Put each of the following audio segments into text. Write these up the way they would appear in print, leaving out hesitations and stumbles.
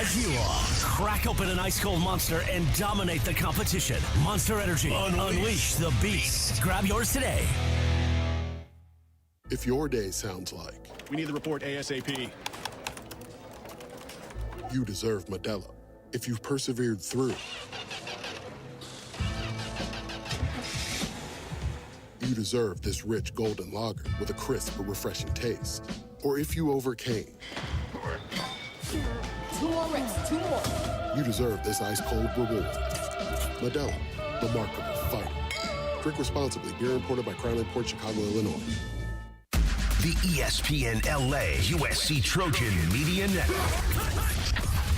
Tequila. Crack open an ice-cold Monster and dominate the competition. Monster Energy. Unleash the beast. Grab yours today. If your day sounds like... We need the report ASAP. You deserve Modelo. If you've persevered through... You deserve this rich golden lager with a crisp but refreshing taste. Or if you overcame... 2 more reps, 2 more. You deserve this ice-cold reward. Modelo, the mark of a fighter. Drink responsibly. Beer imported by Crown Port Chicago, Illinois. The ESPN LA USC Trojan Media Network.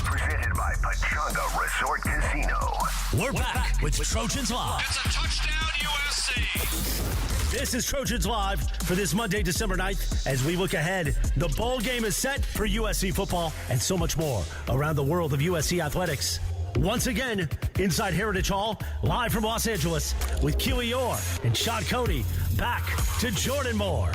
Presented by Pachanga Resort Casino. We're back with Trojans Live. It's a touchdown, USC. This is Trojans Live for this Monday, December 9th. As we look ahead, the bowl game is set for USC football and so much more around the world of USC athletics. Once again, inside Heritage Hall, live from Los Angeles with Keely Orr and Sean Cody. Back to Jordan Moore.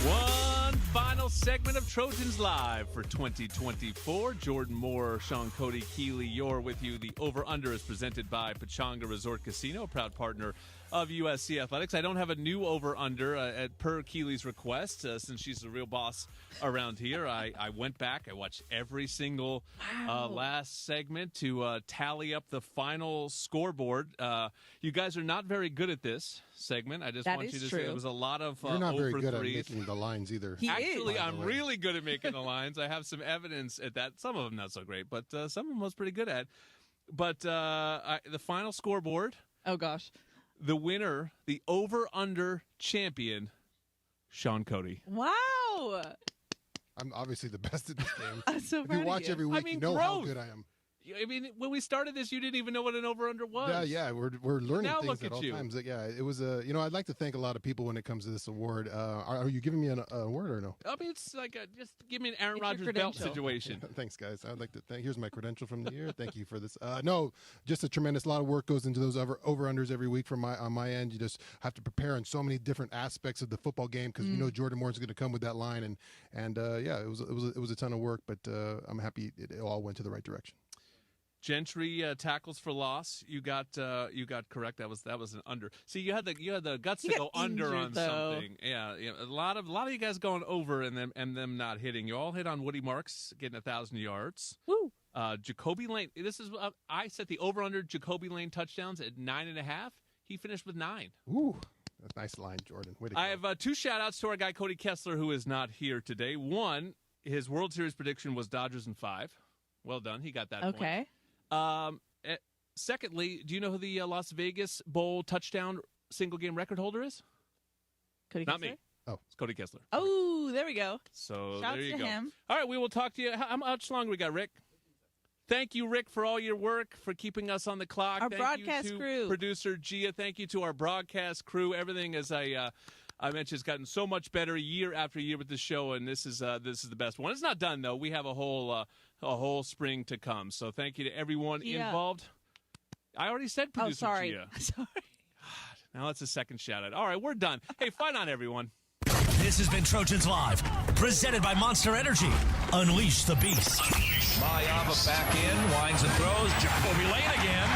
One final segment of Trojans Live for 2024. Jordan Moore, Sean Cody, Keely Orr with you. The over-under is presented by Pachanga Resort Casino, a proud partner of USC Athletics. I don't have a new over-under per Keely's request since she's the real boss around here. I went back. I watched every single last segment to tally up the final scoreboard. You guys are not very good at this segment. I just want you to say it was a lot of You're not very good threes. at making the lines either. Actually, I'm really good at making the lines. I have some evidence at that. Some of them not so great, but some of them I was pretty good at. But the final scoreboard. Oh, gosh. The winner, the over-under champion, Sean Cody. Wow. I'm obviously the best at this game. I'm so If you watch every week, you know how good I am. I mean, when we started this, you didn't even know what an over-under was. Yeah, we're learning now things at all times. Yeah, it was I'd like to thank a lot of people when it comes to this award. Are you giving me an award or no? I mean, it's like just give me an Aaron Rodgers belt situation. Thanks, guys. I'd like to thank. Here's my credential from the year. Thank you for this. No, just a tremendous lot of work goes into those over-unders every week on my end. You just have to prepare in so many different aspects of the football game because you know Jordan Moore's going to come with that line, and it was a ton of work, but I'm happy it all went to the right direction. Gentry tackles for loss. You got correct. That was an under. See, you had the guts to go under on something. Yeah, a lot of you guys going over and them not hitting. You all hit on Woody Marks getting 1,000 yards. Woo. Jacoby Lane. This is I set the over under Jacoby Lane touchdowns at 9.5. He finished with 9. Ooh. That's a nice line, Jordan. Way to go. I have 2 shout-outs to our guy Cody Kessler, who is not here today. One, his World Series prediction was Dodgers in 5. Well done. He got that point. Okay. Secondly, do you know who the Las Vegas Bowl touchdown single game record holder is? Cody Not Kessler? me. Oh, it's Cody Kessler. Oh, there we go. So Shouts there you to go. him. All right, we will talk to you. How much longer we got, Rick? Thank you, Rick, for all your work, for keeping us on the clock. Our Thank broadcast you to crew. Producer Gia. Thank you to our broadcast crew. Everything, as I mentioned, has gotten so much better year after year with the show, and this is the best one. It's not done though. We have a whole spring to come. So thank you to everyone involved. I already said producer Gia. Sorry. Now that's a second shout out. All right, we're done. Hey, fight on, everyone. This has been Trojans Live, presented by Monster Energy. Unleash the beast. Mayava back in, winds and throws. Jacoby Lane again.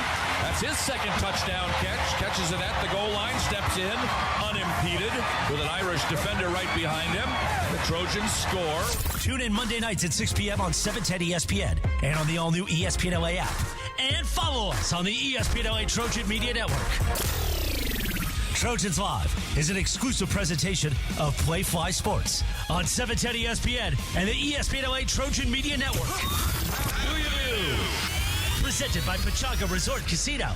That's his second touchdown catch. Catches it at the goal line, steps in, unimpeded, with an Irish defender right behind him. The Trojans score. Tune in Monday nights at 6 p.m. on 710 ESPN and on the all-new ESPN LA app. And follow us on the ESPN LA Trojan Media Network. Trojans Live is an exclusive presentation of Play Fly Sports on 710 ESPN and the ESPN LA Trojan Media Network. Who you do? Presented by Pachanga Resort Casino.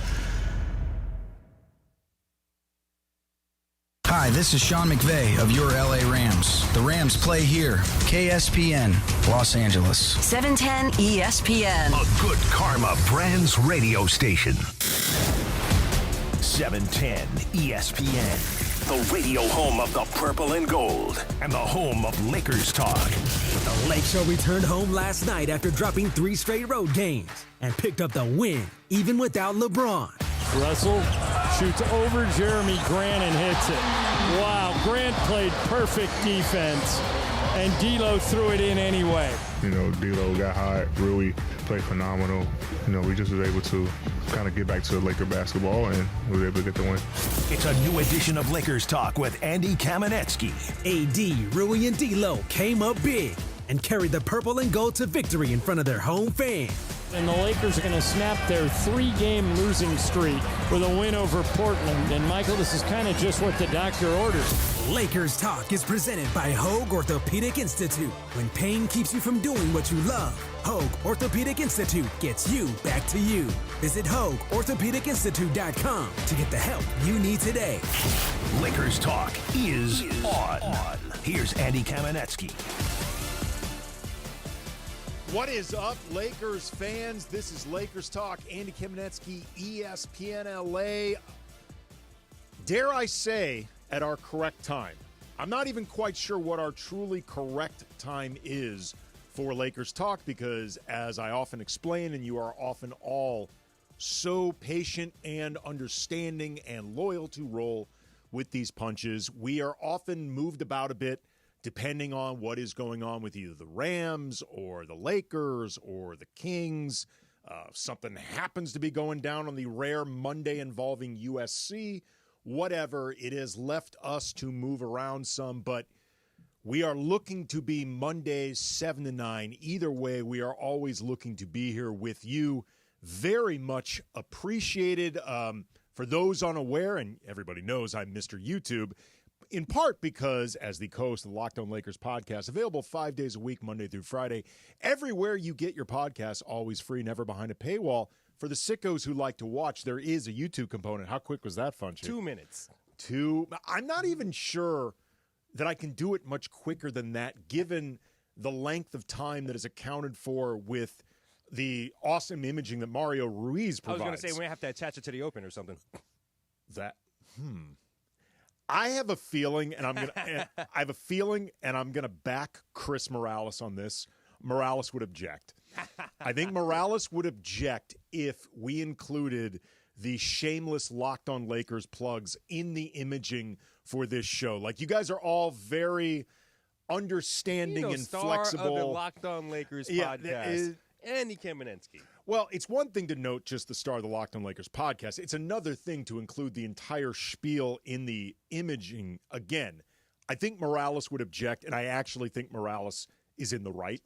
Hi, this is Sean McVay of your LA Rams. The Rams play here. KSPN, Los Angeles. 710 ESPN. A good karma brands radio station. 710 ESPN. The radio home of the purple and gold. And the home of Lakers talk. The Lake Show returned home last night after dropping 3 straight road games and picked up the win, even without LeBron. Russell shoots over Jeremy Grant and hits it. Wow, Grant played perfect defense and D'Lo threw it in anyway. You know, D'Lo got hot. Rui played phenomenal. You know, we just was able to kind of get back to Laker basketball, and we were able to get the win. It's a new edition of Lakers Talk with Andy Kamenetzky. AD, Rui, and D'Lo came up big and carried the purple and gold to victory in front of their home fans. And the Lakers are going to snap their 3-game losing streak with a win over Portland. And, Michael, this is kind of just what the doctor ordered. Lakers Talk is presented by Hoag Orthopedic Institute. When pain keeps you from doing what you love, Hoag Orthopedic Institute gets you back to you. Visit HoagOrthopedicInstitute.com to get the help you need today. Lakers Talk is on. Here's Andy Kamenetzky. What is up, Lakers fans? This is Lakers Talk. Andy Kamenetzky, ESPN LA. Dare I say, at our correct time. I'm not even quite sure what our truly correct time is for Lakers Talk because, as I often explain, and you are often all so patient and understanding and loyal to roll with these punches, we are often moved about a bit depending on what is going on with either the Rams or the Lakers or the Kings. Something happens to be going down on the rare Monday involving USC. Whatever, it has left us to move around some, but we are looking to be Mondays 7 to 9. Either way, we are always looking to be here with you. Very much appreciated. For those unaware, and everybody knows I'm Mr. YouTube, in part because, as the co-host of the Locked On Lakers podcast, available 5 days a week, Monday through Friday, everywhere you get your podcasts, always free, never behind a paywall. For the sickos who like to watch, there is a YouTube component. How quick was that, Funchy? 2 minutes. I'm not even sure that I can do it much quicker than that, given the length of time that is accounted for with the awesome imaging that Mario Ruiz provides. I was going to say, we have to attach it to the open or something. I have a feeling, and I'm gonna back Chris Morales on this. Morales would object. I think Morales would object if we included the shameless Locked On Lakers plugs in the imaging for this show. Like, you guys are all very understanding and flexible. Of the Locked On Lakers podcast. Andy Kamenetzky. Well, it's one thing to note just the star of the Locked On Lakers podcast. It's another thing to include the entire spiel in the imaging. Again, I think Morales would object, and I actually think Morales is in the right.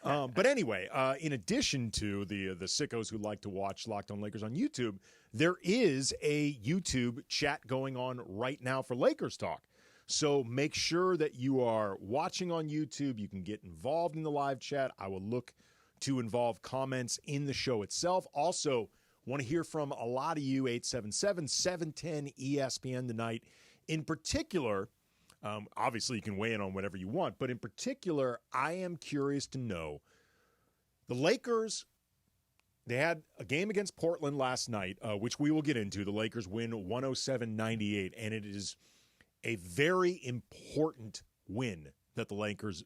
But anyway, in addition to the sickos who like to watch Locked On Lakers on YouTube, there is a YouTube chat going on right now for Lakers Talk. So make sure that you are watching on YouTube. You can get involved in the live chat. I will look to involve comments in the show itself. Also, want to hear from a lot of you, 877-710-ESPN tonight. In particular, obviously you can weigh in on whatever you want, but in particular, I am curious to know, the Lakers, they had a game against Portland last night, which we will get into. The Lakers win 107-98, and it is a very important win that the Lakers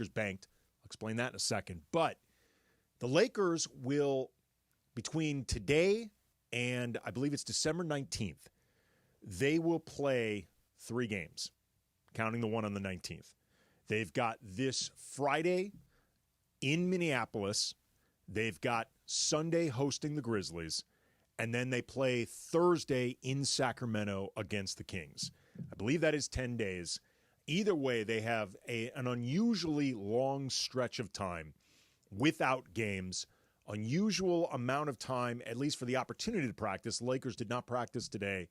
banked. I'll explain that in a second. But the Lakers will, between today and I believe it's December 19th, they will play 3 games, counting the one on the 19th. They've got this Friday in Minneapolis. They've got Sunday hosting the Grizzlies. And then they play Thursday in Sacramento against the Kings. I believe that is 10 days. Either way, they have an unusually long stretch of time without games, unusual amount of time, at least for the opportunity to practice. The Lakers did not practice today,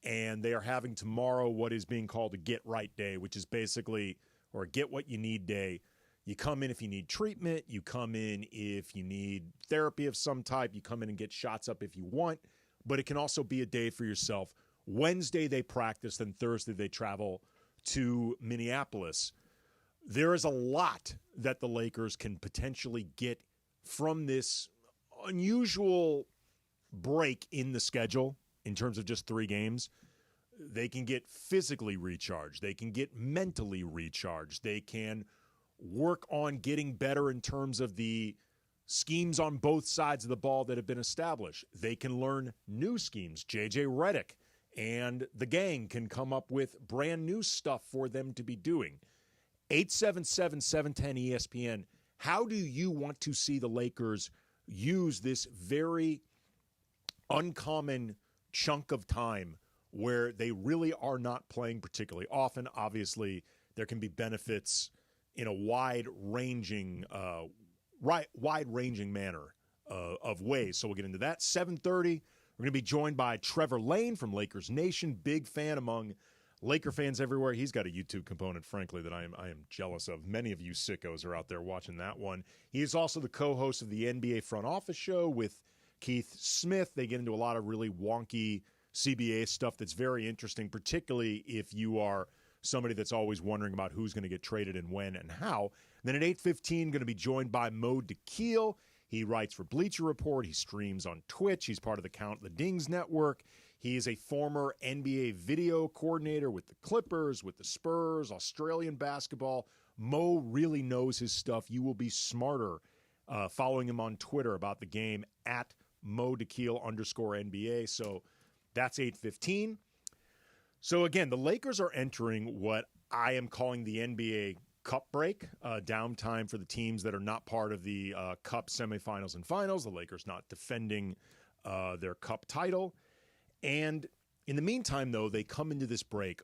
and they are having tomorrow what is being called a get-right day, which is basically, or a get-what-you-need day. You come in if you need treatment. You come in if you need therapy of some type. You come in and get shots up if you want, but it can also be a day for yourself. Wednesday they practice, then Thursday they travel to Minneapolis. There is a lot that the Lakers can potentially get from this unusual break in the schedule in terms of just 3 games. They can get physically recharged. They can get mentally recharged. They can work on getting better in terms of the schemes on both sides of the ball that have been established. They can learn new schemes. J.J. Redick and the gang can come up with brand new stuff for them to be doing. 877-710-ESPN. How do you want to see the Lakers use this very uncommon chunk of time where they really are not playing particularly often? Obviously, there can be benefits in a wide-ranging manner of ways. So we'll get into that. 7:30, we're going to be joined by Trevor Lane from Lakers Nation, big fan among Laker fans everywhere. He's got a YouTube component, frankly, that I am jealous of. Many of you sickos are out there watching that one. He is also the co-host of the NBA Front Office Show with Keith Smith. They get into a lot of really wonky CBA stuff that's very interesting, particularly if you are somebody that's always wondering about who's going to get traded and when and how. Then at 8:15, going to be joined by Mo Dakhil. He writes for Bleacher Report. He streams on Twitch. He's part of the Count the Dings network. He is a former NBA video coordinator with the Clippers, with the Spurs, Australian basketball. Mo really knows his stuff. You will be smarter following him on Twitter about the game at @MoDakhil_NBA. So that's 8:15. So again, the Lakers are entering what I am calling the NBA Cup break, downtime for the teams that are not part of the Cup semifinals and finals. The Lakers not defending their Cup title. And in the meantime, though, they come into this break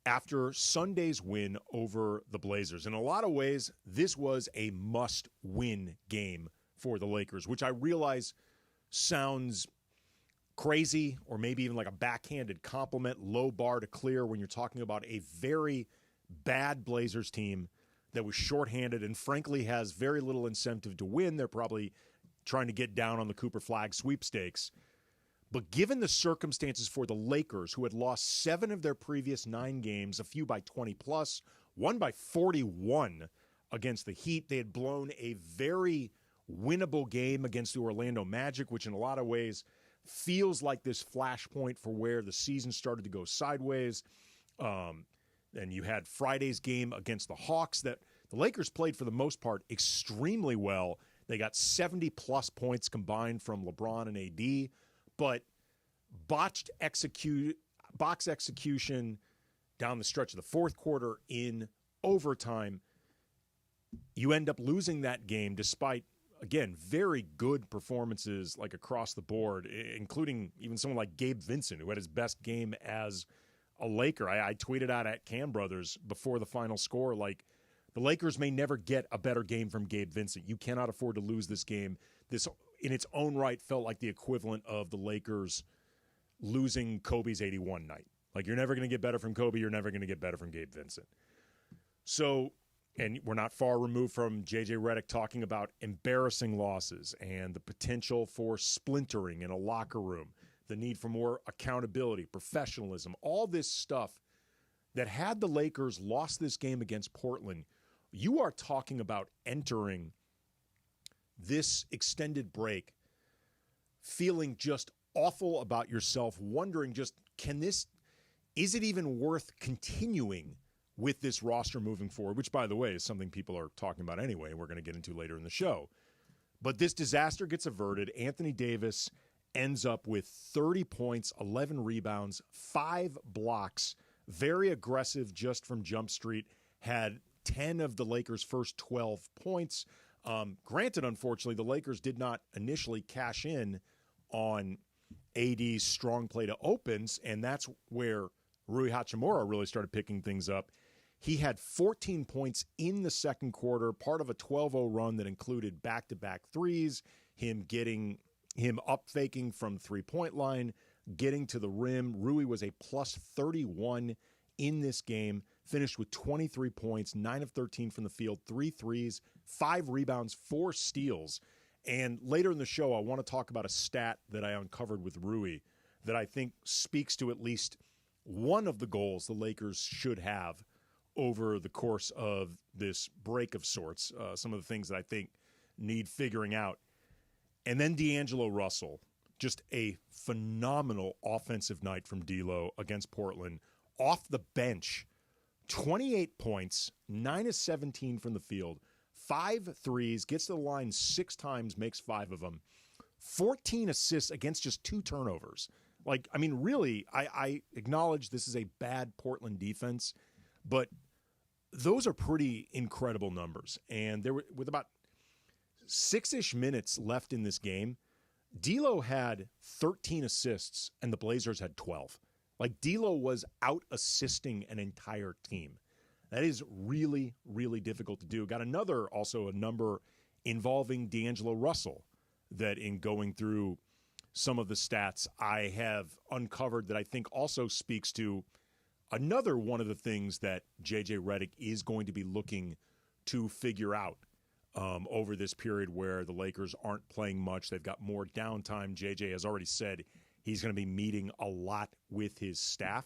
after Sunday's win over the Blazers. In a lot of ways, this was a must-win game for the Lakers, which I realize sounds crazy or maybe even like a backhanded compliment, low bar to clear when you're talking about a very bad Blazers team that was shorthanded and frankly has very little incentive to win. They're probably trying to get down on the Cooper Flag sweepstakes. But given the circumstances for the Lakers, who had lost 7 of their previous 9 games, a few by 20+, one by 41 against the Heat, they had blown a very winnable game against the Orlando Magic, which in a lot of ways feels like this flashpoint for where the season started to go sideways. And you had Friday's game against the Hawks that the Lakers played for the most part extremely well. They got 70-plus points combined from LeBron and AD, but box execution down the stretch of the fourth quarter in overtime, you end up losing that game despite, again, very good performances like across the board, including even someone like Gabe Vincent, who had his best game as a Laker. I tweeted out at Cam Brothers before the final score, like, the Lakers may never get a better game from Gabe Vincent. You cannot afford to lose this game. This, in its own right, felt like the equivalent of the Lakers losing Kobe's 81 night. Like, you're never going to get better from Kobe. You're never going to get better from Gabe Vincent. So, and we're not far removed from J.J. Redick talking about embarrassing losses and the potential for splintering in a locker room, the need for more accountability, professionalism, all this stuff that had the Lakers lost this game against Portland, you are talking about entering this extended break feeling just awful about yourself, wondering just, is it even worth continuing with this roster moving forward, which, by the way, is something people are talking about anyway, we're going to get into later in the show. But this disaster gets averted. Anthony Davis ends up with 30 points, 11 rebounds, 5 blocks, very aggressive just from Jump Street, had 10 of the Lakers' first 12 points. Granted, unfortunately, the Lakers did not initially cash in on AD's strong play to opens, and that's where Rui Hachimura really started picking things up. He had 14 points in the second quarter, part of a 12-0 run that included back-to-back threes, him up faking from three-point line, getting to the rim. Rui was a plus 31 in this game, finished with 23 points, 9 of 13 from the field, 3 threes, 5 rebounds, 4 steals. And later in the show, I want to talk about a stat that I uncovered with Rui that I think speaks to at least one of the goals the Lakers should have over the course of this break of sorts, some of the things that I think need figuring out. And then D'Angelo Russell, just a phenomenal offensive night from D'Lo against Portland. Off the bench, 28 points, 9 of 17 from the field, 5 threes, gets to the line 6 times, makes 5 of them, 14 assists against just 2 turnovers. Like, I mean, really, I acknowledge this is a bad Portland defense, but those are pretty incredible numbers. And there were, with about 6-ish minutes left in this game, D'Lo had 13 assists and the Blazers had 12. Like, D'Lo was out-assisting an entire team. That is really, really difficult to do. Got also a number involving D'Angelo Russell that, in going through some of the stats, I have uncovered that I think also speaks to another one of the things that J.J. Redick is going to be looking to figure out over this period where the Lakers aren't playing much. They've got more downtime. J.J. has already said he's going to be meeting a lot with his staff.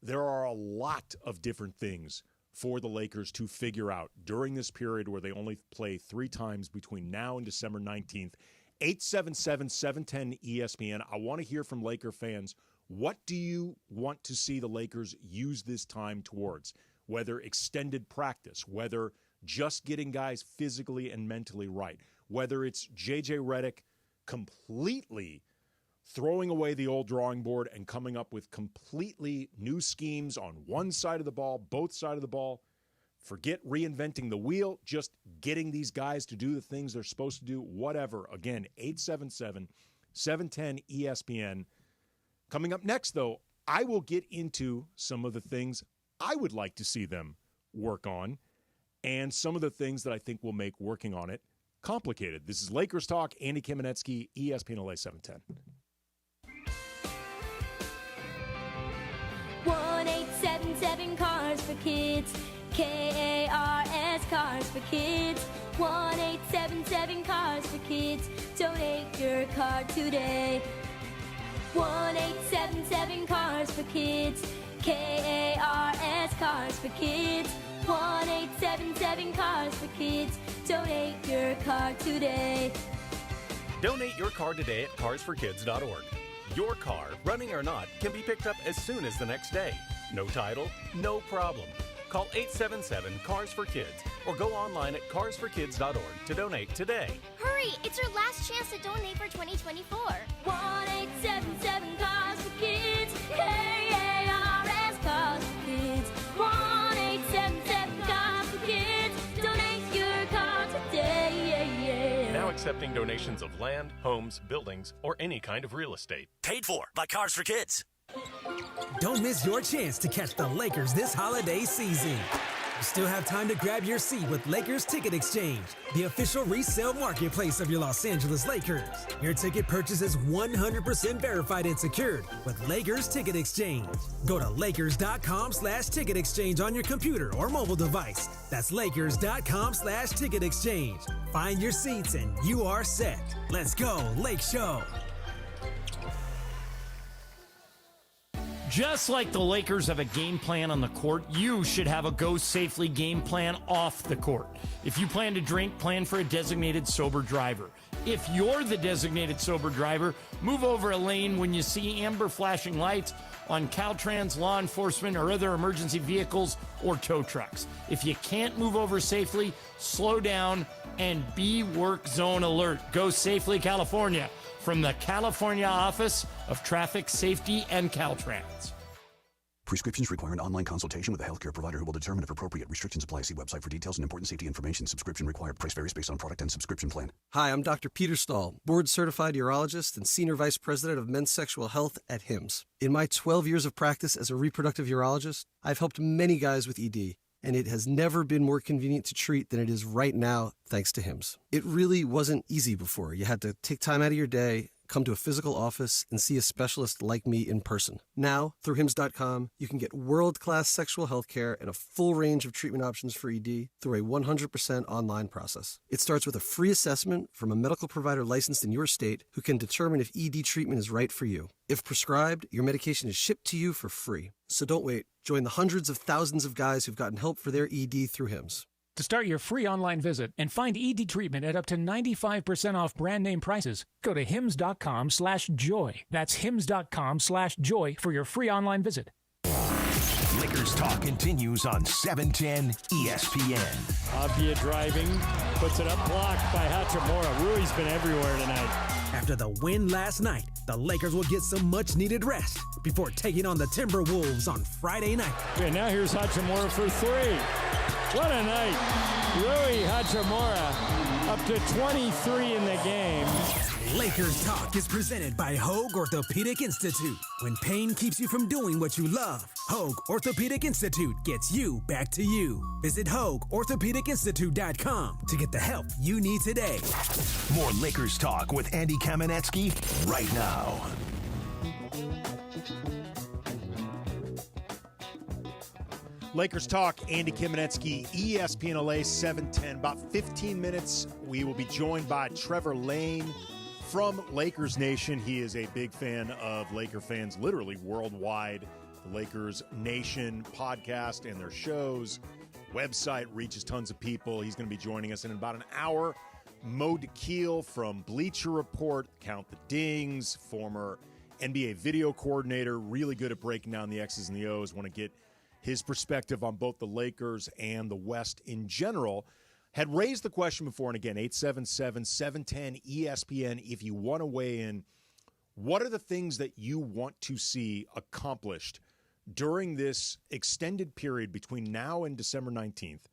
There are a lot of different things for the Lakers to figure out during this period where they only play 3 times between now and December 19th. 877-710-ESPN. I want to hear from Laker fans. What do you want to see the Lakers use this time towards? Whether extended practice, whether just getting guys physically and mentally right, whether it's J.J. Redick completely throwing away the old drawing board and coming up with completely new schemes on one side of the ball, both sides of the ball. Forget reinventing the wheel, just getting these guys to do the things they're supposed to do, whatever. Again, 877-710-ESPN. Coming up next, though, I will get into some of the things I would like to see them work on and some of the things that I think will make working on it complicated. This is Lakers Talk. Andy Kamenetzky, ESPN LA 710. 1-877 Cars for Kids. K-A-R-S, Cars for Kids. 1-877 Cars for Kids. Donate your car today. 1-877 Cars for Kids. K-A-R-S, Cars for Kids. 1-877 Cars for Kids. Donate your car today. Donate your car today at carsforkids.org. Your car, running or not, can be picked up as soon as the next day. No title, no problem. Call 877-CARS-FOR-KIDS or go online at carsforkids.org to donate today. Hurry! It's our last chance to donate for 2024. 1-877 Cars for Kids. K-A-R-S, Cars for Kids. 1-877 Cars for Kids. Donate your car today. Now accepting donations of land, homes, buildings, or any kind of real estate. Paid for by Cars for Kids. Don't miss your chance to catch the Lakers this holiday season. You still have time to grab your seat with Lakers Ticket Exchange, the official resale marketplace of your Los Angeles Lakers. Your ticket purchase is 100% verified and secured with Lakers Ticket Exchange. Go to Lakers.com/ticket exchange on your computer or mobile device. That's Lakers.com/ticket exchange. Find your seats and you are set. Let's go, Lake Show. Just like the Lakers have a game plan on the court, you should have a Go Safely game plan off the court. If you plan to drink, plan for a designated sober driver. If you're the designated sober driver, move over a lane when you see amber flashing lights on Caltrans, law enforcement, or other emergency vehicles or tow trucks. If you can't move over safely, slow down and be work zone alert. Go Safely, California. From the California Office of Traffic Safety and Caltrans. Prescriptions require an online consultation with a healthcare provider who will determine if appropriate. Restrictions apply. See website for details and important safety information. Subscription required. Price varies based on product and subscription plan. Hi, I'm Dr. Peter Stahl, board-certified urologist and senior vice president of men's sexual health at HIMSS. In my 12 years of practice as a reproductive urologist, I've helped many guys with ED, and it has never been more convenient to treat than it is right now, thanks to HIMSS. It really wasn't easy before. You had to take time out of your day, come to a physical office, and see a specialist like me in person. Now, through HIMSS.com, you can get world-class sexual health care and a full range of treatment options for ED through a 100% online process. It starts with a free assessment from a medical provider licensed in your state who can determine if ED treatment is right for you. If prescribed, your medication is shipped to you for free. So don't wait. Join the hundreds of thousands of guys who've gotten help for their ED through HIMSS. To start your free online visit and find ED treatment at up to 95% off brand name prices, go to hims.com/joy. That's hims.com/joy for your free online visit. Lakers Talk continues on 710 ESPN. Abia driving, puts it up, blocked by Hachimura. Rui's been everywhere tonight. After the win last night, the Lakers will get some much-needed rest before taking on the Timberwolves on Friday night. Okay, now here's Hachimura for three. What a night. Rui Hachimura up to 23 in the game. Lakers Talk is presented by Hoag Orthopedic Institute. When pain keeps you from doing what you love, Hoag Orthopedic Institute gets you back to you. Visit HoagOrthopedicInstitute.com to get the help you need today. More Lakers Talk with Andy Kamenetzky right now. Lakers Talk, Andy Kamenetzky, ESPN LA 710. About 15 minutes, we will be joined by Trevor Lane from Lakers Nation. He is a big fan of Laker fans, literally worldwide. The Lakers Nation podcast and their shows, website reaches tons of people. He's going to be joining us in about an hour. Mo Dakhil from Bleacher Report, Count the Dings, former NBA video coordinator, really good at breaking down the X's and the O's. Want to get his perspective on both the Lakers and the West in general. Had raised the question before, and again, 877-710-ESPN. If you want to weigh in, what are the things that you want to see accomplished during this extended period between now and December 19th,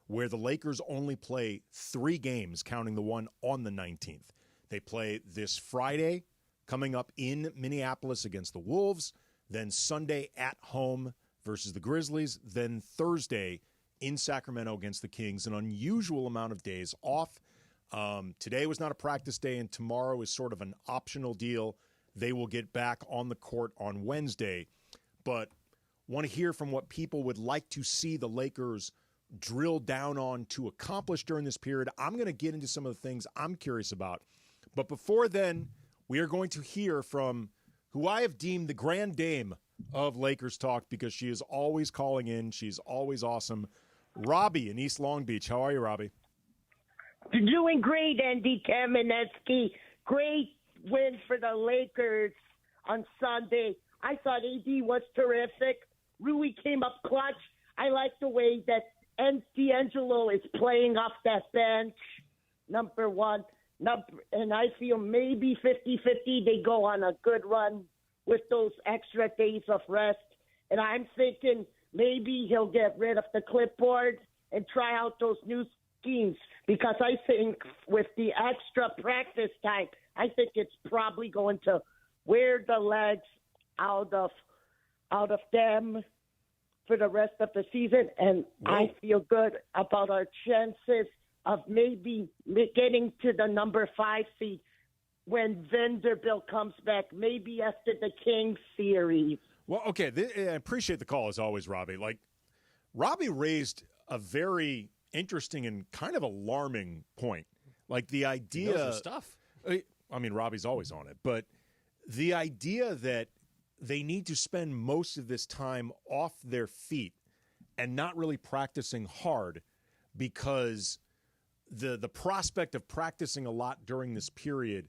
where the Lakers only play 3 games, counting the one on the 19th? They play this Friday, coming up in Minneapolis against the Wolves, then Sunday at home versus the Grizzlies, then Thursday in Sacramento against the Kings. An unusual amount of days off. Today was not a practice day, and tomorrow is sort of an optional deal. They will get back on the court on Wednesday. But want to hear from what people would like to see the Lakers drill down on to accomplish during this period. I'm going to get into some of the things I'm curious about. But before then, we are going to hear from who I have deemed the grand dame of Lakers Talk, because she is always calling in. She's always awesome. Robbie in East Long Beach. How are you, Robbie? Doing great, Andy Kamenetzky. Great win for the Lakers on Sunday. I thought AD was terrific. Rui came up clutch. I like the way that D'Angelo is playing off that bench, number one. And I feel maybe 50-50 they go on a good run with those extra days of rest. And I'm thinking maybe he'll get rid of the clipboard and try out those new schemes, because I think with the extra practice time, I think it's probably going to wear the legs out of them for the rest of the season. And I feel good about our chances of maybe getting to the number 5 seed when Vanderbilt comes back, maybe after the Kings series. Well, okay, I appreciate the call as always, Robbie. Like, Robbie raised a very interesting and kind of alarming point. Like the idea, he knows his stuff. I mean, Robbie's always on it, but the idea that they need to spend most of this time off their feet and not really practicing hard, because the prospect of practicing a lot during this period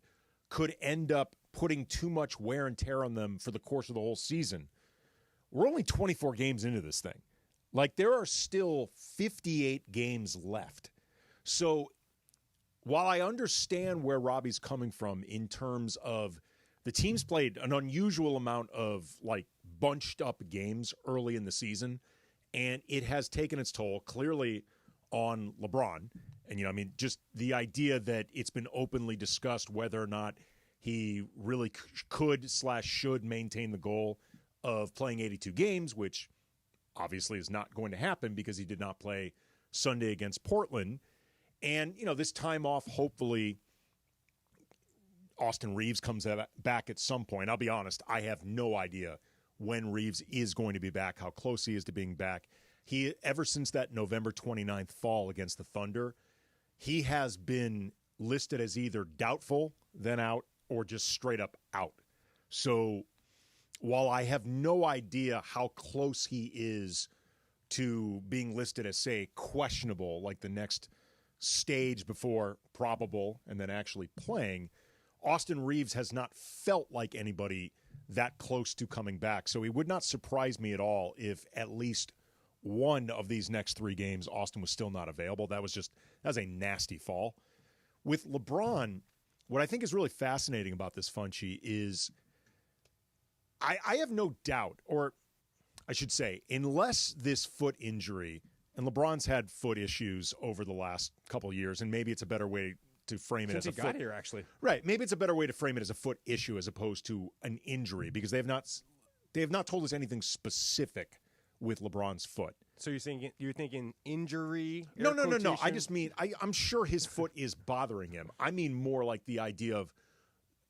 could end up putting too much wear and tear on them for the course of the whole season. We're only 24 games into this thing. Like, there are still 58 games left. So while I understand where Robbie's coming from in terms of the team's played an unusual amount of, like, bunched up games early in the season, and it has taken its toll clearly on LeBron. And, I mean, just the idea that it's been openly discussed whether or not he really could/should maintain the goal of playing 82 games, which obviously is not going to happen because he did not play Sunday against Portland. And, this time off, hopefully Austin Reeves comes back at some point. I'll be honest, I have no idea when Reeves is going to be back, how close he is to being back. He, ever since that November 29th fall against the Thunder, he has been listed as either doubtful, then out, or just straight up out. So while I have no idea how close he is to being listed as, say, questionable, like the next stage before probable and then actually playing, Austin Reeves has not felt like anybody that close to coming back. So it would not surprise me at all if at least one of these next 3 games Austin was still not available. That was a nasty fall. With LeBron, what I think is really fascinating about this, Funchy, is I have no doubt, or I should say, unless this foot injury And LeBron's had foot issues over the last couple of years, and maybe it's a better way to frame it Since as he a foot. got here, actually. Right. Maybe it's a better way to frame it as a foot issue as opposed to an injury, because they have not told us anything specific with LeBron's foot. So you're thinking injury? No. I just mean I'm sure his foot is bothering him. I mean more like the idea of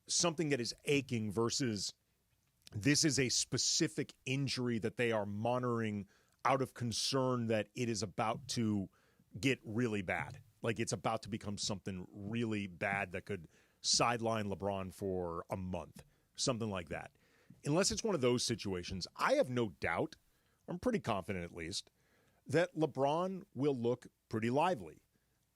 something that is aching versus this is a specific injury that they are monitoring out of concern that it is about to get really bad. Like it's about to become something really bad that could sideline LeBron for a month, something like that. Unless it's one of those situations, I have no doubt, I'm pretty confident at least, that LeBron will look pretty lively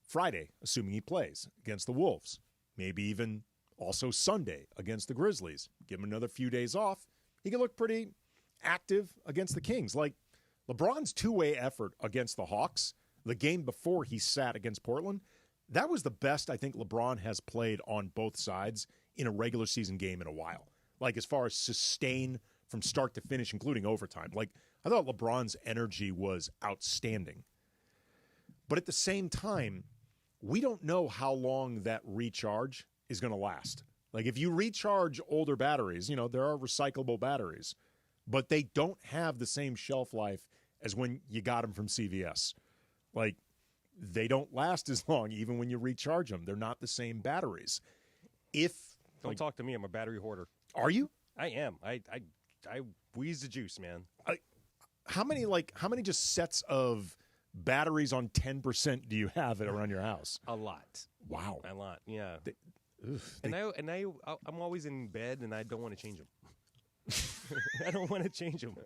Friday, assuming he plays against the Wolves. Maybe even also Sunday against the Grizzlies. Give him another few days off. He can look pretty active against the Kings. Like LeBron's two-way effort against the Hawks, the game before he sat against Portland, that was the best I think LeBron has played on both sides in a regular season game in a while. Like as far as sustain from start to finish, including overtime. Like I thought LeBron's energy was outstanding. But at the same time, we don't know how long that recharge is going to last. Like if you recharge older batteries, there are recyclable batteries, but they don't have the same shelf life as when you got them from CVS. Like they don't last as long even when you recharge them. They're not the same batteries. Don't talk to me. I'm a battery hoarder. Are you? I am. I wheeze the juice, man. How many just sets of batteries on 10% do you have around your house? A lot. Wow. A lot. Yeah. I'm always in bed and I don't want to change them. I don't want to change them.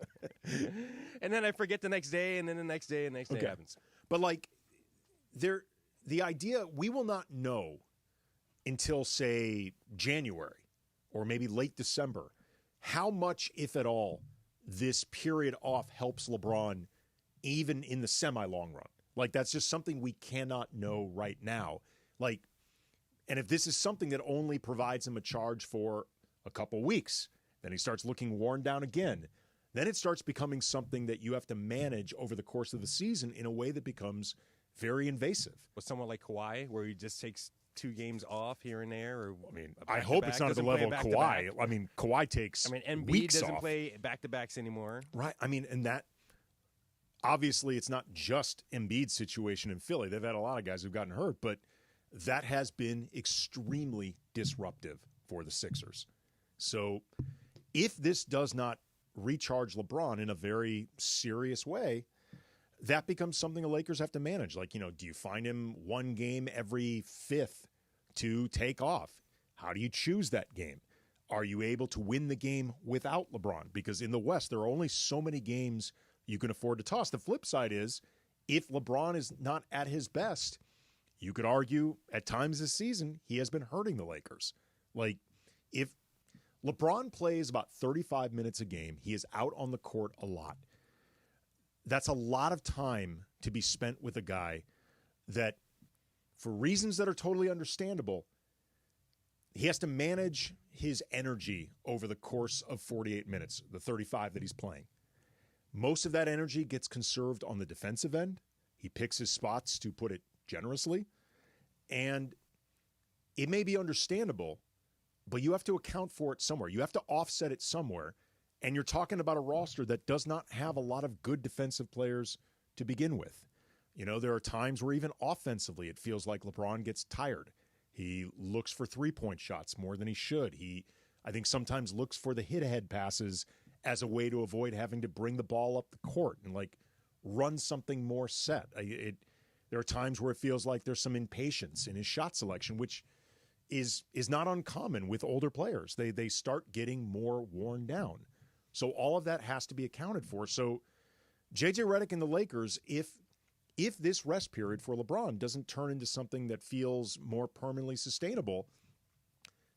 And then I forget the next day, and then the next day, and the next day happens. But the idea, we will not know until, say, January or maybe late December, how much, if at all, this period off helps LeBron even in the semi-long run. Like, that's just something we cannot know right now. Like, and if this is something that only provides him a charge for a couple weeks, then he starts looking worn down again, then it starts becoming something that you have to manage over the course of the season in a way that becomes very invasive. With someone like Kawhi, where he just takes 2 games off here and there, or I hope it's not at the level of Kawhi. I mean, Kawhi takes Embiid weeks doesn't off. play back-to-backs anymore. Right. I mean, and that obviously it's not just Embiid's situation in Philly. They've had a lot of guys who've gotten hurt, but that has been extremely disruptive for the Sixers. So if this does not recharge LeBron in a very serious way, that becomes something the Lakers have to manage. Like, do you find him one game every 5th to take off? How do you choose that game? Are you able to win the game without LeBron? Because in the West, there are only so many games you can afford to toss. The flip side is, if LeBron is not at his best, you could argue at times this season he has been hurting the Lakers. Like, if LeBron plays about 35 minutes a game, he is out on the court a lot. That's a lot of time to be spent with a guy that, for reasons that are totally understandable, he has to manage his energy over the course of 48 minutes, the 35 that he's playing. Most of that energy gets conserved on the defensive end. He picks his spots, to put it generously. And it may be understandable, but you have to account for it somewhere. You have to offset it somewhere. And you're talking about a roster that does not have a lot of good defensive players to begin with. There are times where even offensively it feels like LeBron gets tired. He looks for three-point shots more than he should. I think sometimes looks for the hit-ahead passes as a way to avoid having to bring the ball up the court and run something more set. There are times where it feels like there's some impatience in his shot selection, which is not uncommon with older players. They start getting more worn down. So all of that has to be accounted for. So J.J. Redick and the Lakers, if this rest period for LeBron doesn't turn into something that feels more permanently sustainable,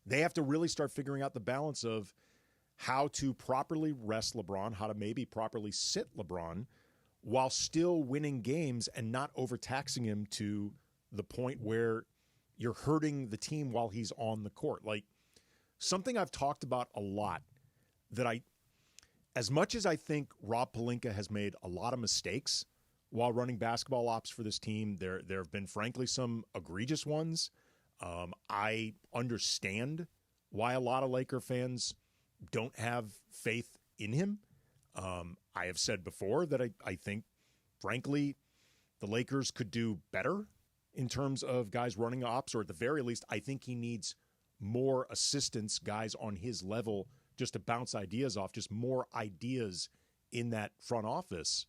they have to really start figuring out the balance of how to properly rest LeBron, how to maybe properly sit LeBron, while still winning games and not overtaxing him to the point where you're hurting the team while he's on the court. Like, something I've talked about a lot, that as much as I think Rob Pelinka has made a lot of mistakes while running basketball ops for this team. There have been, frankly, some egregious ones. I understand why a lot of Laker fans don't have faith in him. I have said before that I think, frankly, the Lakers could do better in terms of guys running ops, or at the very least, I think he needs more assistants, guys on his level, just to bounce ideas off, just more ideas in that front office.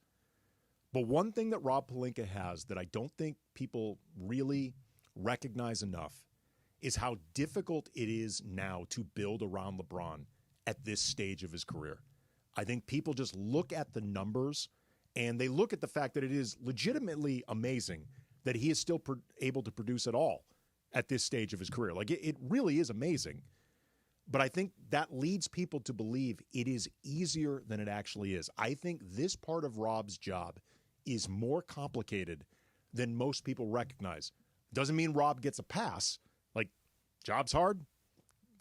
But one thing that Rob Pelinka has that I don't think people really recognize enough is how difficult it is now to build around LeBron at this stage of his career. I think people just look at the numbers and they look at the fact that it is legitimately amazing that he is still able to produce at all at this stage of his career. Like, it really is amazing. But I think that leads people to believe it is easier than it actually is. I think this part of Rob's job is more complicated than most people recognize. Doesn't mean Rob gets a pass. Like, job's hard.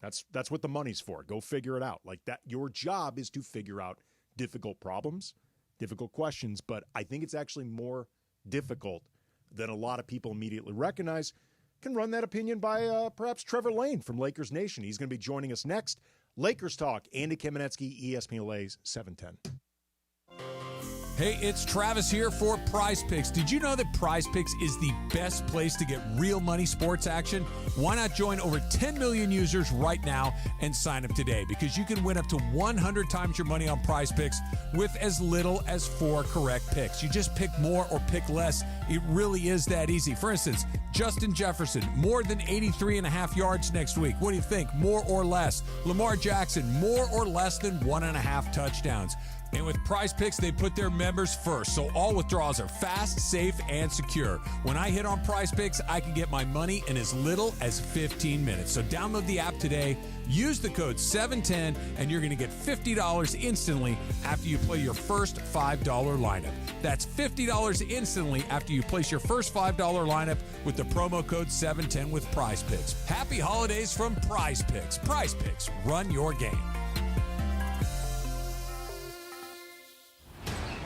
That's what the money's for. Go figure it out. Like that, your job is to figure out difficult problems, difficult questions, but I think it's actually more difficult than a lot of people immediately recognize. Can run that opinion by perhaps Trevor Lane from Lakers Nation. He's going to be joining us next. Lakers Talk, Andy Kamenetzky, ESPN LA's 710. Hey, it's Travis here for Prize Picks. Did you know that Prize Picks is the best place to get real money sports action? Why not join over 10 million users right now and sign up today? Because you can win up to 100 times your money on Prize Picks with as little as 4 correct picks. You just pick more or pick less. It really is that easy. For instance, Justin Jefferson, more than 83.5 yards next week. What do you think? More or less? Lamar Jackson, more or less than 1.5 touchdowns. And with Prize Picks, they put their members first, so all withdrawals are fast, safe, and secure. When I hit on Prize Picks, I can get my money in as little as 15 minutes. So download the app today, use the code 710, and you're going to get $50 instantly after you play your first $5 lineup. That's $50 instantly after you place your first $5 lineup with the promo code 710 with Prize Picks. Happy holidays from Prize Picks. Prize Picks, run your game.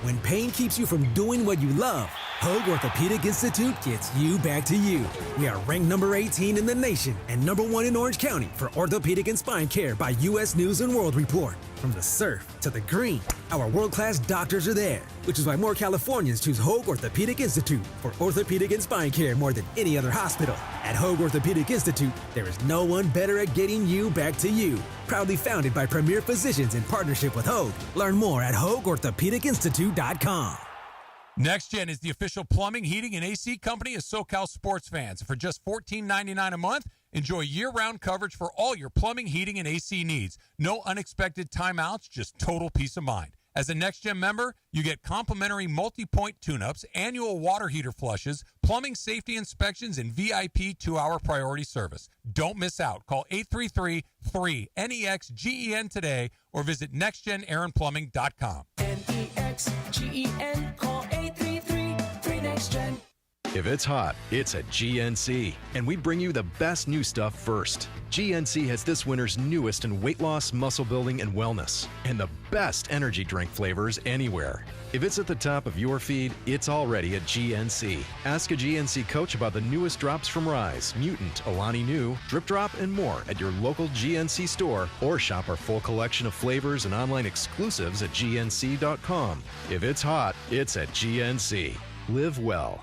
When pain keeps you from doing what you love, Hoag Orthopedic Institute gets you back to you. We are ranked number 18 in the nation and number 1 in Orange County for orthopedic and spine care by U.S. News & World Report. From the surf to the green, our world-class doctors are there, which is why more Californians choose Hoag Orthopedic Institute for orthopedic and spine care more than any other hospital. At Hoag Orthopedic Institute, there is no one better at getting you back to you. Proudly founded by premier physicians in partnership with Hoag. Learn more at HoagOrthopedicInstitute.com. Next Gen is the official plumbing, heating, and AC company of SoCal sports fans. For just $14.99 a month, enjoy year-round coverage for all your plumbing, heating, and AC needs. No unexpected timeouts, just total peace of mind. As a Next Gen member, you get complimentary multi-point tune-ups, annual water heater flushes, plumbing safety inspections, and VIP 2-hour priority service. Don't miss out. Call 833-3-NEXGEN today or visit nextgenaaronplumbing.com. NEXGEN, call 833-3NEXTGEN. If it's hot, it's at GNC, and we bring you the best new stuff first. GNC has this winter's newest in weight loss, muscle building, and wellness, and the best energy drink flavors anywhere. If it's at the top of your feed, it's already at GNC. Ask a GNC coach about the newest drops from Rise, Mutant, Alani Nu, Drip Drop, and more at your local GNC store, or shop our full collection of flavors and online exclusives at GNC.com. If it's hot, it's at GNC. Live well.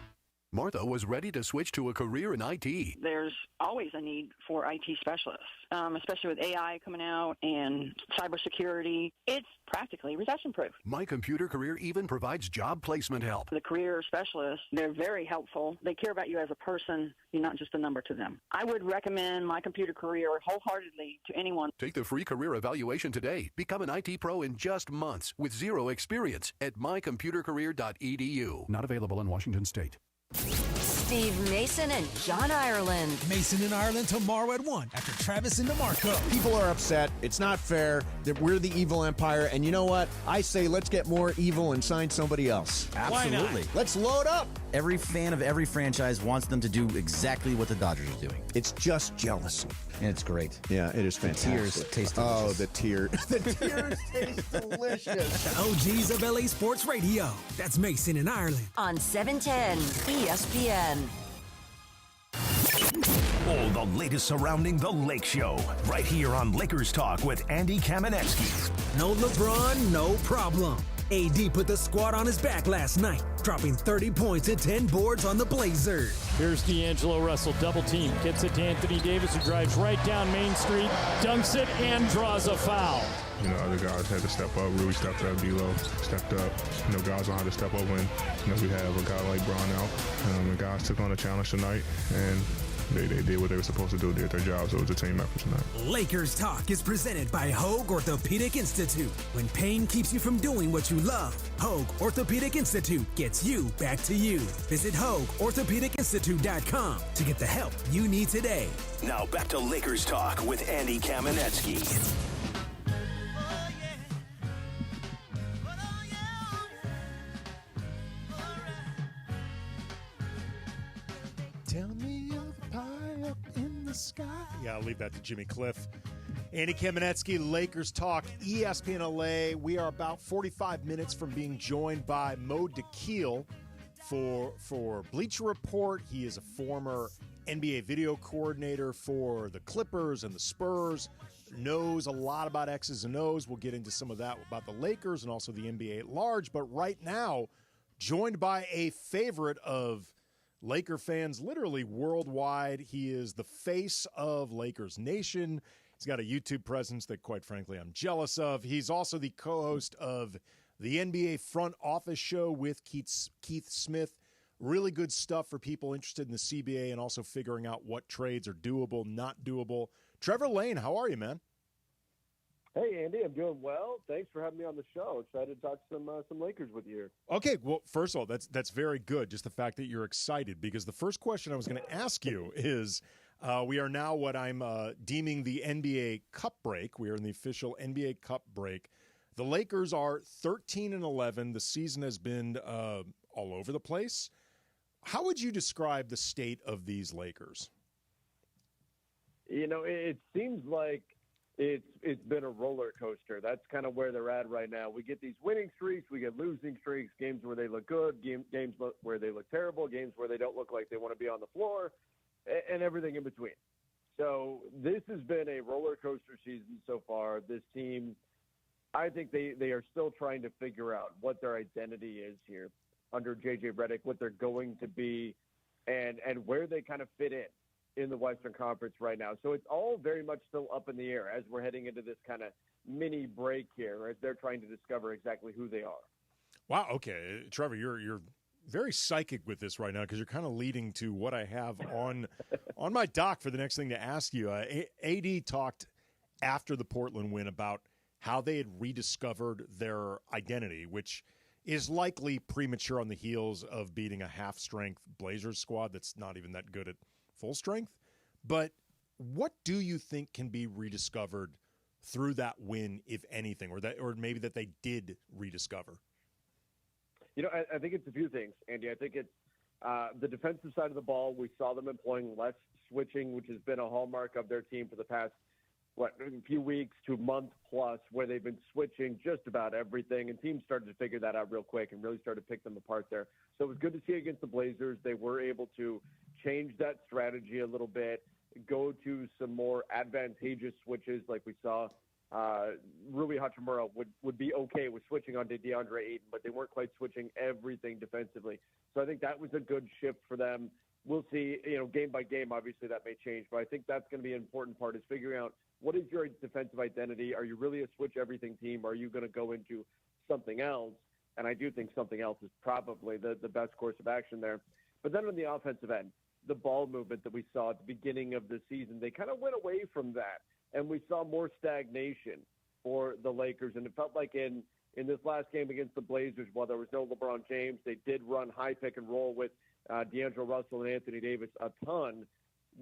Martha was ready to switch to a career in IT. There's always a need for IT specialists, especially with AI coming out and cybersecurity. It's practically recession-proof. My Computer Career even provides job placement help. The career specialists, they're very helpful. They care about you as a person. You're not just a number to them. I would recommend My Computer Career wholeheartedly to anyone. Take the free career evaluation today. Become an IT pro in just months with zero experience at mycomputercareer.edu. Not available in Washington State. Steve Mason and John Ireland. Mason and Ireland tomorrow at 1 after Travis and DeMarco. People are upset. It's not fair that we're the evil empire. And you know what? I say let's get more evil and sign somebody else. Absolutely. Let's load up. Every fan of every franchise wants them to do exactly what the Dodgers are doing. It's just jealousy. And it's great. Yeah, it is fantastic. The tears taste delicious. Oh, the tears. The tears taste delicious. The OGs of LA Sports Radio. That's Mason and Ireland. On 710 ESPN. All the latest surrounding the Lake Show, right here on Lakers Talk with Andy Kamenetzky. No LeBron, no problem. AD put the squad on his back last night, dropping 30 points and 10 boards on the Blazers. Here's D'Angelo Russell, double team, gets it to Anthony Davis, who drives right down Main Street, dunks it, and draws a foul. You know, other guys had to step up. Rui stepped up. D'Lo stepped up. You know, guys know how to step up when we have a guy like Bron out. The guys took on the challenge tonight, and they did what they were supposed to do. They did their job, so it was a team effort tonight. Lakers Talk is presented by Hoag Orthopedic Institute. When pain keeps you from doing what you love, Hoag Orthopedic Institute gets you back to you. Visit HoagOrthopedicInstitute.com to get the help you need today. Now back to Lakers Talk with Andy Kamenetzky. Tell me of the pie up in the sky. Yeah, I'll leave that to Jimmy Cliff. Andy Kamenetzky, Lakers Talk, ESPN LA. We are about 45 minutes from being joined by Mo Dakhil for Bleacher Report. He is a former NBA video coordinator for the Clippers and the Spurs. Knows a lot about X's and O's. We'll get into some of that about the Lakers and also the NBA at large. But right now, joined by a favorite of Laker fans literally worldwide. He is the face of Lakers Nation. He's got a YouTube presence that, quite frankly, I'm jealous of. He's also the co-host of the NBA Front Office Show with Keith Smith. Really good stuff for people interested in the CBA and also figuring out what trades are doable, not doable. Trevor Lane, how are you, man? Hey, Andy, I'm doing well. Thanks for having me on the show. Excited to talk some Lakers with you here. Okay, well, first of all, that's very good, just the fact that you're excited, because the first question I was going to ask you is we are now what I'm deeming the NBA Cup break. We are in the official NBA Cup break. The Lakers are 13-11. The season has been all over the place. How would you describe the state of these Lakers? You know, it seems like it's been a roller coaster. That's kind of where they're at right now. We get these winning streaks, we get losing streaks, games where they look good, games where they look terrible, games where they don't look like they want to be on the floor, and everything in between. So this has been a roller coaster season so far. This team, I think they are still trying to figure out what their identity is here under J.J. Redick, what they're going to be, and where they kind of fit in the Western Conference right now. So it's all very much still up in the air as we're heading into this kind of mini break here, as they're trying to discover exactly who they are. Wow, okay. Trevor, you're very psychic with this right now, because you're kind of leading to what I have on my dock for the next thing to ask you. AD talked after the Portland win about how they had rediscovered their identity, which is likely premature on the heels of beating a half-strength Blazers squad that's not even that good at full strength. But what do you think can be rediscovered through that win, if anything, or maybe that they did rediscover? You know, I think it's a few things, Andy. I think it's the defensive side of the ball. We saw them employing less switching, which has been a hallmark of their team for the past, a few weeks to month plus, where they've been switching just about everything, and teams started to figure that out real quick and really started to pick them apart there. So it was good to see against the Blazers. They were able to change that strategy a little bit, go to some more advantageous switches like we saw. Rui Hachimura would be okay with switching on to DeAndre Ayton, but they weren't quite switching everything defensively. So I think that was a good shift for them. We'll see, game by game, obviously that may change, but I think that's going to be an important part, is figuring out what is your defensive identity. Are you really a switch everything team? Are you going to go into something else? And I do think something else is probably the best course of action there. But then on the offensive end, the ball movement that we saw at the beginning of the season, they kind of went away from that, and we saw more stagnation for the Lakers. And it felt like in this last game against the Blazers, while there was no LeBron James, they did run high pick and roll with D'Angelo Russell and Anthony Davis a ton,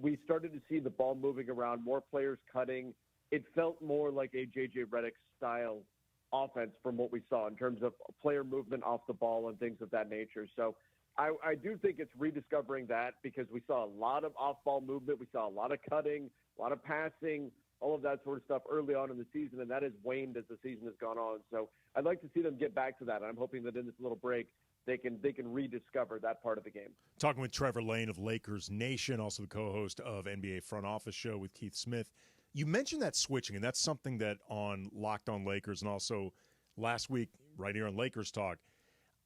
we started to see the ball moving around, more players cutting. It felt more like a J.J. Redick style offense from what we saw in terms of player movement off the ball and things of that nature. So I do think it's rediscovering that, because we saw a lot of off-ball movement. We saw a lot of cutting, a lot of passing, all of that sort of stuff early on in the season, and that has waned as the season has gone on. So I'd like to see them get back to that. I'm hoping that in this little break they can rediscover that part of the game. Talking with Trevor Lane of Lakers Nation, also the co-host of NBA Front Office Show with Keith Smith. You mentioned that switching, and that's something that on Locked On Lakers and also last week right here on Lakers Talk,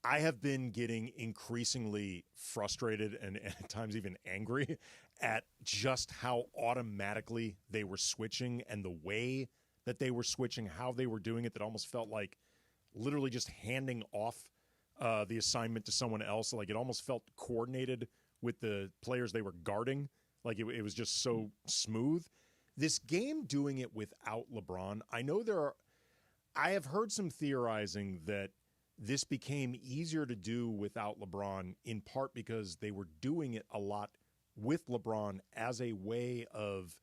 I have been getting increasingly frustrated and at times even angry at just how automatically they were switching and the way that they were switching, how they were doing it, that almost felt like literally just handing off the assignment to someone else. Like it almost felt coordinated with the players they were guarding. Like it was just so smooth. This game doing it without LeBron, I have heard some theorizing that this became easier to do without LeBron, in part because they were doing it a lot with LeBron as a way of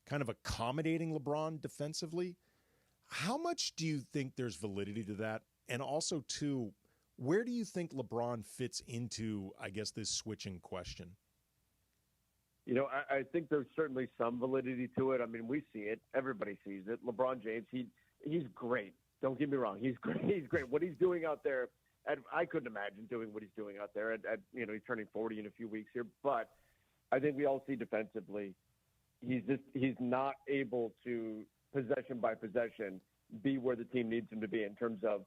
kind of accommodating LeBron defensively. How much do you think there's validity to that? And also, too, where do you think LeBron fits into, I guess, this switching question? You know, I think there's certainly some validity to it. I mean, we see it. Everybody sees it. LeBron James, he's great. Don't get me wrong. He's great. He's great. What he's doing out there, I couldn't imagine doing what he's doing out there. He's turning 40 in a few weeks here. But I think we all see defensively, he's not able to, possession by possession, be where the team needs him to be in terms of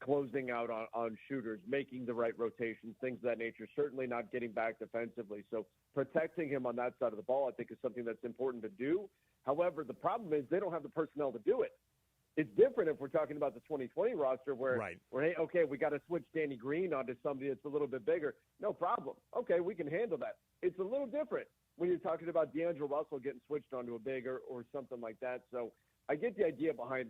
closing out on shooters, making the right rotations, things of that nature, certainly not getting back defensively. So protecting him on that side of the ball, I think, is something that's important to do. However, the problem is they don't have the personnel to do it. It's different if we're talking about the 2020 roster where, hey, okay, we got to switch Danny Green onto somebody that's a little bit bigger. No problem. Okay, we can handle that. It's a little different when you're talking about D'Angelo Russell getting switched onto a bigger or something like that. So I get the idea behind,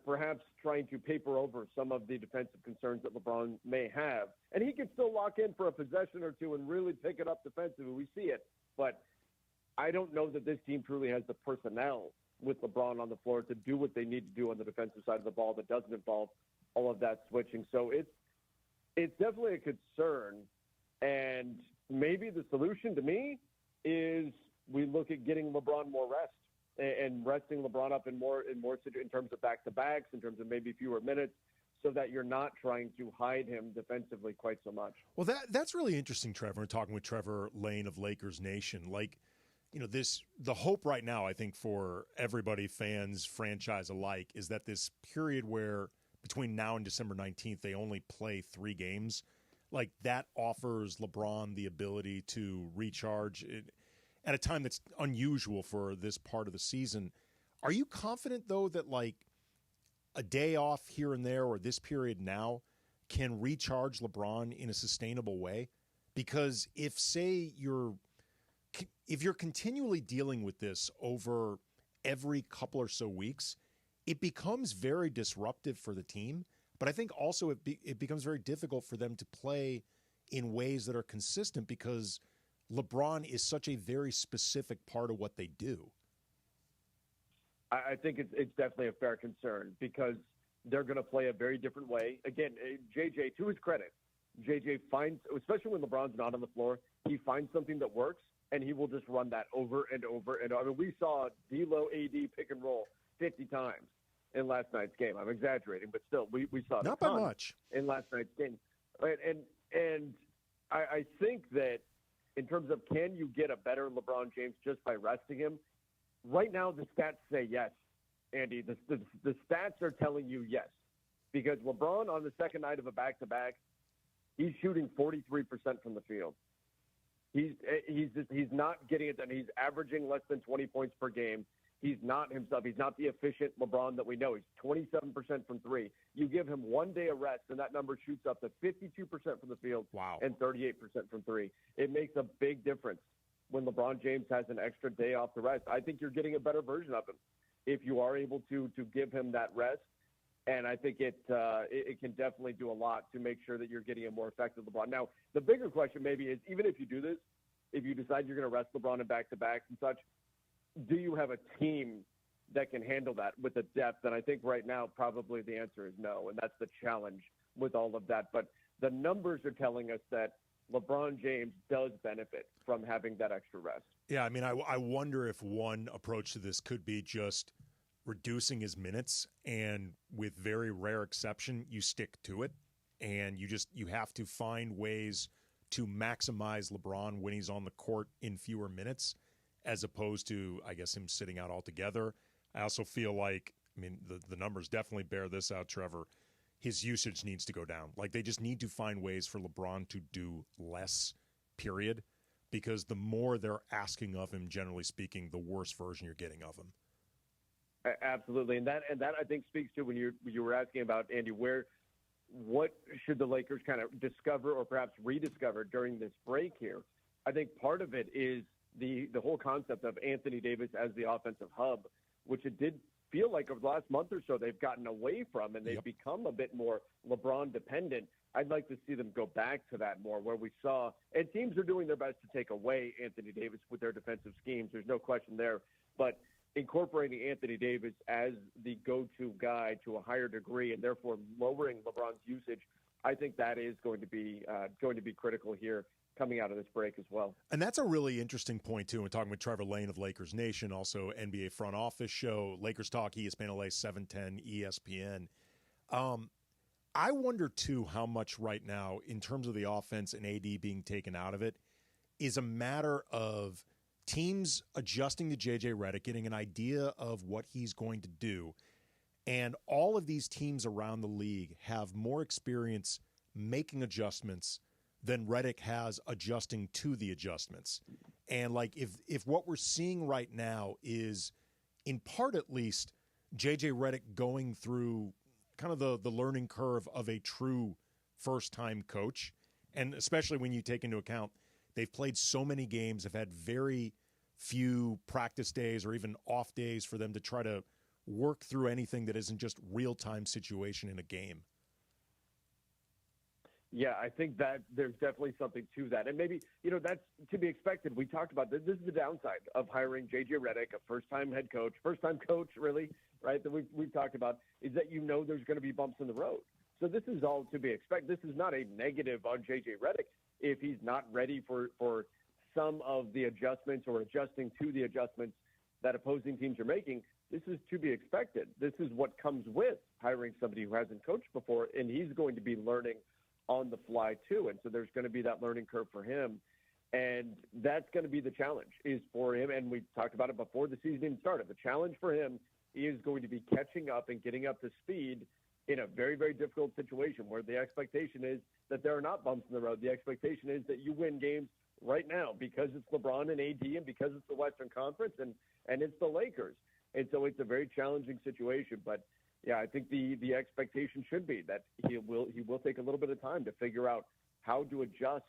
perhaps trying to paper over some of the defensive concerns that LeBron may have. And he can still lock in for a possession or two and really pick it up defensively. We see it. But I don't know that this team truly has the personnel with LeBron on the floor to do what they need to do on the defensive side of the ball that doesn't involve all of that switching. So it's definitely a concern. And maybe the solution to me is we look at getting LeBron more rest and resting LeBron up in terms of back-to-backs, in terms of maybe fewer minutes, so that you're not trying to hide him defensively quite so much. Well, that's really interesting, Trevor, and talking with Trevor Lane of Lakers Nation. Like, the hope right now, I think, for everybody, fans, franchise alike, is that this period where between now and December 19th, they only play 3 games, like that offers LeBron the ability to recharge at a time that's unusual for this part of the season. Are you confident, though, that like a day off here and there or this period now can recharge LeBron in a sustainable way? Because if you're continually dealing with this over every couple or so weeks, it becomes very disruptive for the team. But I think also it becomes very difficult for them to play in ways that are consistent because LeBron is such a very specific part of what they do. I think it's definitely a fair concern because they're going to play a very different way. Again, JJ, to his credit, JJ finds, especially when LeBron's not on the floor, he finds something that works, and he will just run that over and over. And I mean, we saw D'Lo AD pick and roll 50 times in last night's game. I'm exaggerating, but still, we saw not by much in last night's game. Right? And I think that in terms of can you get a better LeBron James just by resting him, right now the stats say yes, Andy. The stats are telling you yes, because LeBron on the second night of a back-to-back, he's shooting 43% from the field. He's not getting it done. He's averaging less than 20 points per game. He's not himself. He's not the efficient LeBron that we know. He's 27% from 3. You give him 1 day of rest, and that number shoots up to 52% from the field and 38% from 3. It makes a big difference when LeBron James has an extra day off to rest. I think you're getting a better version of him if you are able to give him that rest And I think it can definitely do a lot to make sure that you're getting a more effective LeBron. Now, the bigger question maybe is, even if you do this, if you decide you're going to rest LeBron in back-to-backs and such, do you have a team that can handle that with the depth? And I think right now probably the answer is no, and that's the challenge with all of that. But the numbers are telling us that LeBron James does benefit from having that extra rest. Yeah, I mean, I wonder if one approach to this could be just reducing his minutes, and with very rare exception, you stick to it, and you have to find ways to maximize LeBron when he's on the court in fewer minutes, as opposed to, I guess, him sitting out altogether. I also feel like, I mean, the numbers definitely bear this out, Trevor. His usage needs to go down. Like, they just need to find ways for LeBron to do less, period, because the more they're asking of him, generally speaking, the worse version you're getting of him. Absolutely, and that I think speaks to when you were asking about, Andy, what should the Lakers kind of discover or perhaps rediscover during this break here. I think part of it is the whole concept of Anthony Davis as the offensive hub, which it did feel like over the last month or so they've gotten away from, and they've become a bit more LeBron dependent. I'd like to see them go back to that more, where we saw, and teams are doing their best to take away Anthony Davis with their defensive schemes. There's no question there, but incorporating Anthony Davis as the go-to guy to a higher degree, and therefore lowering LeBron's usage, I think that is going to be critical here coming out of this break as well. And that's a really interesting point, too. We're talking with Trevor Lane of Lakers Nation, also NBA Front Office Show, Lakers Talk, ESPN LA, 710, ESPN. I wonder, too, how much right now, in terms of the offense and AD being taken out of it, is a matter of teams adjusting to J.J. Redick, getting an idea of what he's going to do. And all of these teams around the league have more experience making adjustments than Redick has adjusting to the adjustments. And like if what we're seeing right now is, in part at least, J.J. Redick going through kind of the learning curve of a true first-time coach, and especially when you take into account they've played so many games, have had very few practice days or even off days for them to try to work through anything that isn't just real-time situation in a game. Yeah, I think that there's definitely something to that. And maybe, that's to be expected. We talked about this. This is the downside of hiring J.J. Redick, a first-time head coach, first-time coach, really, right, that we've talked about, is that there's going to be bumps in the road. So this is all to be expected. This is not a negative on J.J. Redick if he's not ready for some of the adjustments or adjusting to the adjustments that opposing teams are making. This is to be expected. This is what comes with hiring somebody who hasn't coached before, and he's going to be learning on the fly too. And so there's going to be that learning curve for him. And that's going to be the challenge is for him. And we talked about it before the season even started. The challenge for him is going to be catching up and getting up to speed in a very, very difficult situation where the expectation is that there are not bumps in the road. The expectation is that you win games right now because it's LeBron and AD and because it's the Western Conference and it's the Lakers. And so it's a very challenging situation. But, yeah, I think the expectation should be that he will take a little bit of time to figure out how to adjust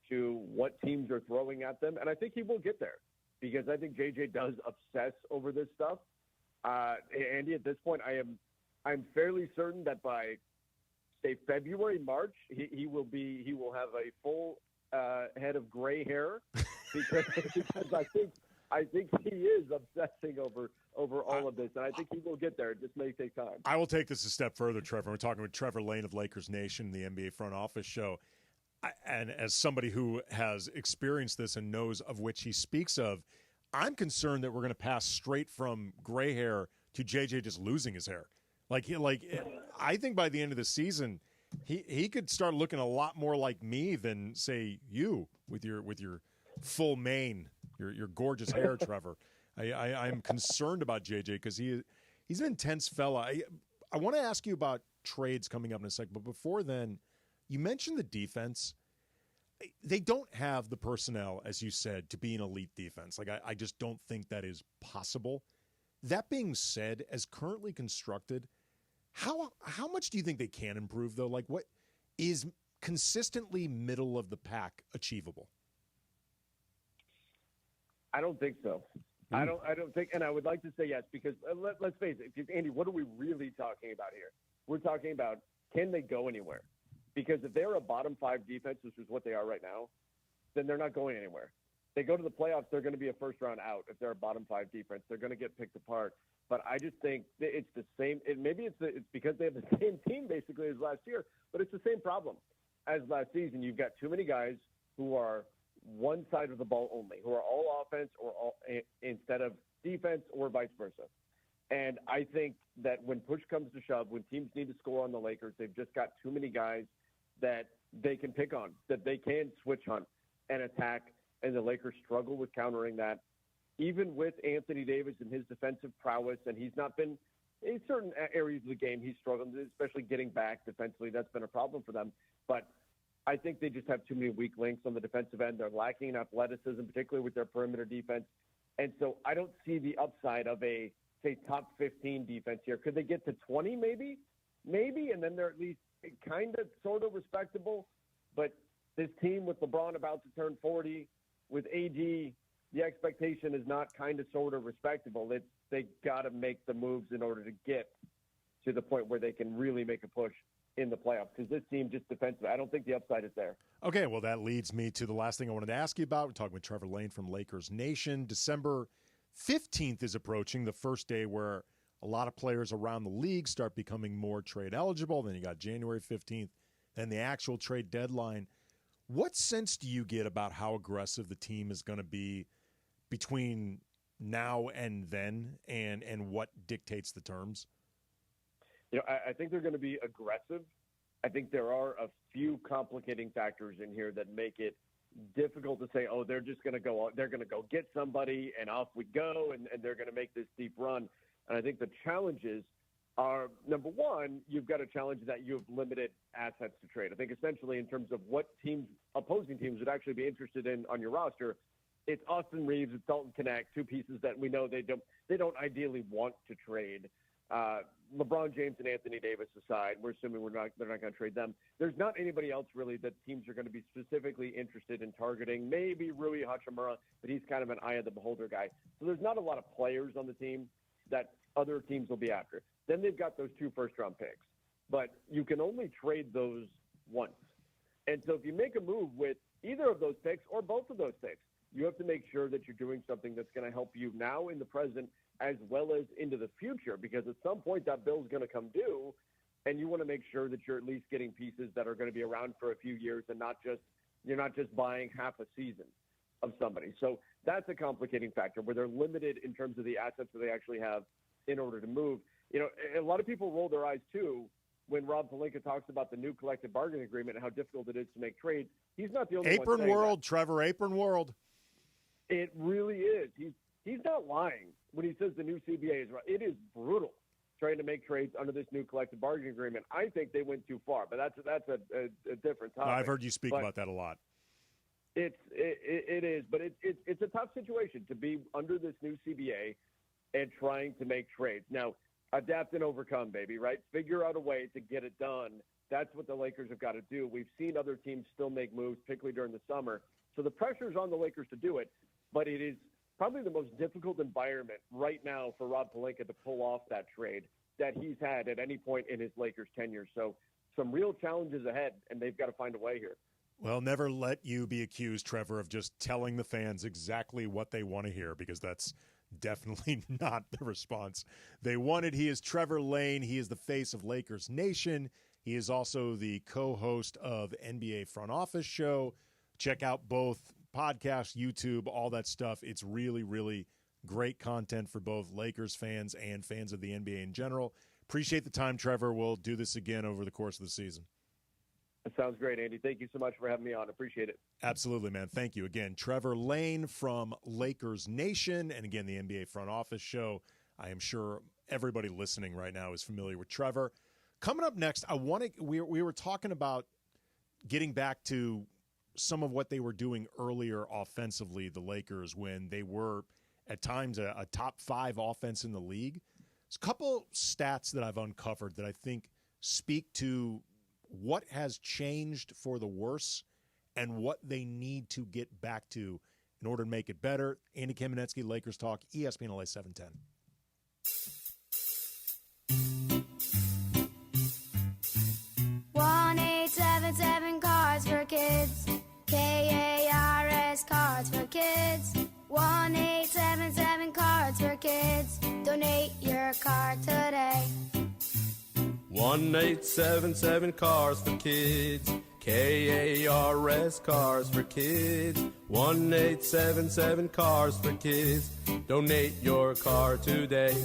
to what teams are throwing at them. And I think he will get there because I think JJ does obsess over this stuff. Andy, at this point, I'm fairly certain that by, say, February, March, he will have a full head of gray hair because I think he is obsessing over all of this, and I think he will get there. It just may take time. I will take this a step further, Trevor. We're talking with Trevor Lane of Lakers Nation, the NBA Front Office Show. And as somebody who has experienced this and knows of which he speaks of, I'm concerned that we're going to pass straight from gray hair to JJ just losing his hair. I think by the end of the season, he could start looking a lot more like me than, say, you with your full mane, your gorgeous hair, Trevor. I'm concerned about JJ because he's an intense fella. I want to ask you about trades coming up in a second, but before then, you mentioned the defense. They don't have the personnel, as you said, to be an elite defense. I just don't think that is possible. That being said, as currently constructed, how much do you think they can improve, though? What is consistently middle of the pack achievable? I don't think so. I don't think, and I would like to say yes because let's face it, Andy. What are we really talking about here? We're talking about, can they go anywhere? Because if they're a bottom 5 defense, which is what they are right now, then they're not going anywhere. They go to the playoffs, they're going to be a first-round out if they're a bottom 5 defense. They're going to get picked apart. But I just think it's the same. Maybe it's because they have the same team basically as last year, but it's the same problem as last season. You've got too many guys who are one side of the ball only, who are all offense or all instead of defense or vice versa. And I think that when push comes to shove, when teams need to score on the Lakers, they've just got too many guys that they can pick on, that they can switch on and attack, and the Lakers struggle with countering that. Even with Anthony Davis and his defensive prowess, and he's not been in certain areas of the game, he's struggled, especially getting back defensively. That's been a problem for them. But I think they just have too many weak links on the defensive end. They're lacking in athleticism, particularly with their perimeter defense. And so I don't see the upside of a, say, top 15 defense here. Could they get to 20 maybe? Maybe, and then they're at least kind of sort of respectable. But this team with LeBron about to turn 40, with AD, the expectation is not kind of sort of respectable. They got to make the moves in order to get to the point where they can really make a push in the playoffs, because this team just defensively, I don't think the upside is there. Okay, well, that leads me to the last thing I wanted to ask you about. We're talking with Trevor Lane from Lakers Nation. December 15th is approaching, the first day where a lot of players around the league start becoming more trade eligible. Then you got January 15th, then the actual trade deadline. What sense do you get about how aggressive the team is going to be between now and then, and what dictates the terms? You know, I think they're going to be aggressive. I think there are a few complicating factors in here that make it difficult to say, oh, they're just going to go, they're going to go get somebody and off we go, and they're going to make this deep run. And I think the challenges are, number one, you've got a challenge that you have limited assets to trade. I think essentially in terms of what teams, opposing teams would actually be interested in on your roster, it's Austin Reeves, it's Dalton Knecht, two pieces that we know they don't ideally want to trade. LeBron James and Anthony Davis aside, we're assuming they're not going to trade them. There's not anybody else really that teams are going to be specifically interested in targeting. Maybe Rui Hachimura, but he's kind of an eye of the beholder guy. So there's not a lot of players on the team that other teams will be after. Then they've got those 2 first-round picks, but you can only trade those once. And so if you make a move with either of those picks or both of those picks, you have to make sure that you're doing something that's going to help you now in the present as well as into the future, because at some point that bill's going to come due, and you want to make sure that you're at least getting pieces that are going to be around for a few years and you're not just buying half a season of somebody. So that's a complicating factor where they're limited in terms of the assets that they actually have in order to move. You know, a lot of people roll their eyes too when Rob Pelinka talks about the new collective bargaining agreement and how difficult it is to make trades. He's not the only one Apron saying world, that. Trevor, apron world. It really is. He's not lying when he says the new CBA is right. It is brutal trying to make trades under this new collective bargaining agreement. I think they went too far, but that's a different topic. I've heard you speak about that a lot. It is, but it's a tough situation to be under this new CBA and trying to make trades. Now, adapt and overcome, baby, right? Figure out a way to get it done. That's what the Lakers have got to do. We've seen other teams still make moves, particularly during the summer. So the pressure's on the Lakers to do it, but it is probably the most difficult environment right now for Rob Pelinka to pull off that trade that he's had at any point in his Lakers tenure. So some real challenges ahead, and they've got to find a way here. Well, never let you be accused, Trevor, of just telling the fans exactly what they want to hear, because that's definitely not the response they wanted. He is Trevor Lane. He is the face of Lakers Nation. He is also the co-host of NBA Front Office Show. Check out both podcasts, YouTube, all that stuff. It's really, really great content for both Lakers fans and fans of the NBA in general. Appreciate the time, Trevor. We'll do this again over the course of the season. That sounds great, Andy. Thank you so much for having me on. Appreciate it. Absolutely, man. Thank you. Again, Trevor Lane from Lakers Nation, and again, the NBA Front Office Show. I am sure everybody listening right now is familiar with Trevor. Coming up next, we were talking about getting back to some of what they were doing earlier offensively, the Lakers, when they were at times a top 5 offense in the league. There's a couple stats that I've uncovered that I think speak to what has changed for the worse and what they need to get back to in order to make it better. Andy Kamenetzky, Lakers Talk, ESPN LA 710. 1-877 Cards for Kids. KARS Cards for Kids. 1-877 Cards for Kids. Donate your card today. 1-877 Cars for Kids. KARS Cars for Kids. 1-877 Cars for Kids. Donate your car today.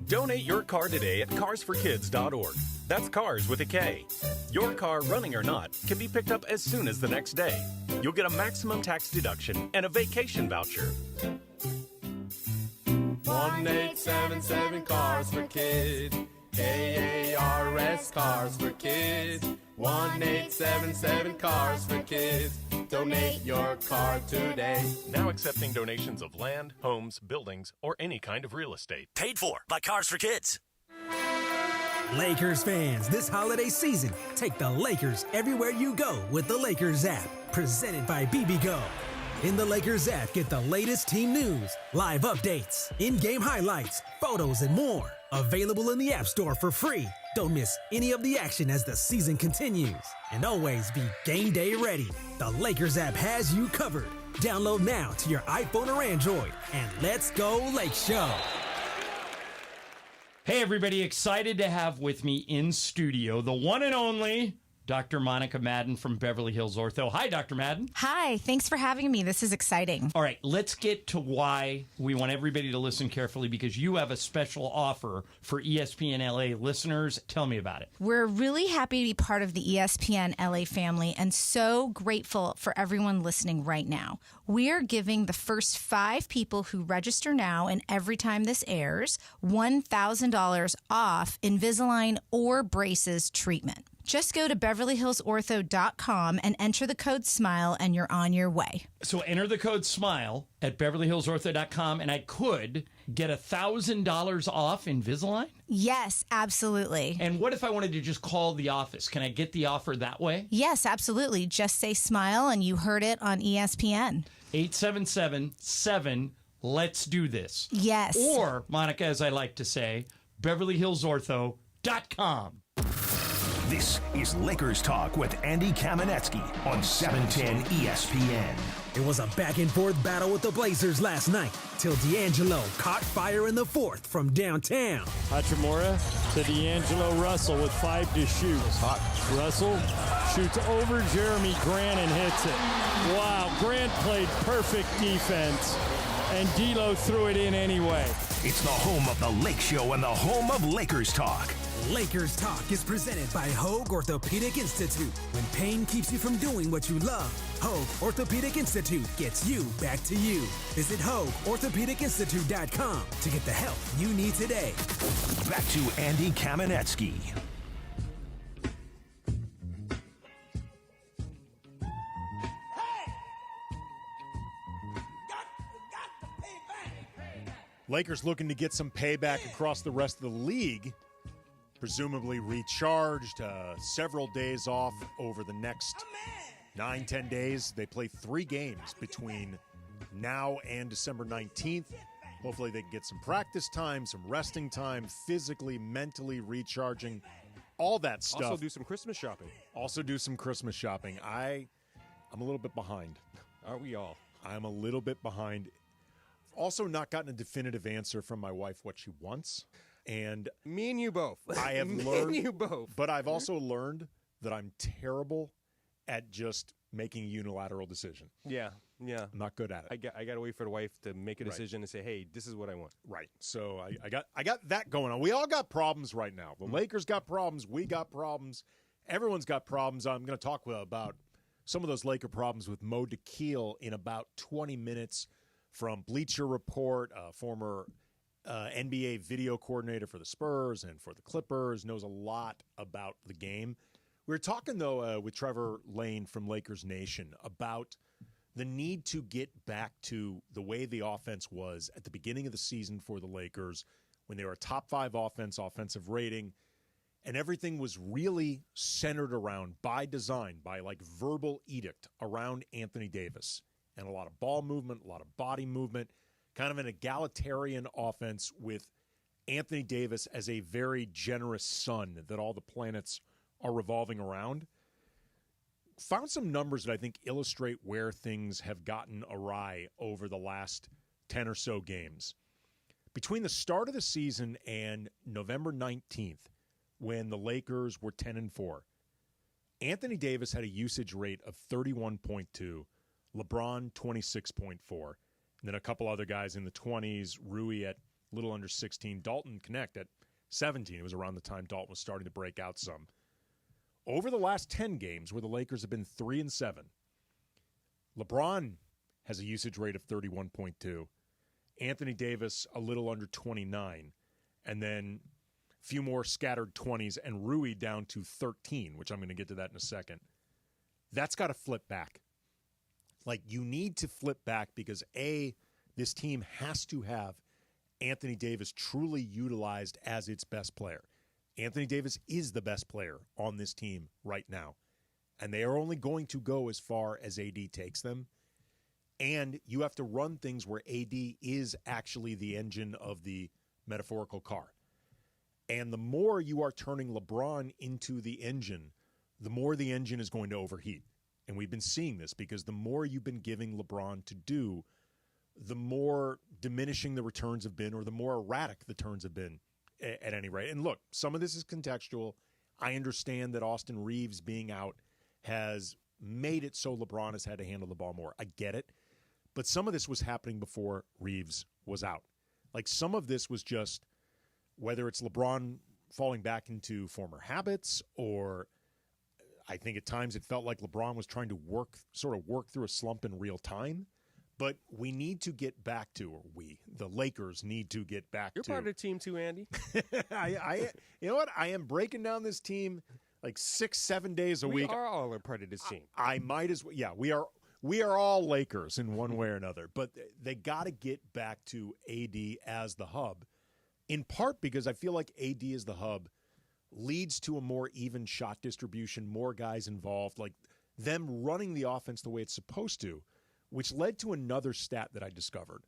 Donate your car today at carsforkids.org. That's cars with a K. Your car, running or not, can be picked up as soon as the next day. You'll get a maximum tax deduction and a vacation voucher. 1-877 Cars for Kids. KARS Cars for Kids. 1-877 Cars for Kids. Donate your car today. Now accepting donations of land, homes, buildings, or any kind of real estate. Paid for by Cars for Kids. Lakers fans, this holiday season, take the Lakers everywhere you go with the Lakers app, presented by BBGO. In the Lakers app, get the latest team news, live updates, in-game highlights, photos, and more. Available in the App Store for free. Don't miss any of the action as the season continues. And always be game day ready. The Lakers app has you covered. Download now to your iPhone or Android. And let's go Lake Show. Hey, everybody, excited to have with me in studio the one and only Dr. Monica Madden from Beverly Hills Ortho. Hi, Dr. Madden. Hi, thanks for having me. This is exciting. All right, let's get to why we want everybody to listen carefully, because you have a special offer for ESPN LA listeners. Tell me about it. We're really happy to be part of the ESPN LA family and so grateful for everyone listening right now. We are giving the first 5 people who register now and every time this airs $1,000 off Invisalign or braces treatment. Just go to BeverlyHillsOrtho.com and enter the code SMILE and you're on your way. So enter the code SMILE at BeverlyHillsOrtho.com and I could get $1,000 off Invisalign? Yes, absolutely. And what if I wanted to just call the office? Can I get the offer that way? Yes, absolutely. Just say SMILE and you heard it on ESPN. 877-7 Let's Do This. Yes. Or, Monica, as I like to say, BeverlyHillsOrtho.com. This is Lakers Talk with Andy Kamenetzky on 710 ESPN. It was a back-and-forth battle with the Blazers last night till D'Angelo caught fire in the fourth from downtown. Hachimura to D'Angelo Russell with 5 to shoot. Hot. Russell shoots over Jeremy Grant and hits it. Wow, Grant played perfect defense, and D'Lo threw it in anyway. It's the home of the Lake Show and the home of Lakers Talk. Lakers Talk is presented by Hoag Orthopedic Institute. When pain keeps you from doing what you love, Hoag Orthopedic Institute gets you back to you. Visit HoagOrthopedicInstitute.com to get the help you need today. Back to Andy Kamenetzky. Lakers looking to get some payback across the rest of the league. Presumably recharged, several days off over the next 9-10 days. They play 3 games between now and December 19th. Hopefully they can get some practice time, some resting time, physically, mentally recharging, all that stuff. Also do some Christmas shopping. I'm a little bit behind. Aren't we all? I'm a little bit behind. Also not gotten a definitive answer from my wife what she wants. And me and you both. I have learned. Me and you both. But I've also learned that I'm terrible at just making a unilateral decision. Yeah. I'm not good at it. I got to wait for the wife to make a decision and say, "Hey, this is what I want." Right. So I got that going on. We all got problems right now. The Lakers got problems. We got problems. Everyone's got problems. I'm going to talk about some of those Laker problems with Mo Dakhil in about 20 minutes from Bleacher Report, former NBA video coordinator for the Spurs and for the Clippers, knows a lot about the game. We were talking, though, with Trevor Lane from Lakers Nation about the need to get back to the way the offense was at the beginning of the season for the Lakers when they were a top 5 offensive rating, and everything was really centered around, by design, by like verbal edict, around Anthony Davis. And a lot of ball movement, a lot of body movement, kind of an egalitarian offense with Anthony Davis as a very generous sun that all the planets are revolving around. found some numbers that I think illustrate where things have gotten awry over the last 10 or so games. Between the start of the season and November 19th, when the Lakers were 10-4, Anthony Davis had a usage rate of 31.2, LeBron 26.4, and then a couple other guys in the 20s, Rui at a little under 16, Dalton Connect at 17. It was around the time Dalton was starting to break out some. Over the last 10 games where the Lakers have been 3-7, LeBron has a usage rate of 31.2, Anthony Davis a little under 29, and then a few more scattered 20s, and Rui down to 13, which I'm going to get to that in a second. That's got to flip back. Like, you need to flip back because, A, this team has to have Anthony Davis truly utilized as its best player. Anthony Davis is the best player on this team right now, and they are only going to go as far as AD takes them. And you have to run things where AD is actually the engine of the metaphorical car. And the more you are turning LeBron into the engine, the more the engine is going to overheat. And we've been seeing this because the more you've been giving LeBron to do, the more diminishing the returns have been, or the more erratic the turns have been at any rate. And look, some of this is contextual. I understand that Austin Reeves being out has made it so LeBron has had to handle the ball more. I get it. But some of this was happening before Reeves was out. Like, some of this was just, whether it's LeBron falling back into former habits, or I think at times it felt like LeBron was trying to work through a slump in real time. But we need to get back to, or the Lakers need to get back You're to. You're part of the team too, Andy. You know what? I am breaking down this team like 6-7 days a week. We are all a part of this team. I might as well. Yeah, we are all Lakers in one way or another. But they got to get back to AD as the hub, in part because I feel like AD as the hub leads to a more even shot distribution, more guys involved, like them running the offense the way it's supposed to, which led to another stat that I discovered.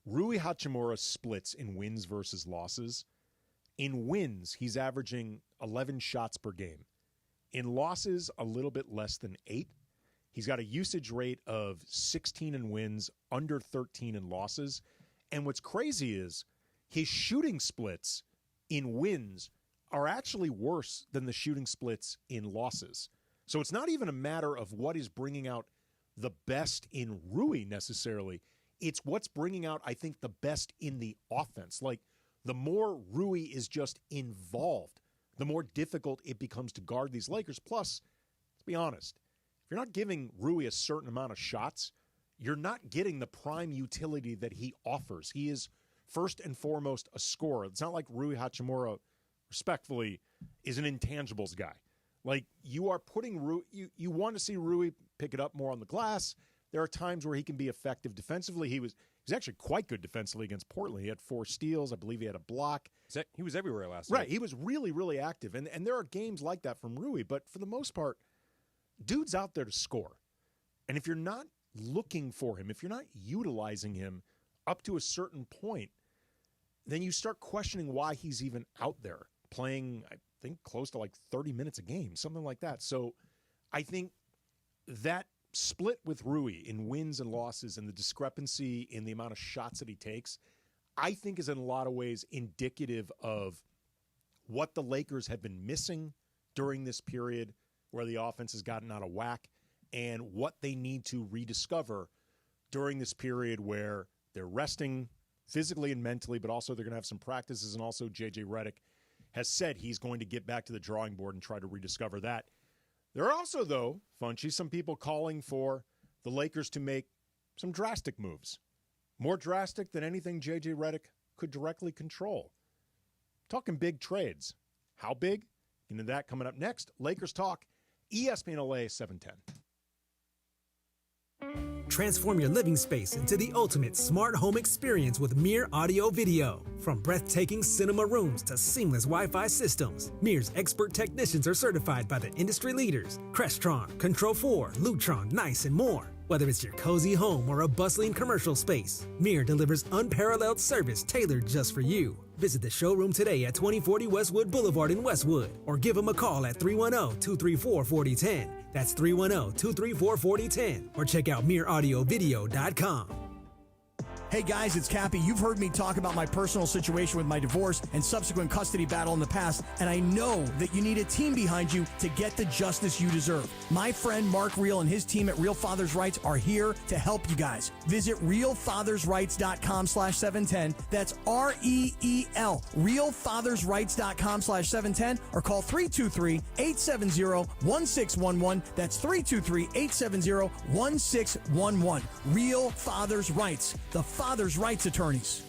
Rui Hachimura splits in wins versus losses. In wins, he's averaging 11 shots per game. In losses, a little bit less than 8. He's got a usage rate of 16 in wins, under 13 in losses. And what's crazy is his shooting splits in wins are actually worse than the shooting splits in losses. So it's not even a matter of what is bringing out the best in Rui necessarily. It's what's bringing out, I think, the best in the offense. Like, the more Rui is just involved, the more difficult it becomes to guard these Lakers. Plus, let's be honest, if you're not giving Rui a certain amount of shots, you're not getting the prime utility that he offers. He is first and foremost a scorer. It's not like Rui Hachimura, respectfully, is an intangibles guy. Like, you are putting Rui, you want to see Rui pick it up more on the glass. There are times where he can be effective defensively. He was actually quite good defensively against Portland. He had 4 steals. I believe he had a block. He was everywhere last night. Right. He was really, really active. And there are games like that from Rui. But for the most part, dude's out there to score. And if you're not looking for him, if you're not utilizing him up to a certain point, then you start questioning why he's even out there playing, I think, close to like 30 minutes a game, something like that. So I think that split with Rui in wins and losses and the discrepancy in the amount of shots that he takes, I think is in a lot of ways indicative of what the Lakers have been missing during this period where the offense has gotten out of whack, and what they need to rediscover during this period where they're resting physically and mentally, but also they're going to have some practices. And also J.J. Redick has said he's going to get back to the drawing board and try to rediscover that. There are also, though, Funchy, some people calling for the Lakers to make some drastic moves. More drastic than anything J.J. Redick could directly control. Talking big trades. How big? Into that coming up next. Lakers Talk, ESPN LA 710. Transform your living space into the ultimate smart home experience with Mir Audio Video. From breathtaking cinema rooms to seamless Wi-Fi systems, Mir's expert technicians are certified by the industry leaders, Crestron, Control4, Lutron, Nice, and more. Whether it's your cozy home or a bustling commercial space, Mir delivers unparalleled service tailored just for you. Visit the showroom today at 2040 Westwood Boulevard in Westwood or give them a call at 310-234-4010. That's 310-234-4010 or check out MirAudioVideo.com. Hey guys, it's Cappy. You've heard me talk about my personal situation with my divorce and subsequent custody battle in the past, and I know that you need a team behind you to get the justice you deserve. My friend Mark Reel and his team at Real Fathers Rights are here to help you guys. Visit realfathersrights.com/710. That's REEL. realfathersrights.com/710 or call 323-870-1611. That's 323-870-1611. Real Fathers Rights. The Father's Rights Attorneys.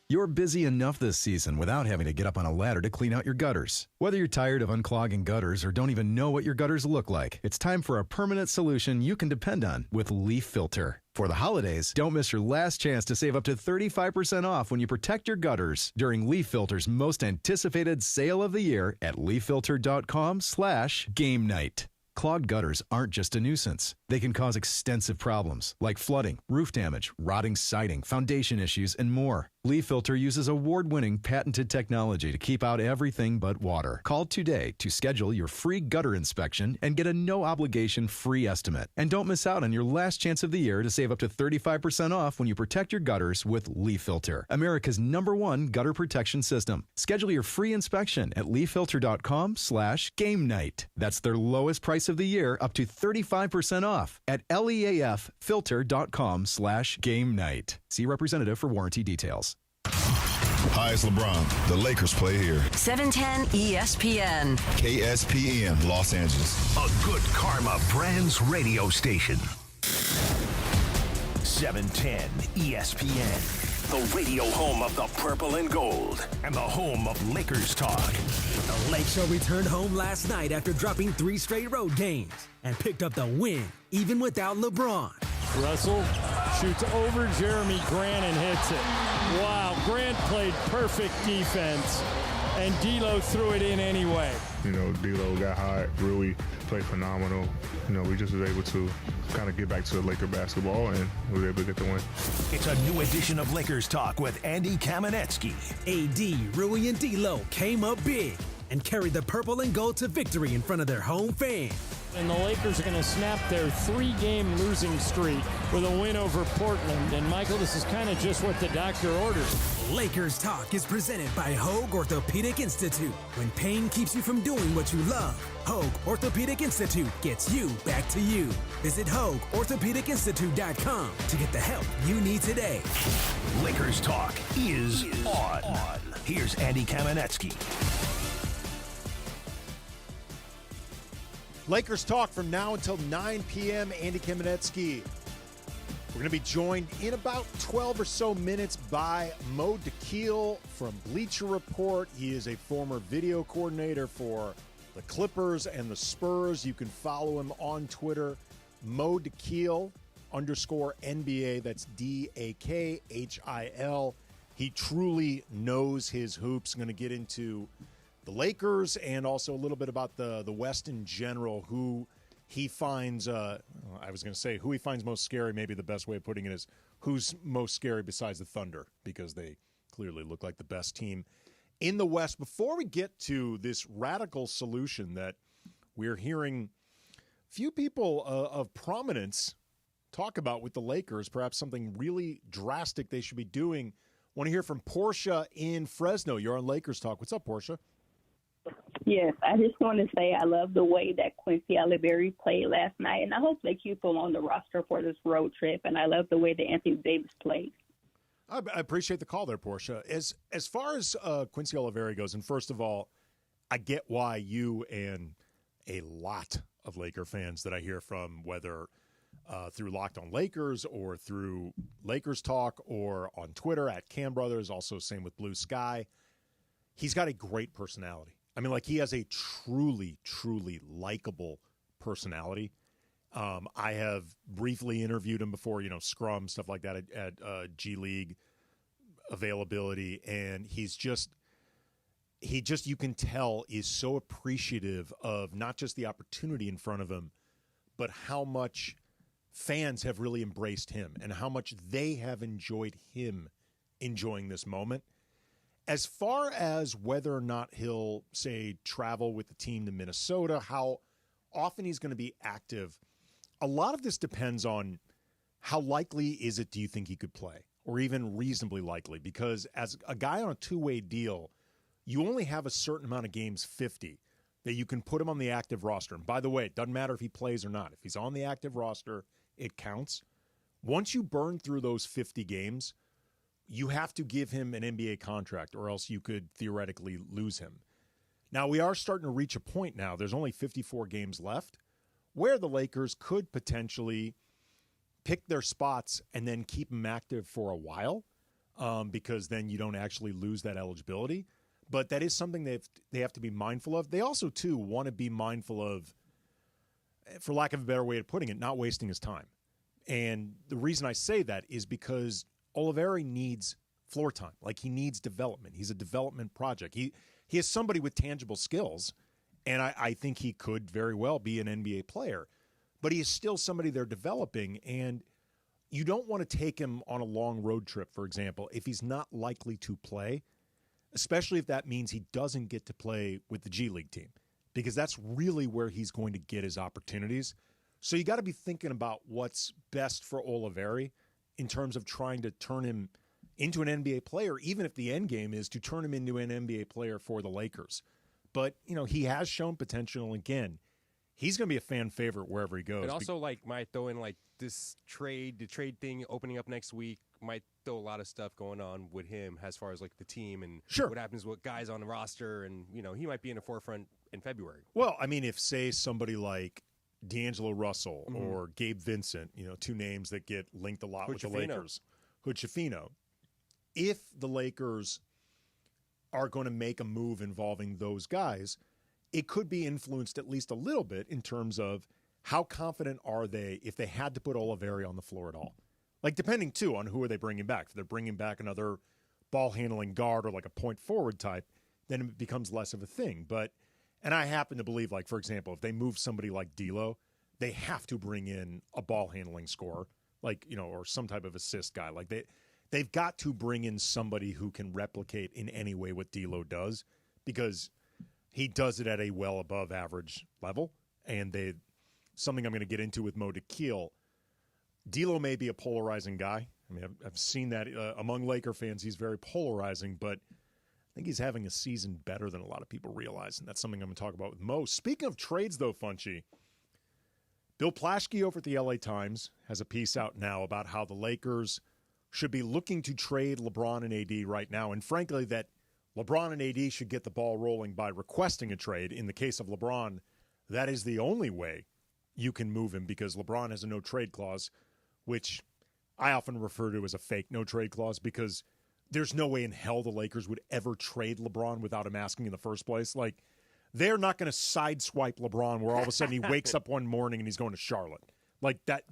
You're busy enough this season without having to get up on a ladder to clean out your gutters. Whether you're tired of unclogging gutters or don't even know what your gutters look like, it's time for a permanent solution you can depend on with Leaf Filter. For the holidays, don't miss your last chance to save up to 35% off when you protect your gutters during Leaf Filter's most anticipated sale of the year at leaffilter.com/game night. Clogged gutters aren't just a nuisance. They can cause extensive problems like flooding, roof damage, rotting siding, foundation issues, and more. Leaf Filter uses award-winning patented technology to keep out everything but water. Call today to schedule your free gutter inspection and get a no-obligation free estimate. And don't miss out on your last chance of the year to save up to 35% off when you protect your gutters with Leaf Filter, America's #1 gutter protection system. Schedule your free inspection at leaffilter.com/game night. That's their lowest price of the year, up to 35% off at leaffilter.com/game night. See representative for warranty details. Hi, it's LeBron. The Lakers play here. 710 ESPN. KSPN, Los Angeles. A good karma brands radio station. 710 ESPN. The radio home of the purple and gold and the home of Lakers talk. The Lake Show returned home last night after dropping 3 straight road games and picked up the win, even without LeBron. Russell shoots over Jeremy Grant and hits it. Wow, Grant played perfect defense, and D'Lo threw it in anyway. You know, D'Lo got hot. Rui played phenomenal. You know, we just was able to kind of get back to Laker basketball, and we were able to get the win. It's a new edition of Lakers Talk with Andy Kamenetzky. AD, Rui, and D'Lo came up big and carried the purple and gold to victory in front of their home fans. And the Lakers are going to snap their 3-game losing streak with a win over Portland. And, Michael, this is kind of just what the doctor ordered. Lakers Talk is presented by Hoag Orthopedic Institute. When pain keeps you from doing what you love, Hoag Orthopedic Institute gets you back to you. Visit HoagOrthopedicInstitute.com to get the help you need today. Lakers Talk is on. Here's Andy Kamenetzky. Lakers talk from now until 9 p.m. Andy Kamenetzky. We're going to be joined in about 12 or so minutes by Mo Dakhil from Bleacher Report. He is a former video coordinator for the Clippers and the Spurs. You can follow him on Twitter, Mo Dakhil _NBA. That's DAKHIL. He truly knows his hoops. Going to get into the Lakers and also a little bit about the West in general, who he finds, who he finds most scary. Maybe the best way of putting it is who's most scary besides the Thunder, because they clearly look like the best team in the West. Before we get to this radical solution that we're hearing few people of prominence talk about with the Lakers, perhaps something really drastic they should be doing. Want to hear from Portia in Fresno. You're on Lakers Talk. What's up, Portia? Yes, I just want to say I love the way that Quincy Olivieri played last night, and I hope they keep him on the roster for this road trip, and I love the way that Anthony Davis played. I appreciate the call there, Portia. As far as Quincy Olivieri goes, and first of all, I get why you and a lot of Laker fans that I hear from, whether through Locked on Lakers or through Lakers Talk or on Twitter at Cam Brothers, also same with Blue Sky, he's got a great personality. I mean, like, he has a truly, truly likable personality. I have briefly interviewed him before, scrum, stuff like that at G League availability. And he just, you can tell, is so appreciative of not just the opportunity in front of him, but how much fans have really embraced him and how much they have enjoyed him enjoying this moment. As far as whether or not he'll, say, travel with the team to Minnesota, how often he's going to be active, a lot of this depends on how likely is it do you think he could play, or even reasonably likely, because as a guy on a two-way deal, you only have a certain amount of games, 50, that you can put him on the active roster. And by the way, it doesn't matter if he plays or not. If he's on the active roster, it counts. Once you burn through those 50 games, you have to give him an NBA contract, or else you could theoretically lose him. Now, we are starting to reach a point now. There's only 54 games left where the Lakers could potentially pick their spots and then keep him active for a while, because then you don't actually lose that eligibility. But that is something they have to be mindful of. They also, too, want to be mindful of, for lack of a better way of putting it, not wasting his time. And the reason I say that is because Oliveri needs floor time. Like, he needs development. He's a development project. He has somebody with tangible skills, and I think he could very well be an NBA player. But he is still somebody they're developing, and you don't want to take him on a long road trip, for example, if he's not likely to play, especially if that means he doesn't get to play with the G League team, because that's really where he's going to get his opportunities. So you got to be thinking about what's best for Oliveri in terms of trying to turn him into an NBA player, even if the end game is to turn him into an NBA player for the Lakers. But, he has shown potential. Again, he's going to be a fan favorite wherever he goes. And also, might throw in, this the trade thing opening up next week, might throw a lot of stuff going on with him as far as, the team and what happens with guys on the roster. And, he might be in the forefront in February. Well, I mean, if, say, somebody like D'Angelo Russell or Gabe Vincent, two names that get linked a lot with the Lakers. Hood-Schifino. If the Lakers are going to make a move involving those guys, it could be influenced at least a little bit in terms of how confident are they if they had to put Oliveri on the floor at all. Depending, too, on who are they bringing back. If they're bringing back another ball-handling guard or a point forward type, then it becomes less of a thing. And I happen to believe, for example, if they move somebody like D'Lo, they have to bring in a ball-handling scorer, or some type of assist guy. They've got to bring in somebody who can replicate in any way what D'Lo does, because he does it at a well above average level. And something I'm going to get into with Mo Dakhil, D'Lo may be a polarizing guy. I mean, I've seen that among Laker fans. He's very polarizing, but I think he's having a season better than a lot of people realize, and that's something I'm going to talk about with Mo. Speaking of trades, though, Funchy, Bill Plaschke over at the LA Times has a piece out now about how the Lakers should be looking to trade LeBron and AD right now, and frankly, that LeBron and AD should get the ball rolling by requesting a trade. In the case of LeBron, that is the only way you can move him, because LeBron has a no-trade clause, which I often refer to as a fake no-trade clause, because there's no way in hell the Lakers would ever trade LeBron without him asking in the first place. They're not going to sideswipe LeBron where all of a sudden he wakes up one morning and he's going to Charlotte.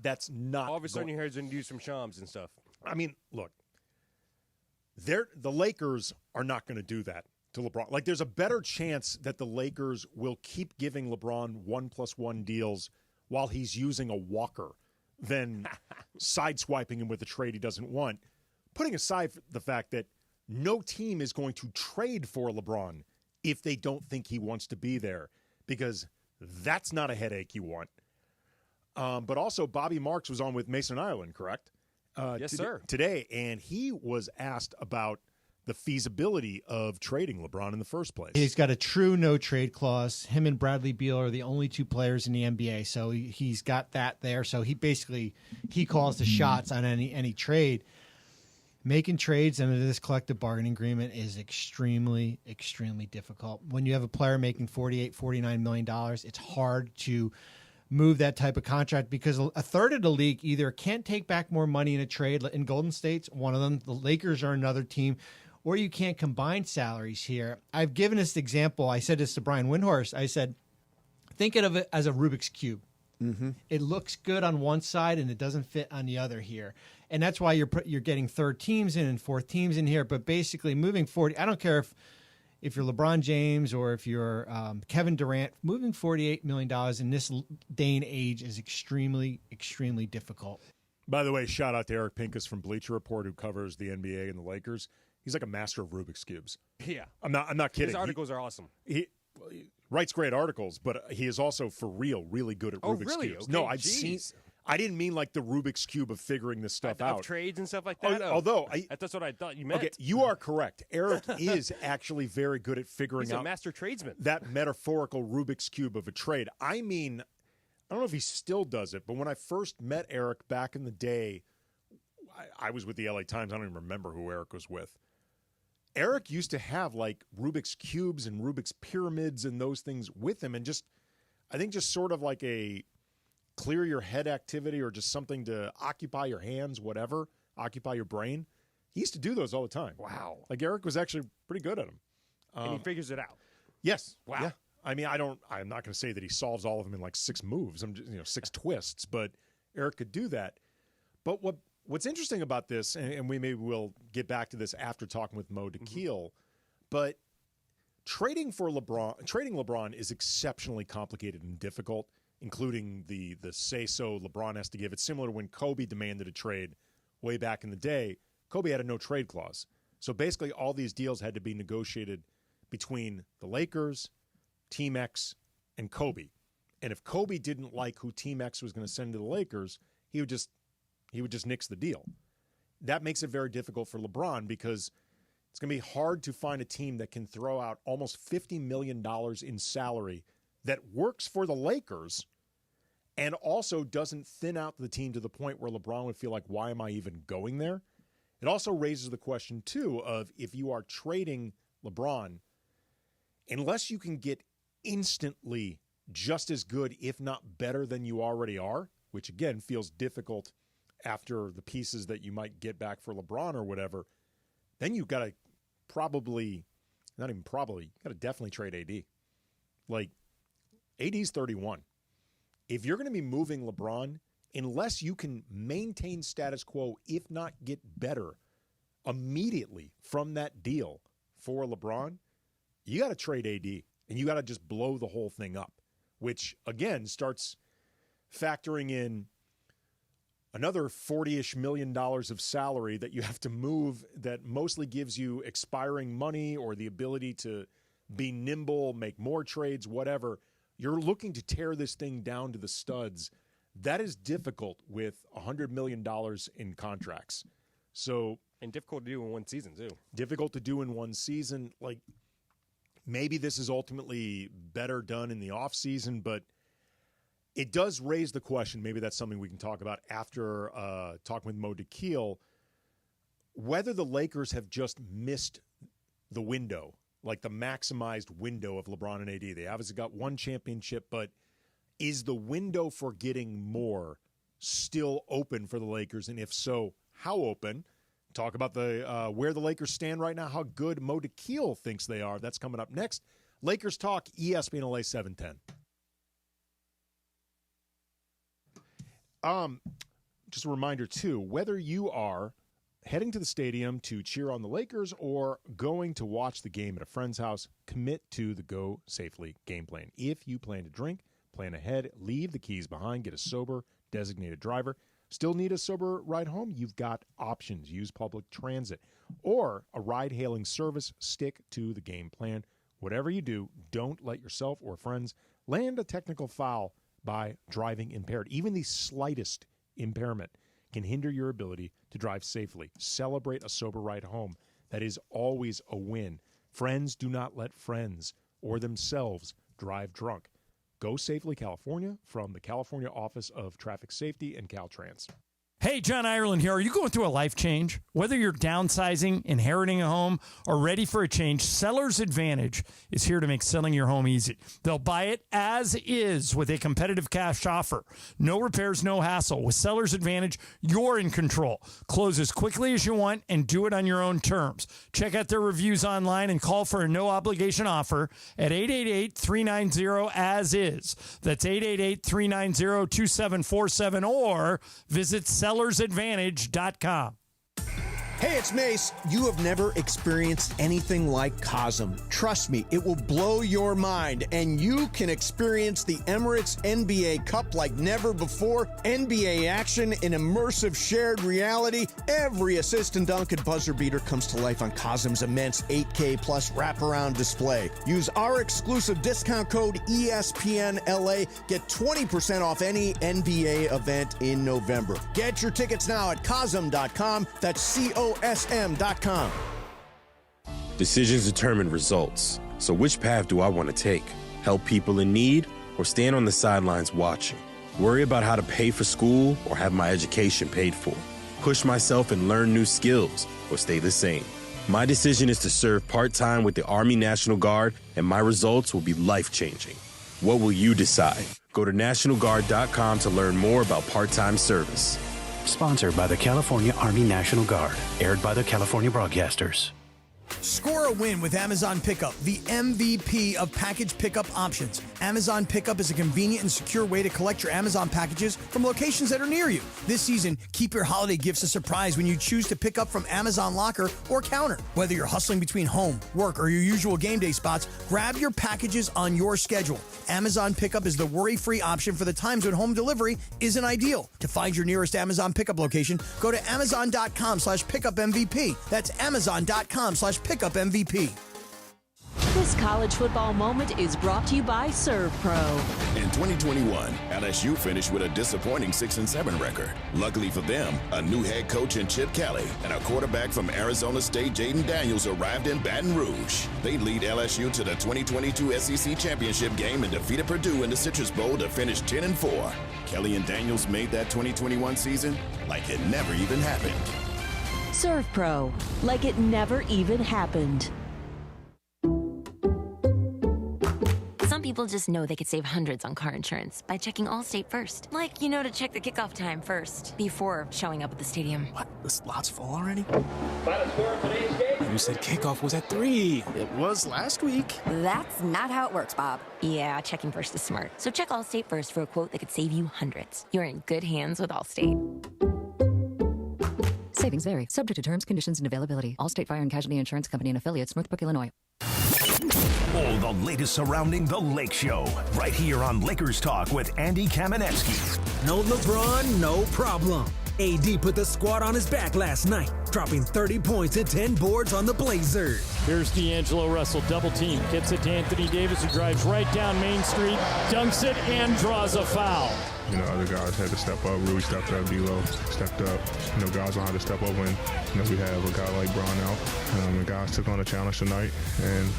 That's not. All of a sudden you hear he's going to do some shams and stuff. I mean, look, the Lakers are not going to do that to LeBron. There's a better chance that the Lakers will keep giving LeBron 1+1 deals while he's using a walker than sideswiping him with a trade he doesn't want. Putting aside the fact that no team is going to trade for LeBron if they don't think he wants to be there, because that's not a headache you want. But also, Bobby Marks was on with Mason Ireland, correct? Yes, sir. Today, and he was asked about the feasibility of trading LeBron in the first place. He's got a true no-trade clause. Him and Bradley Beal are the only two players in the NBA, so he's got that there. So he calls the shots on any trade. Making trades under this collective bargaining agreement is extremely, extremely difficult. When you have a player making $48, $49 million, it's hard to move that type of contract, because a third of the league either can't take back more money in a trade. In Golden State's one of them. The Lakers are another team, or you can't combine salaries here. I've given this example. I said this to Brian Windhorst. I said, think of it as a Rubik's Cube. Mm-hmm. It looks good on one side and it doesn't fit on the other here. And that's why you're getting third teams in and fourth teams in here. But basically moving forward, I don't care if you're LeBron James or if you're Kevin Durant, moving $48 million in this day and age is extremely, extremely difficult. By the way, shout out to Eric Pincus from Bleacher Report, who covers the NBA and the Lakers. He's like a master of Rubik's cubes. Yeah, I'm not kidding. His articles are awesome. He writes great articles, but he is also for real really good at Rubik's cubes. Okay, no, I've seen. I didn't mean like the Rubik's Cube of figuring this stuff out. Of trades and stuff like that? Although that's what I thought you meant. Okay, you are correct. Eric is actually very good at figuring out. He's a master tradesman. That metaphorical Rubik's Cube of a trade. I mean, I don't know if he still does it, but when I first met Eric back in the day, I was with the LA Times. I don't even remember who Eric was with. Eric used to have like Rubik's Cubes and Rubik's Pyramids and those things with him, and I think just sort of like a clear your head activity or just something to occupy your hands, whatever, occupy your brain. He used to do those all the time. Wow. Like Eric was actually pretty good at them. And he figures it out. Yes. Wow. Yeah. I mean, I'm not going to say that he solves all of them in like 6 moves. I'm just, 6 twists, but Eric could do that. But what's interesting about this, and we'll get back to this after talking with Mo Dakhil, but trading LeBron is exceptionally complicated and difficult, including the say-so LeBron has to give. It's similar to when Kobe demanded a trade way back in the day. Kobe had a no-trade clause. So basically all these deals had to be negotiated between the Lakers, Team X, and Kobe. And if Kobe didn't like who Team X was going to send to the Lakers, he would just nix the deal. That makes it very difficult for LeBron because it's going to be hard to find a team that can throw out almost $50 million in salary that works for the Lakers and also doesn't thin out the team to the point where LeBron would feel like, why am I even going there? It also raises the question, too, of if you are trading LeBron, unless you can get instantly just as good, if not better than you already are, which, again, feels difficult after the pieces that you might get back for LeBron or whatever, then you've got to definitely trade AD. Like, AD's 31. If you're going to be moving LeBron, unless you can maintain status quo, if not get better immediately from that deal for LeBron, you got to trade AD, and you got to just blow the whole thing up, which, again, starts factoring in another $40-ish million of salary that you have to move that mostly gives you expiring money or the ability to be nimble, make more trades, whatever. You're looking to tear this thing down to the studs. That is difficult with $100 million in contracts. And difficult to do in one season, too. Difficult to do in one season. Like, maybe this is ultimately better done in the offseason, but it does raise the question, maybe that's something we can talk about after talking with Mo Dakhil, whether the Lakers have just missed the window, like the maximized window of LeBron and AD. They obviously got one championship, but is the window for getting more still open for the Lakers? And if so, how open? Talk about the where the Lakers stand right now, how good Mo Dakhil thinks they are. That's coming up next. Lakers Talk, ESPN LA 710. Just a reminder, too, whether you are heading to the stadium to cheer on the Lakers or going to watch the game at a friend's house, commit to the Go Safely game plan. If you plan to drink, plan ahead, leave the keys behind, get a sober, designated driver. Still need a sober ride home? You've got options. Use public transit or a ride-hailing service. Stick to the game plan. Whatever you do, don't let yourself or friends land a technical foul by driving impaired. Even the slightest impairment can hinder your ability to drive safely. Celebrate a sober ride home. That is always a win. Friends do not let friends or themselves drive drunk. Go Safely California from the California Office of Traffic Safety and Caltrans. Hey, John Ireland here. Are you going through a life change? Whether you're downsizing, inheriting a home, or ready for a change, Seller's Advantage is here to make selling your home easy. They'll buy it as is with a competitive cash offer. No repairs, no hassle. With Seller's Advantage, you're in control. Close as quickly as you want and do it on your own terms. Check out their reviews online and call for a no-obligation offer at 888-390-AS-IS. That's 888-390-2747 or visit sellersadvantage.com. Hey, it's Mace. You have never experienced anything like Cosm. Trust me, it will blow your mind, and you can experience the Emirates NBA Cup like never before. NBA action in immersive shared reality. Every assist and dunk and buzzer beater comes to life on Cosm's immense 8K plus wraparound display. Use our exclusive discount code ESPNLA. Get 20% off any NBA event in November. Get your tickets now at Cosm.com. That's COSM.com. Decisions determine results. So which path do I want to take? Help people in need or stand on the sidelines watching? Worry about how to pay for school or have my education paid for? Push myself and learn new skills or stay the same? My decision is to serve part-time with the Army National Guard, and my results will be life-changing. What will you decide? Go to NationalGuard.com to learn more about part-time service. Sponsored by the California Army National Guard. Aired by the California Broadcasters. Score a win with Amazon Pickup, the MVP of package pickup options. Amazon Pickup is a convenient and secure way to collect your Amazon packages from locations that are near you. This season, keep your holiday gifts a surprise when you choose to pick up from Amazon Locker or Counter. Whether you're hustling between home, work, or your usual game day spots, grab your packages on your schedule. Amazon Pickup is the worry-free option for the times when home delivery isn't ideal. To find your nearest Amazon Pickup location, go to Amazon.com/pickupMVP. That's Amazon.com/pickupMVP. This college football moment is brought to you by ServPro. In 2021, LSU finished with a disappointing 6-7 record. Luckily for them, a new head coach in Chip Kelly and a quarterback from Arizona State, Jaden Daniels, arrived in Baton Rouge. They lead LSU to the 2022 SEC Championship game and defeated Purdue in the Citrus Bowl to finish 10-4. Kelly and Daniels made that 2021 season like it never even happened. ServPro, like it never even happened. Some people just know they could save hundreds on car insurance by checking Allstate first. Like, to check the kickoff time first before showing up at the stadium. What? The slot's full already? Final score of today's game. You said kickoff was at 3. It was last week. That's not how it works, Bob. Yeah, checking first is smart. So check Allstate first for a quote that could save you hundreds. You're in good hands with Allstate. Savings vary. Subject to terms, conditions, and availability. Allstate Fire and Casualty Insurance Company and Affiliates, Northbrook, Illinois. All the latest surrounding the Lake Show, right here on Lakers Talk with Andy Kamenetzky. No LeBron, no problem. AD put the squad on his back last night, dropping 30 points and 10 boards on the Blazers. Here's D'Angelo Russell, double team, gets it to Anthony Davis, who drives right down Main Street, dunks it, and draws a foul. Other guys had to step up. Rui stepped up. D'Lo stepped up. Guys know how to step up when we have a guy like Bron out. The guys took on a challenge tonight, and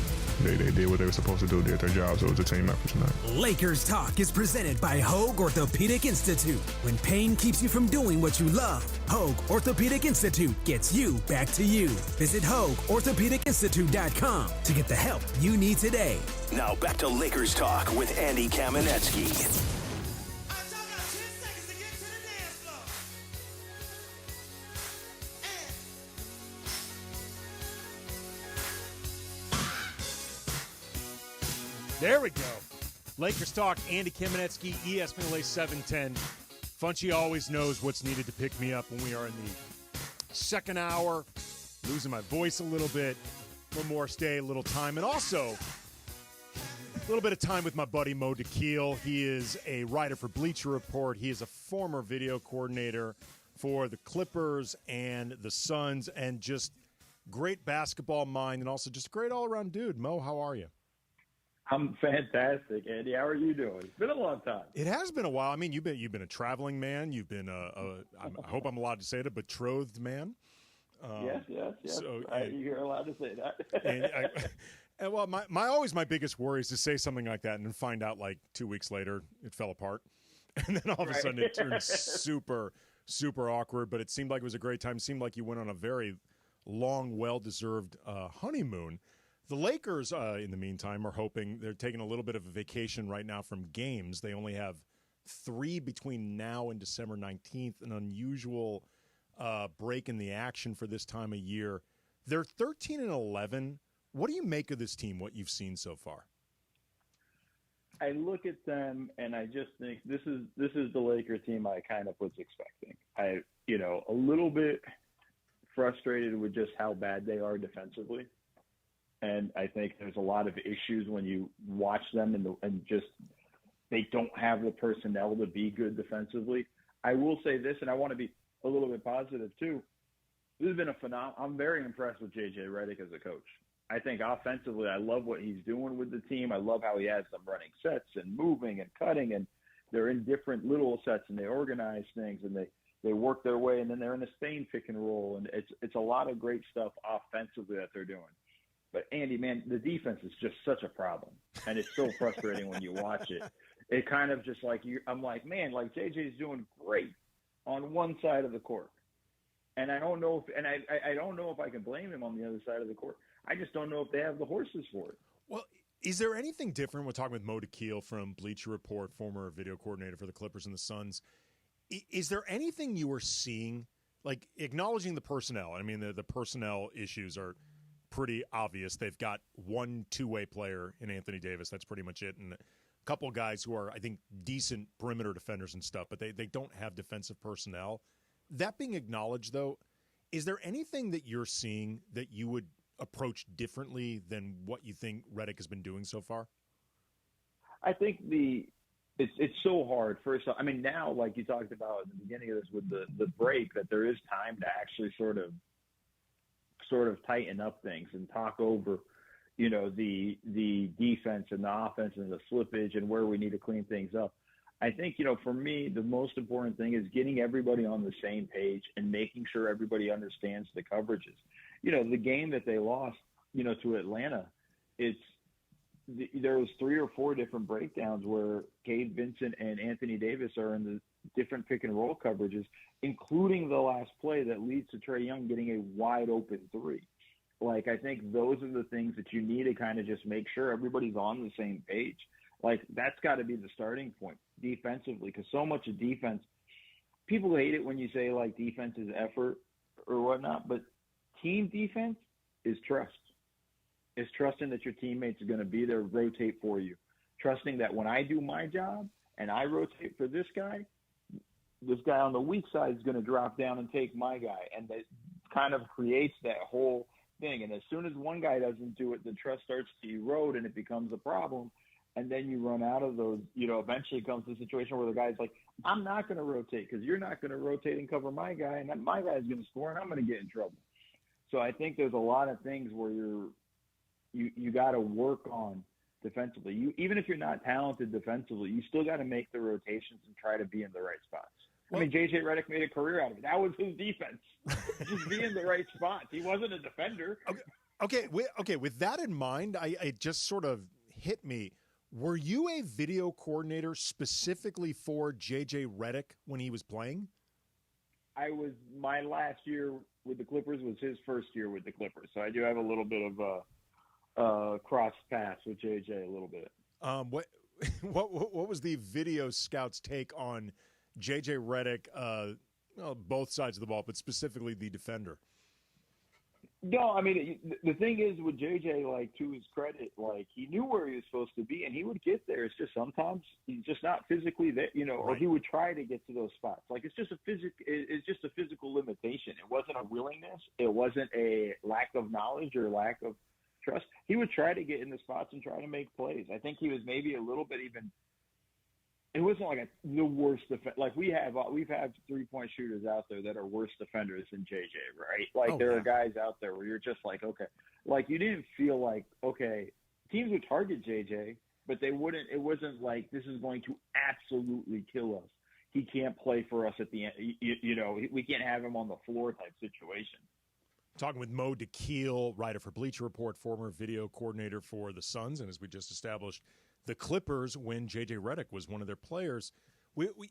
they did what they were supposed to do. Did their job, so it was a team effort tonight. Lakers Talk is presented by Hoag Orthopedic Institute. When pain keeps you from doing what you love, Hoag Orthopedic Institute gets you back to you. Visit HoagOrthopedicInstitute.com to get the help you need today. Now back to Lakers Talk with Andy Kamenetzky. There we go. Lakers Talk, Andy Kamenetzky, ESPN 710. Funchy always knows what's needed to pick me up when we are in the second hour. Losing my voice a little bit. A little more stay, a little time. And also, a little bit of time with my buddy Mo Dakhil. He is a writer for Bleacher Report. He is a former video coordinator for the Clippers and the Suns. And just great basketball mind and also just a great all-around dude. Mo, how are you? I'm fantastic, Andy. How are you doing? It's been a long time. It has been a while. I mean, you've been a traveling man. You've been I hope I'm allowed to say it, a betrothed man. Yes. So, you're allowed to say that. and my biggest worry is to say something like that and then find out like 2 weeks later it fell apart, and then all of a sudden it turned super, super awkward. But it seemed like it was a great time. It seemed like you went on a very long, well-deserved honeymoon. The Lakers, in the meantime, are hoping they're taking a little bit of a vacation right now from games. They only have 3 between now and December 19th, an unusual break in the action for this time of year. They're 13-11. What do you make of this team, what you've seen so far? I look at them and I just think this is the Laker team I kind of was expecting. A little bit frustrated with just how bad they are defensively. And I think there's a lot of issues when you watch them and just they don't have the personnel to be good defensively. I will say this, and I want to be a little bit positive too. This has been I'm very impressed with J.J. Redick as a coach. I think offensively, I love what he's doing with the team. I love how he has them running sets and moving and cutting, and they're in different little sets, and they organize things, and they work their way, and then they're in a Spain pick and roll, and it's a lot of great stuff offensively that they're doing. But Andy, man, the defense is just such a problem, and it's so frustrating when you watch it. It kind of just like I'm like, man, like JJ's doing great on one side of the court, and I don't know if I don't know if I can blame him on the other side of the court. I just don't know if they have the horses for it. Well, is there anything different? We're talking with Mo Dakhil from Bleacher Report, former video coordinator for the Clippers and the Suns. Is there anything you are seeing, like acknowledging the personnel? I mean, the personnel issues are pretty obvious. They've got one two-way player in Anthony Davis. That's pretty much it. And a couple of guys who are, I think, decent perimeter defenders and stuff, but they don't have defensive personnel. That being acknowledged, though, is there anything that you're seeing that you would approach differently than what you think Redick has been doing so far? I think it's so hard. First, I mean, now, like you talked about at the beginning of this with the break, that there is time to actually sort of tighten up things and talk over, you know, the defense and the offense and the slippage and where we need to clean things up. I think, you know, for me, the most important thing is getting everybody on the same page and making sure everybody understands the coverages. You know, the game that they lost, you know, to Atlanta, there was 3 or 4 different breakdowns where Gabe Vincent and Anthony Davis are in the different pick and roll coverages, including the last play that leads to Trae Young getting a wide open 3. Like, I think those are the things that you need to kind of just make sure everybody's on the same page. Like, that's got to be the starting point defensively, because so much of defense, people hate it when you say, like, defense is effort or whatnot, but team defense is trust. It's trusting that your teammates are going to be there, rotate for you. Trusting that when I do my job and I rotate for this guy on the weak side is going to drop down and take my guy. And that kind of creates that whole thing. And as soon as one guy doesn't do it, the trust starts to erode and it becomes a problem. And then you run out of those, you know, eventually comes to a situation where the guy's like, I'm not going to rotate because you're not going to rotate and cover my guy. And my guy's going to score and I'm going to get in trouble. So I think there's a lot of things where you got to work on defensively. Even if you're not talented defensively, you still got to make the rotations and try to be in the right spots. Well, I mean, J.J. Redick made a career out of it. That was his defense. Just be in the right spots. He wasn't a defender. Okay. With that in mind, it just sort of hit me. Were you a video coordinator specifically for J.J. Redick when he was playing? I was. My last year with the Clippers was his first year with the Clippers, so I do have a little bit of cross paths with JJ a little bit. What was the video scouts' take on JJ Redick? Both sides of the ball, but specifically the defender. No, I mean the thing is with JJ, like, to his credit, like, he knew where he was supposed to be and he would get there. It's just sometimes he's just not physically there, you know, or he would try to get to those spots. Like, it's just a physical limitation. It wasn't a willingness. It wasn't a lack of knowledge or lack of trust. He would try to get in the spots and try to make plays. I think he was maybe a little bit even. It wasn't like the worst defense. Like, we've had 3-point shooters out there that are worse defenders than JJ, right? Like, there are guys out there where you're just like, okay, like, you didn't feel like, okay, teams would target JJ, but they wouldn't. It wasn't like this is going to absolutely kill us. He can't play for us at the end. You know, we can't have him on the floor type situation. Talking with Mo Dakhil, writer for Bleacher Report, former video coordinator for the Suns, and as we just established, the Clippers when J.J. Redick was one of their players.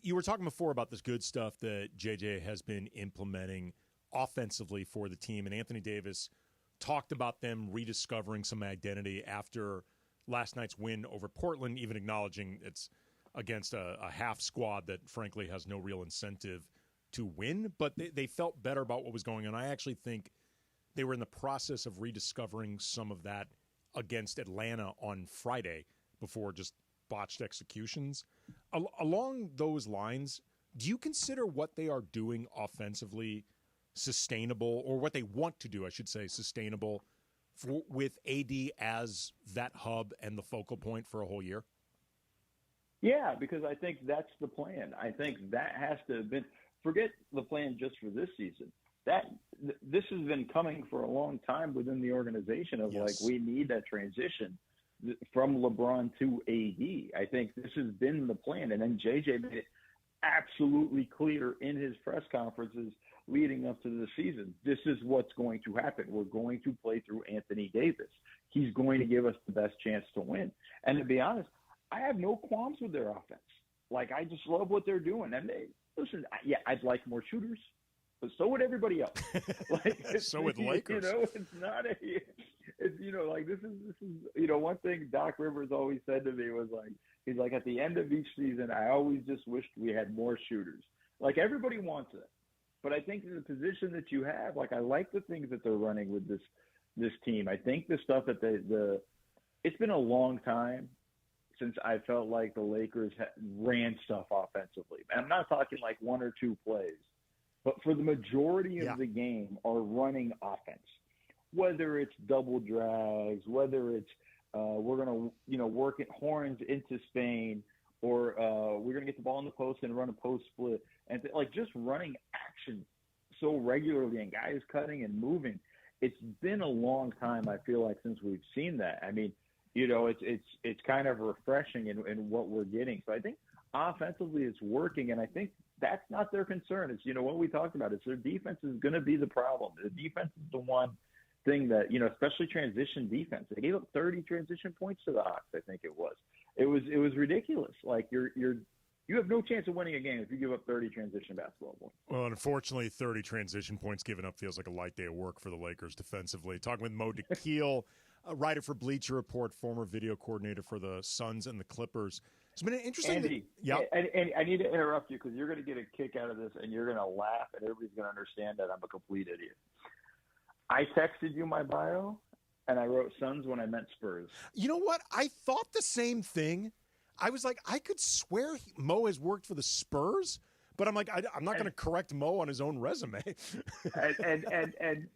You were talking before about this good stuff that J.J. has been implementing offensively for the team, and Anthony Davis talked about them rediscovering some identity after last night's win over Portland, even acknowledging it's against a half squad that, frankly, has no real incentive to win, but they felt better about what was going on. I actually think they were in the process of rediscovering some of that against Atlanta on Friday before just botched executions. Along those lines, do you consider what they are doing offensively sustainable, or what they want to do, I should say, sustainable with AD as that hub and the focal point for a whole year? Yeah, because I think that's the plan. I think that has to have been – forget the plan just for this season. This has been coming for a long time within the organization of, like, we need that transition from LeBron to AD. I think this has been the plan. And then JJ made it absolutely clear in his press conferences leading up to the season. This is what's going to happen. We're going to play through Anthony Davis. He's going to give us the best chance to win. And to be honest, I have no qualms with their offense. Like, I just love what they're doing. And listen, yeah, I'd like more shooters, but so would everybody else. Like, so would Lakers. You know, it's not it's, you know, like this is, you know, one thing Doc Rivers always said to me was like, he's like, at the end of each season, I always just wished we had more shooters. Like, everybody wants it. But I think in the position that you have, like, I like the things that they're running with this team. I think the stuff that it's been a long time since I felt like the Lakers ran stuff offensively. And I'm not talking like one or two plays, but for the majority of the game are running offense. Whether it's double drags, whether it's we're going to, you know, work it horns into Spain, or we're going to get the ball in the post and run a post split. And like just running action so regularly and guys cutting and moving. It's been a long time, I feel like, since we've seen that. I mean, you know, it's kind of refreshing in what we're getting. So I think offensively it's working, and I think that's not their concern. It's, you know, what we talked about. It's their defense is going to be the problem. The defense is the one thing that, you know, especially transition defense. They gave up 30 transition points to the Hawks, I think it was. It was ridiculous. Like, you have no chance of winning a game if you give up 30 transition basketball points. Well, unfortunately, 30 transition points given up feels like a light day of work for the Lakers defensively. Talking with Mo Dakhil, a writer for Bleacher Report, former video coordinator for the Suns and the Clippers. It's been an interesting Andy, and I need to interrupt you because you're going to get a kick out of this, and you're going to laugh, and everybody's going to understand that I'm a complete idiot. I texted you my bio, and I wrote Suns when I meant Spurs. You know what? I thought the same thing. I was like, I could swear Mo has worked for the Spurs, but I'm like, I'm not going to correct Mo on his own resume. and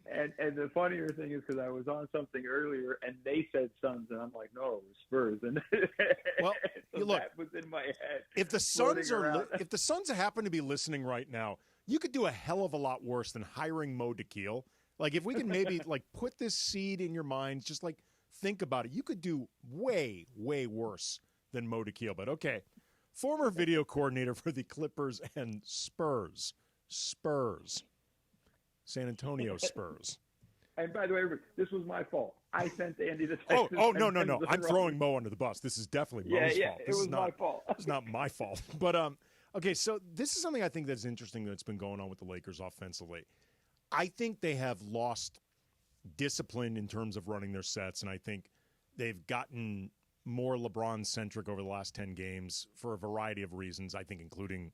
the funnier thing is because I was on something earlier, and they said Suns, and I'm like, no, it was Spurs. And well, so look, that was in my head. If the Suns happen to be listening right now, you could do a hell of a lot worse than hiring Mo Dakhil. Like, if we can maybe like put this seed in your mind, just like think about it, you could do way, way worse than Mo Dakhil. But okay, former video coordinator for the Clippers and Spurs. San Antonio Spurs. And by the way, this was my fault. I sent Andy the text. Oh, no. I'm throwing Mo under the bus. This is definitely Mo's fault. It was my fault. It's not my fault. But, okay, so this is something I think that's interesting that's been going on with the Lakers offensively. I think they have lost discipline in terms of running their sets, and I think they've gotten more LeBron-centric over the last 10 games for a variety of reasons, I think including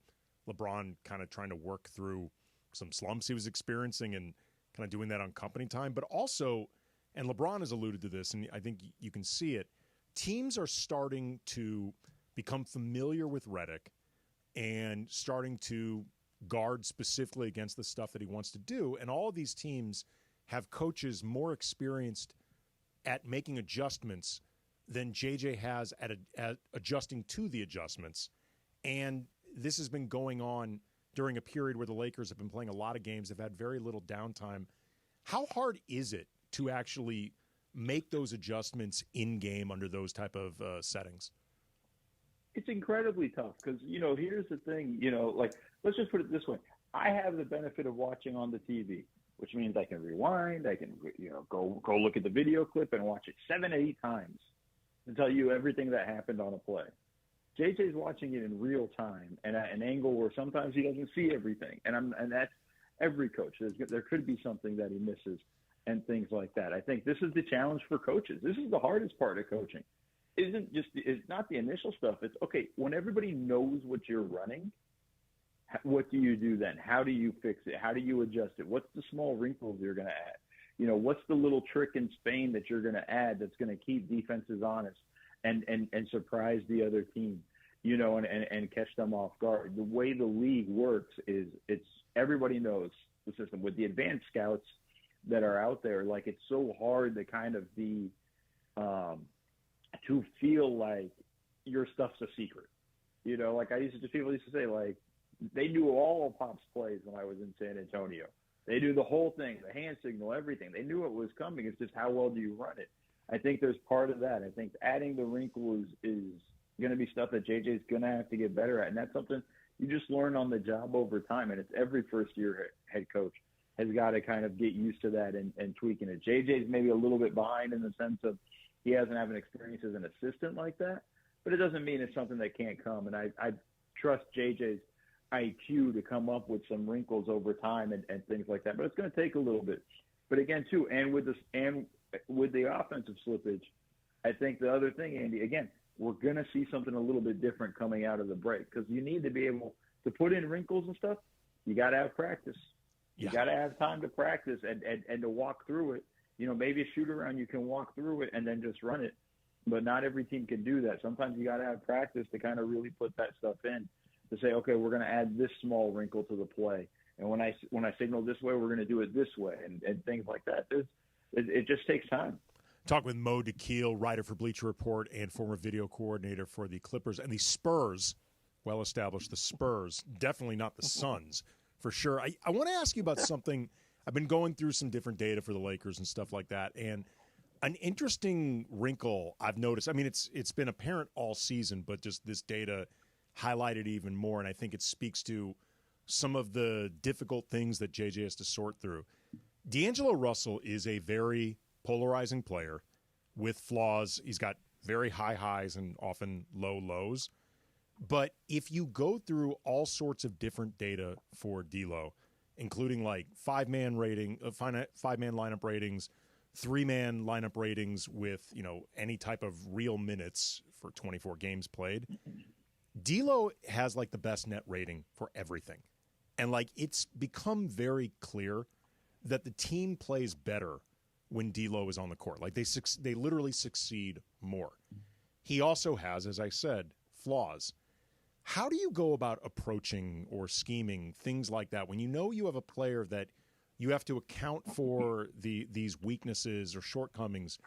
LeBron kind of trying to work through some slumps he was experiencing and kind of doing that on company time. But also, and LeBron has alluded to this, and I think you can see it, teams are starting to become familiar with Redick and starting to guard specifically against the stuff that he wants to do. And all of these teams have coaches more experienced at making adjustments than JJ has at adjusting to the adjustments. And this has been going on during a period where the Lakers have been playing a lot of games, have had very little downtime. How hard is it to actually make those adjustments in-game under those type of settings? It's incredibly tough because, you know, here's the thing, you know, like, let's just put it this way. I have the benefit of watching on the TV, which means I can rewind. I can, you know, go look at the video clip and watch it 7 to 8 times to tell you everything that happened on a play. JJ's watching it in real time and at an angle where sometimes he doesn't see everything. And that's every coach. There could be something that he misses and things like that. I think this is the challenge for coaches. This is the hardest part of coaching. It's not the initial stuff. It's, okay, when everybody knows what you're running, what do you do then? How do you fix it? How do you adjust it? What's the small wrinkles you're going to add? You know, what's the little trick in Spain that you're going to add that's going to keep defenses honest and surprise the other team, you know, and catch them off guard? The way the league works is everybody knows the system. With the advanced scouts that are out there, like, it's so hard to kind of be to feel like your stuff's a secret. You know, like people used to say, like, they knew all of Pop's plays when I was in San Antonio. They knew the whole thing, the hand signal, everything. They knew it was coming. It's just how well do you run it? I think there's part of that. I think adding the wrinkle is going to be stuff that JJ's going to have to get better at, and that's something you just learn on the job over time, and it's every first-year head coach has got to kind of get used to that and tweaking it. JJ's maybe a little bit behind in the sense of he hasn't had an experience as an assistant like that, but it doesn't mean it's something that can't come, and I trust JJ's IQ to come up with some wrinkles over time and things like that. But it's going to take a little bit. But again, too, and with the offensive slippage, I think the other thing, Andy, again, we're going to see something a little bit different coming out of the break because you need to be able to put in wrinkles and stuff. You got to have practice. You got to have time to practice and to walk through it. You know, maybe a shoot around, you can walk through it and then just run it. But not every team can do that. Sometimes you got to have practice to kind of really put that stuff in. To say, okay, we're going to add this small wrinkle to the play, and when I signal this way, we're going to do it this way, and things like that. It just takes time. Talk with Mo Dakhil, writer for Bleacher Report and former video coordinator for the Clippers and the Spurs. Well established, the Spurs, definitely not the Suns, for sure. I want to ask you about something. I've been going through some different data for the Lakers and stuff like that, and an interesting wrinkle I've noticed. I mean, it's been apparent all season, but just this data highlighted even more, and I think it speaks to some of the difficult things that JJ has to sort through. D'Angelo Russell is a very polarizing player with flaws. He's got very high highs and often low lows. But if you go through all sorts of different data for D'Lo, including like five-man lineup ratings, three-man lineup ratings with, you know, any type of real minutes for 24 games played, D'Lo has like the best net rating for everything. And like it's become very clear that the team plays better when D'Lo is on the court. Like they literally succeed more. He also has, as I said, flaws. How do you go about approaching or scheming things like that when you know you have a player that you have to account for these weaknesses or shortcomings,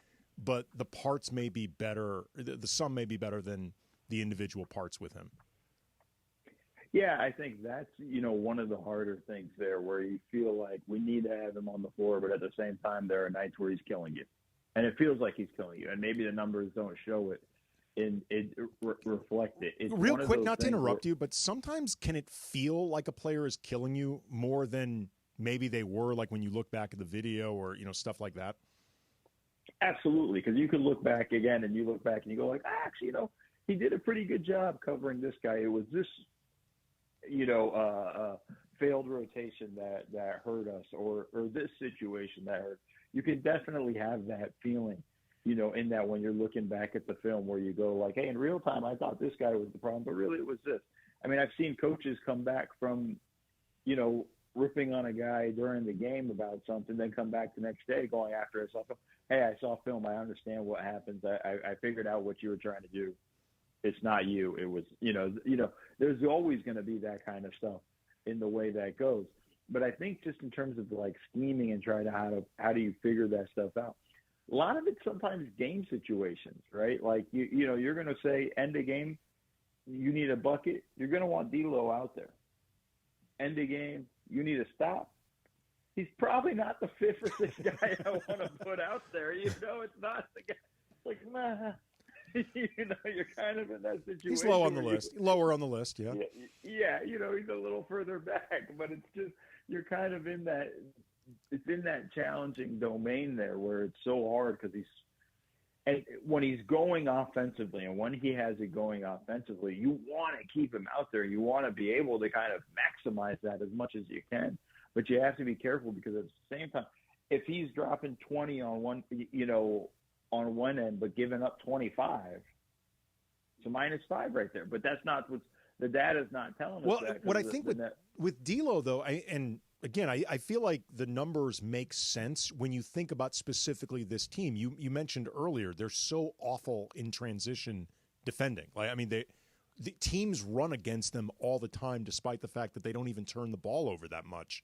but the parts may be better, the sum may be better than the individual parts with him? Yeah, I think that's, you know, one of the harder things there where you feel like we need to have him on the floor, but at the same time, there are nights where he's killing you. And it feels like he's killing you. And maybe the numbers don't show it and reflect it. It's real quick, not to interrupt you, but sometimes can it feel like a player is killing you more than maybe they were, like when you look back at the video or, you know, stuff like that? Absolutely, because you can look back again and you look back and you go like, actually, you know, he did a pretty good job covering this guy. It was this, you know, failed rotation that hurt us or this situation that hurt. You can definitely have that feeling, you know, in that when you're looking back at the film where you go like, hey, in real time, I thought this guy was the problem, but really it was this. I mean, I've seen coaches come back from, you know, ripping on a guy during the game about something, then come back the next day going after I saw film. Hey, I saw film. I understand what happens. I figured out what you were trying to do. It's not you. It was, you know, there's always going to be that kind of stuff in the way that goes. But I think just in terms of like scheming and trying to how do you figure that stuff out? A lot of it's sometimes game situations, right? Like you know, you're going to say end of game, you need a bucket. You're going to want D'Lo out there. End of game, you need a stop. He's probably not the fifth or sixth guy I want to put out there. You know, it's not the guy. It's like, nah. You know, you're kind of in that situation. He's low on the list. Lower on the list, yeah. Yeah, you know, he's a little further back, but it's just you're kind of in that. It's in that challenging domain there where it's so hard because and when he's going offensively and when he has it going offensively, you want to keep him out there. You want to be able to kind of maximize that as much as you can, but you have to be careful because at the same time, if he's dropping 20 on one, you know, on one end, but giving up 25, it's a -5 right there. But that's not what the data's not telling us. Well, that what I think with D'Lo though, I feel like the numbers make sense when you think about specifically this team. You mentioned earlier they're so awful in transition defending. Like I mean, the teams run against them all the time, despite the fact that they don't even turn the ball over that much.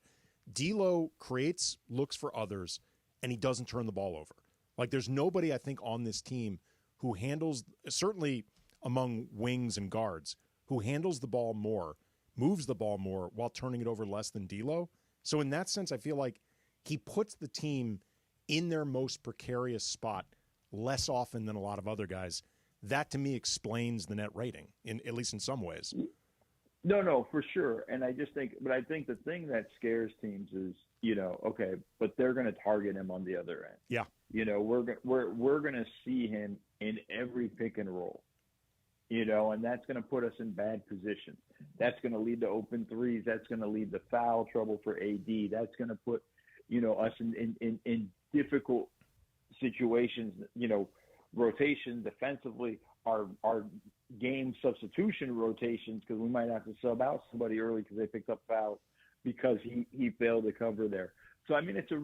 D'Lo creates looks for others, and he doesn't turn the ball over. Like, there's nobody, I think, on this team who handles, certainly among wings and guards, who handles the ball more, moves the ball more while turning it over less than D'Lo. So in that sense, I feel like he puts the team in their most precarious spot less often than a lot of other guys. That, to me, explains the net rating, at least in some ways. No, for sure. And I think the thing that scares teams is, okay, but they're going to target him on the other end. Yeah. We're going to see him in every pick and roll, and that's going to put us in bad positions. That's going to lead to open threes. That's going to lead to foul trouble for AD. That's going to put, us in difficult situations, rotation defensively, our game substitution rotations, because we might have to sub out somebody early because they picked up fouls because he failed to cover there. So, I mean, it's a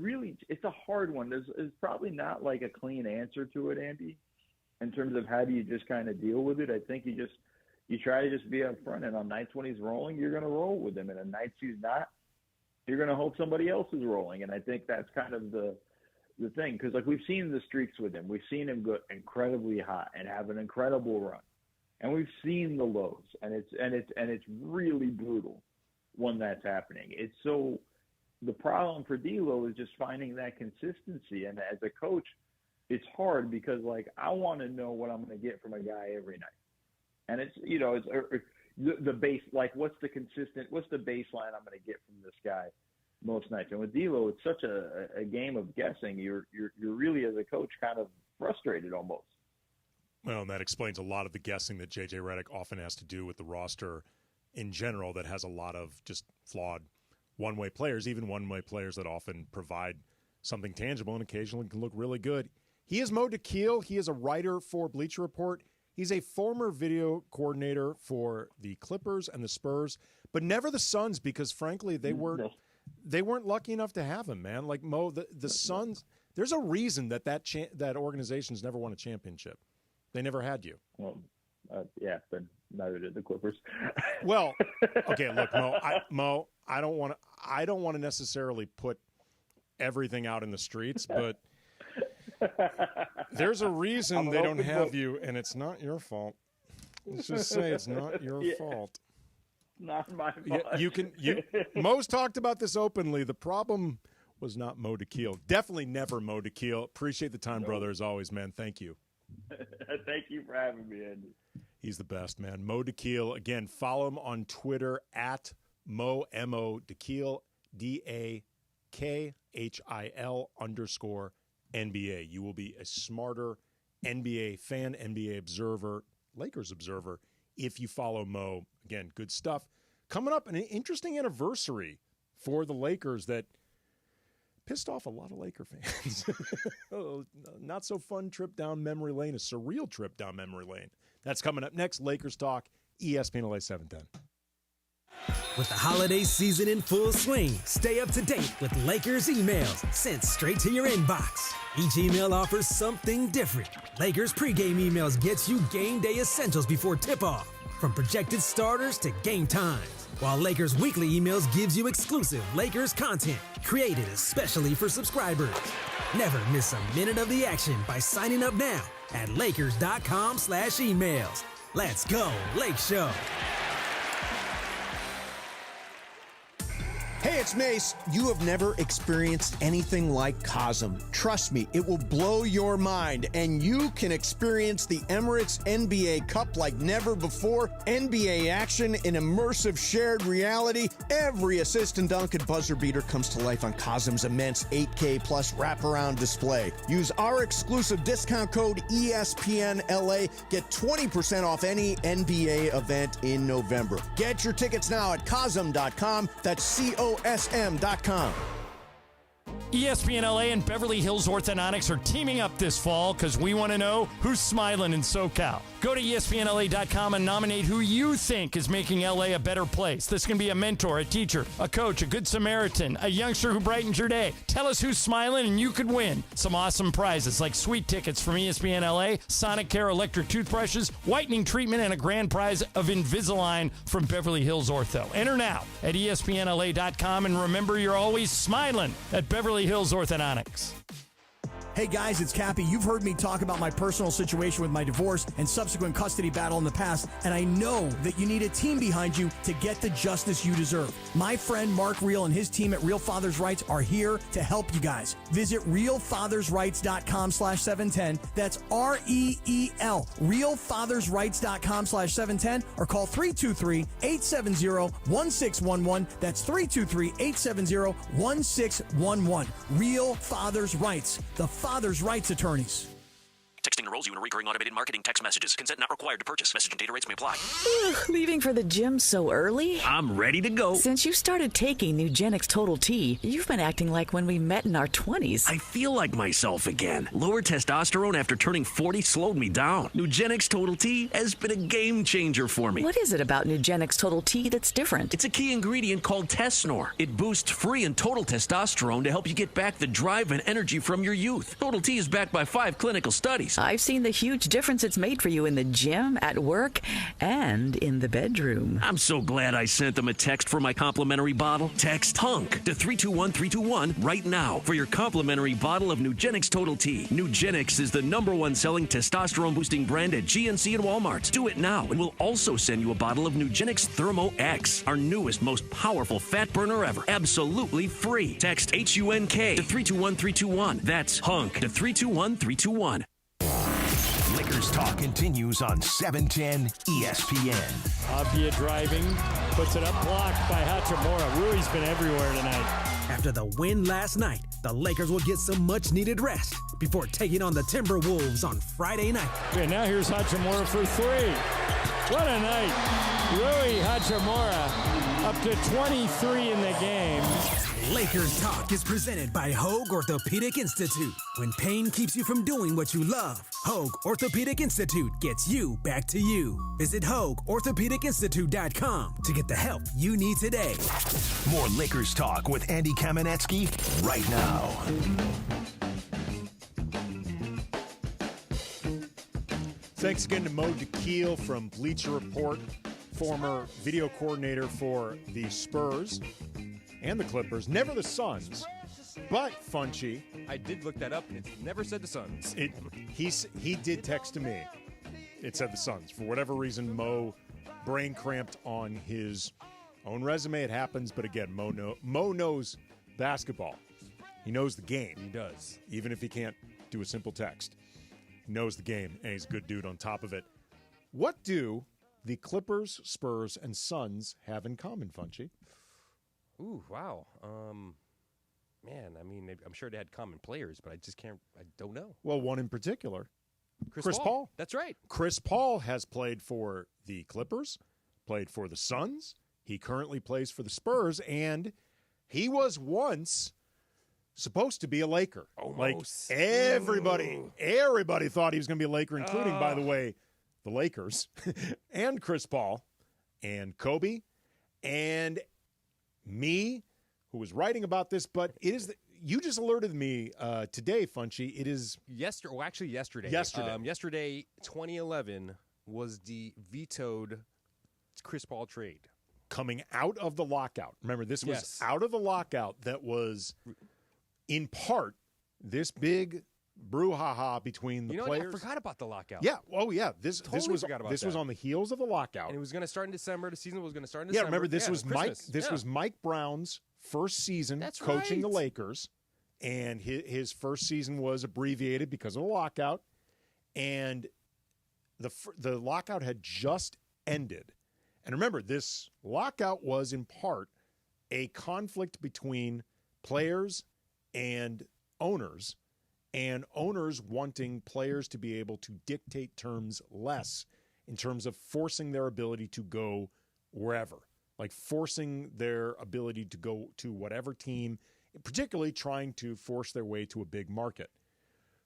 hard one. There's probably not like a clean answer to it, Andy, in terms of how do you just kind of deal with it. I think you try to just be up front, and on nights when he's rolling, you're going to roll with him. And on nights he's not, you're going to hope somebody else is rolling. And I think that's kind of the thing, because like we've seen the streaks with him. We've seen him go incredibly hot and have an incredible run. And we've seen the lows, and it's really brutal when that's happening. The problem for D'Lo is just finding that consistency. And as a coach, it's hard because, like, I want to know what I'm going to get from a guy every night. And it's the base, like, what's the baseline I'm going to get from this guy most nights. And with D'Lo, it's such a game of guessing. You're really, as a coach, kind of frustrated almost. Well, and that explains a lot of the guessing that J.J. Redick often has to do with the roster in general that has a lot of just flawed one-way players, even one-way players that often provide something tangible and occasionally can look really good. He is Mo Dakhil. He is a writer for Bleacher Report. He's a former video coordinator for the Clippers and the Spurs, but never the Suns because, frankly, they weren't lucky enough to have him, man. Like, Mo, the Suns, there's a reason that organization's never won a championship. They never had you. Well, yeah, but neither did the Clippers. Well, okay, look, Mo, I don't want to necessarily put everything out in the streets, but there's a reason they don't have you, and it's not your fault. Let's just say it's not your fault. Not my fault. Mo's talked about this openly. The problem was not Mo Dakhil. Definitely never Mo Dakhil. Appreciate the time, brother, as always, man. Thank you. Thank you for having me, Andy. He's the best, man. Mo Dakhil. Again, follow him on Twitter at Mo, M-O, Dakhil, D-A-K-H-I-L _NBA. You will be a smarter NBA fan, NBA observer, Lakers observer, if you follow Mo. Again, good stuff. Coming up, an interesting anniversary for the Lakers that pissed off a lot of Laker fans. Not so fun trip down memory lane, a surreal trip down memory lane. That's coming up next. Lakers Talk, ESPN LA 710. With the holiday season in full swing, stay up to date with Lakers emails sent straight to your inbox. Each email offers something different. Lakers pregame emails gets you game day essentials before tip-off, from projected starters to game times. While Lakers Weekly emails gives you exclusive Lakers content created especially for subscribers. Never miss a minute of the action by signing up now at Lakers.com/emails. Let's go, Lake Show. Hey, it's Mace. You have never experienced anything like Cosm. Trust me, it will blow your mind, and you can experience the Emirates NBA Cup like never before. NBA action in immersive shared reality. Every assist and dunk and buzzer beater comes to life on Cosm's immense 8K plus wraparound display. Use our exclusive discount code ESPNLA. Get 20% off any NBA event in November. Get your tickets now at Cosm.com. That's COSM.com. ESPN LA and Beverly Hills Orthodontics are teaming up this fall because we want to know who's smiling in SoCal. Go to ESPNLA.com and nominate who you think is making LA a better place. This can be a mentor, a teacher, a coach, a good Samaritan, a youngster who brightens your day. Tell us who's smiling and you could win some awesome prizes like sweet tickets from ESPN LA, Sonicare electric toothbrushes, whitening treatment, and a grand prize of Invisalign from Beverly Hills Ortho. Enter now at ESPNLA.com and remember, you're always smiling at Beverly Hills Orthodontics. Hey guys, it's Cappy. You've heard me talk about my personal situation with my divorce and subsequent custody battle in the past, and I know that you need a team behind you to get the justice you deserve. My friend Mark Reel and his team at Real Fathers Rights are here to help you guys. Visit realfathersrights.com/710. That's REEL, realfathersrights.com/710, or call 323-870-1611. That's 323-870-1611. Real Fathers Rights, the Father's Rights Attorneys. Texting enrolls you in recurring automated marketing text messages. Consent not required to purchase. Message and data rates may apply. Leaving for the gym so early? I'm ready to go. Since you started taking Nugenix Total T, you've been acting like when we met in our 20s. I feel like myself again. Lower testosterone after turning 40 slowed me down. Nugenix Total T has been a game changer for me. What is it about Nugenix Total T that's different? It's a key ingredient called Tesnor. It boosts free and total testosterone to help you get back the drive and energy from your youth. Total T is backed by 5 clinical studies. I've seen the huge difference it's made for you in the gym, at work, and in the bedroom. I'm so glad I sent them a text for my complimentary bottle. Text HUNK to 321321 right now for your complimentary bottle of Nugenix Total T. Nugenix is the #1 selling testosterone boosting brand at GNC and Walmart. Do it now, and we'll also send you a bottle of Nugenix Thermo X, our newest, most powerful fat burner ever. Absolutely free. Text HUNK to 321321. That's HUNK to 321321. Lakers Talk continues on 710 ESPN. Avdia driving, puts it up, blocked by Hachimura. Rui's been everywhere tonight. After the win last night, the Lakers will get some much-needed rest before taking on the Timberwolves on Friday night. Okay, now here's Hachimura for 3. What a night. Rui Hachimura up to 23 in the game. Lakers Talk is presented by Hoag Orthopedic Institute. When pain keeps you from doing what you love, Hoag Orthopedic Institute gets you back to you. Visit HoagOrthopedicInstitute.com to get the help you need today. More Lakers Talk with Andy Kamenetzky right now. Thanks again to Mo Dakhil from Bleacher Report, former video coordinator for the Spurs and the Clippers, never the Suns. But Funchy, I did look that up. It never said the Suns. He did text to me. It said the Suns. For whatever reason, Mo brain cramped on his own resume. It happens, but again, Mo knows basketball. He knows the game. He does, even if he can't do a simple text. He knows the game, and he's a good dude on top of it. What do the Clippers, Spurs, and Suns have in common, Funchy? Ooh, wow. Man, I mean, I'm sure they had common players, but I don't know. Well, one in particular. Chris Paul. That's right. Chris Paul has played for the Clippers, played for the Suns. He currently plays for the Spurs, and he was once supposed to be a Laker. Almost. Like everybody thought he was going to be a Laker, including, by the way, the Lakers and Chris Paul and Kobe and me, who was writing about this, but it is you just alerted me today, Funchy. It is yesterday. Yesterday, 2011 was the vetoed Chris Paul trade coming out of the lockout. Remember, this was out of the lockout. That was in part this big brouhaha between the players. I forgot about the lockout. Yeah. Oh, yeah. This was that. on the heels of the lockout, and it was going to start in December. The season was going to start in December. Yeah. Remember, this was Christmas. was Mike Brown's first season coaching the Lakers, and his first season was abbreviated because of the lockout, and the lockout had just ended. And remember, this lockout was in part a conflict between players and owners wanting players to be able to dictate terms less in terms of forcing their ability to go wherever, like forcing their ability to go to whatever team particularly trying to force their way to a big market.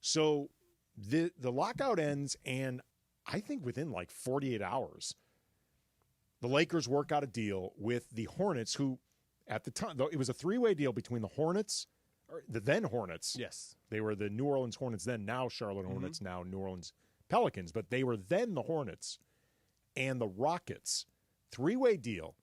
So the lockout ends, and I think within like 48 hours, the Lakers work out a deal with the Hornets, who at the time, though it was a three-way deal between the Hornets, or the then Hornets. Yes. They were the New Orleans Hornets then, now Charlotte Hornets, now New Orleans Pelicans, but they were then the Hornets and the Rockets. Three-way deal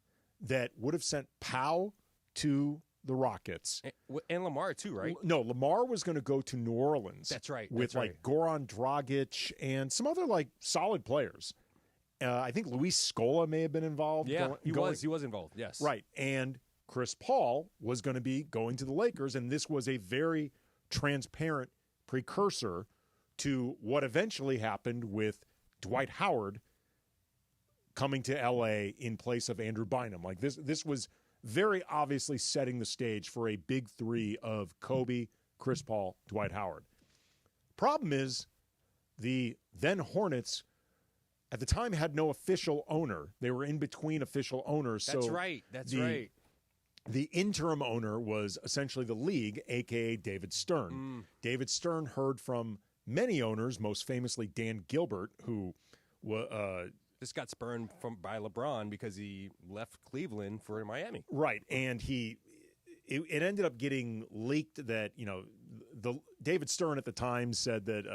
that would have sent Powell to the Rockets. And Lamar too, right? No, Lamar was going to go to New Orleans. That's right. With like Goran Dragic and some other like solid players. I think Luis Scola may have been involved. Yeah, he was involved, yes. Right. And Chris Paul was going to be going to the Lakers, and this was a very transparent precursor to what eventually happened with Dwight Howard coming to L.A. in place of Andrew Bynum. Like this was very obviously setting the stage for a big three of Kobe, Chris Paul, Dwight Howard. Problem is, the then Hornets at the time had no official owner. They were in between official owners. That's right. That's right. The interim owner was essentially the league, a.k.a. David Stern. David Stern heard from many owners, most famously Dan Gilbert, who this got spurned by LeBron because he left Cleveland for Miami. Right, and it ended up getting leaked that, the David Stern at the time said that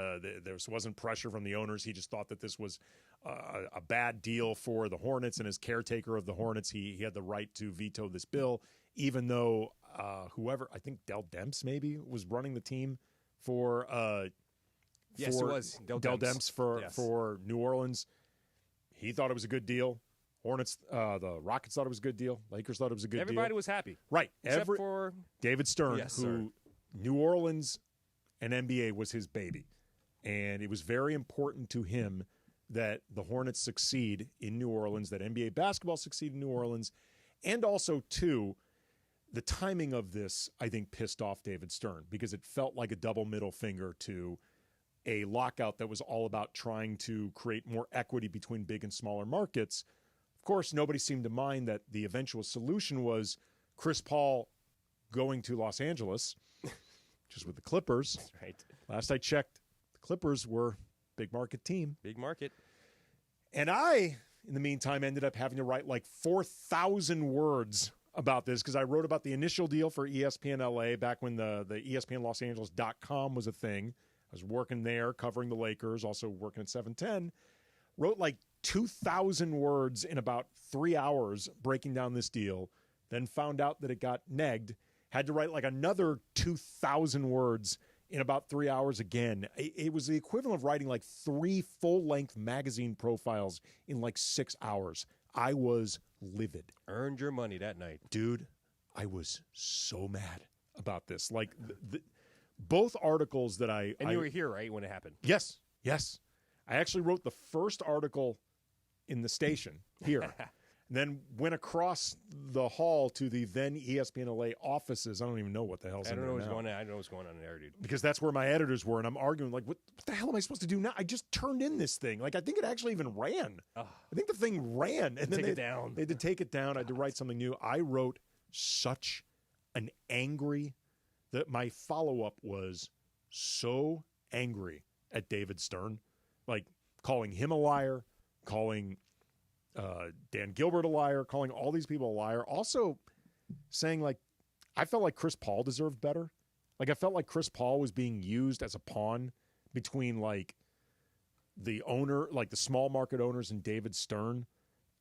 there wasn't pressure from the owners. He just thought that this was a bad deal for the Hornets, and as caretaker of the Hornets, he had the right to veto this bill, even though whoever, I think Dell Demps maybe, was running the team for yes, it was Dell Demps for New Orleans. He thought it was a good deal. Hornets, the Rockets thought it was a good deal. Lakers thought it was a good deal. Everybody was happy. Right. Except for David Stern, yes, who sir. New Orleans and NBA was his baby. And it was very important to him that the Hornets succeed in New Orleans, that NBA basketball succeed in New Orleans. And also, too, the timing of this, I think, pissed off David Stern because it felt like a double middle finger to a lockout that was all about trying to create more equity between big and smaller markets. Of course, nobody seemed to mind that the eventual solution was Chris Paul going to Los Angeles, which is with the Clippers. That's right. Last I checked, the Clippers were a big market team. Big market. And I, in the meantime, ended up having to write like 4,000 words about this because I wrote about the initial deal for ESPN LA back when the ESPN LosAngeles.com was a thing. I was working there, covering the Lakers, also working at 710. Wrote like 2,000 words in about 3 hours breaking down this deal, then found out that it got negged. Had to write like another 2,000 words in about 3 hours again. It was the equivalent of writing like 3 full-length magazine profiles in like 6 hours. I was livid. Earned your money that night. Dude, I was so mad about this. Like, both articles that And you were here, right, when it happened? Yes. I actually wrote the first article in the station here. Then went across the hall to the then ESPN LA offices. I don't even know what the hell's in there now. I don't know what's going on there, dude. Because that's where my editors were, and I'm arguing, like, what the hell am I supposed to do now? I just turned in this thing. Like, I think it actually even ran. I think the thing ran. And then Take it down. They had to take it down. I had to write something new. I wrote such an angry, that my follow-up was so angry at David Stern. Like, calling him a liar, calling Dan Gilbert a liar, calling all these people a liar. Also saying, like, I felt like Chris Paul deserved better. Like, I felt like Chris Paul was being used as a pawn between, like, the owner, like the small market owners and David Stern,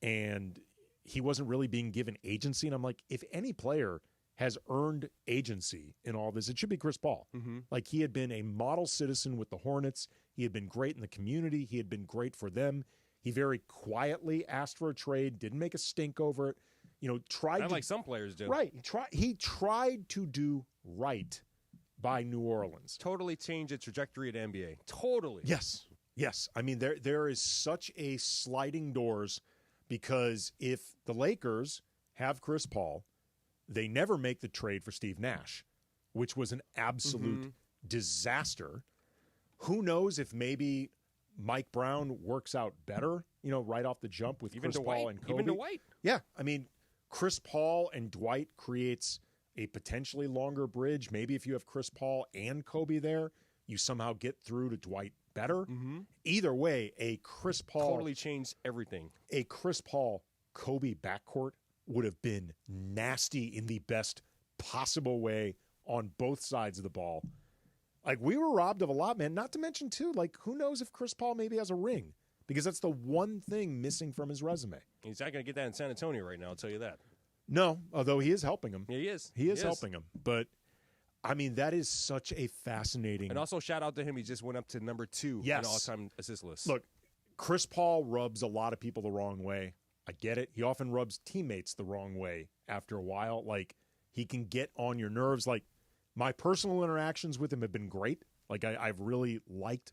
and he wasn't really being given agency. And I'm like, if any player has earned agency in all this, it should be Chris Paul. Mm-hmm. Like, he had been a model citizen with the Hornets. He had been great in the community. He had been great for them. He very quietly asked for a trade, didn't make a stink over it. Tried Not to, like some players do. Right. He tried to do right by New Orleans. Totally changed the trajectory of the NBA. Totally. Yes. I mean, there is such a sliding doors because if the Lakers have Chris Paul, they never make the trade for Steve Nash, which was an absolute disaster. Who knows if maybe Mike Brown works out better, right off the jump with Chris Paul and Kobe. Even Dwight. Yeah. I mean, Chris Paul and Dwight creates a potentially longer bridge. Maybe if you have Chris Paul and Kobe there, you somehow get through to Dwight better. Mm-hmm. Either way, a Chris Paul totally changed everything. A Chris Paul Kobe backcourt would have been nasty in the best possible way on both sides of the ball. Like, we were robbed of a lot, man. Not to mention, too, like, who knows if Chris Paul maybe has a ring? Because that's the one thing missing from his resume. He's not going to get that in San Antonio right now, I'll tell you that. No, although he is helping him. Yeah, he is. He is helping him. But, I mean, that is such a fascinating... And also, shout out to him. He just went up to number 2 in all-time assist list. Look, Chris Paul rubs a lot of people the wrong way. I get it. He often rubs teammates the wrong way after a while. Like, he can get on your nerves. Like, my personal interactions with him have been great. Like, I've really liked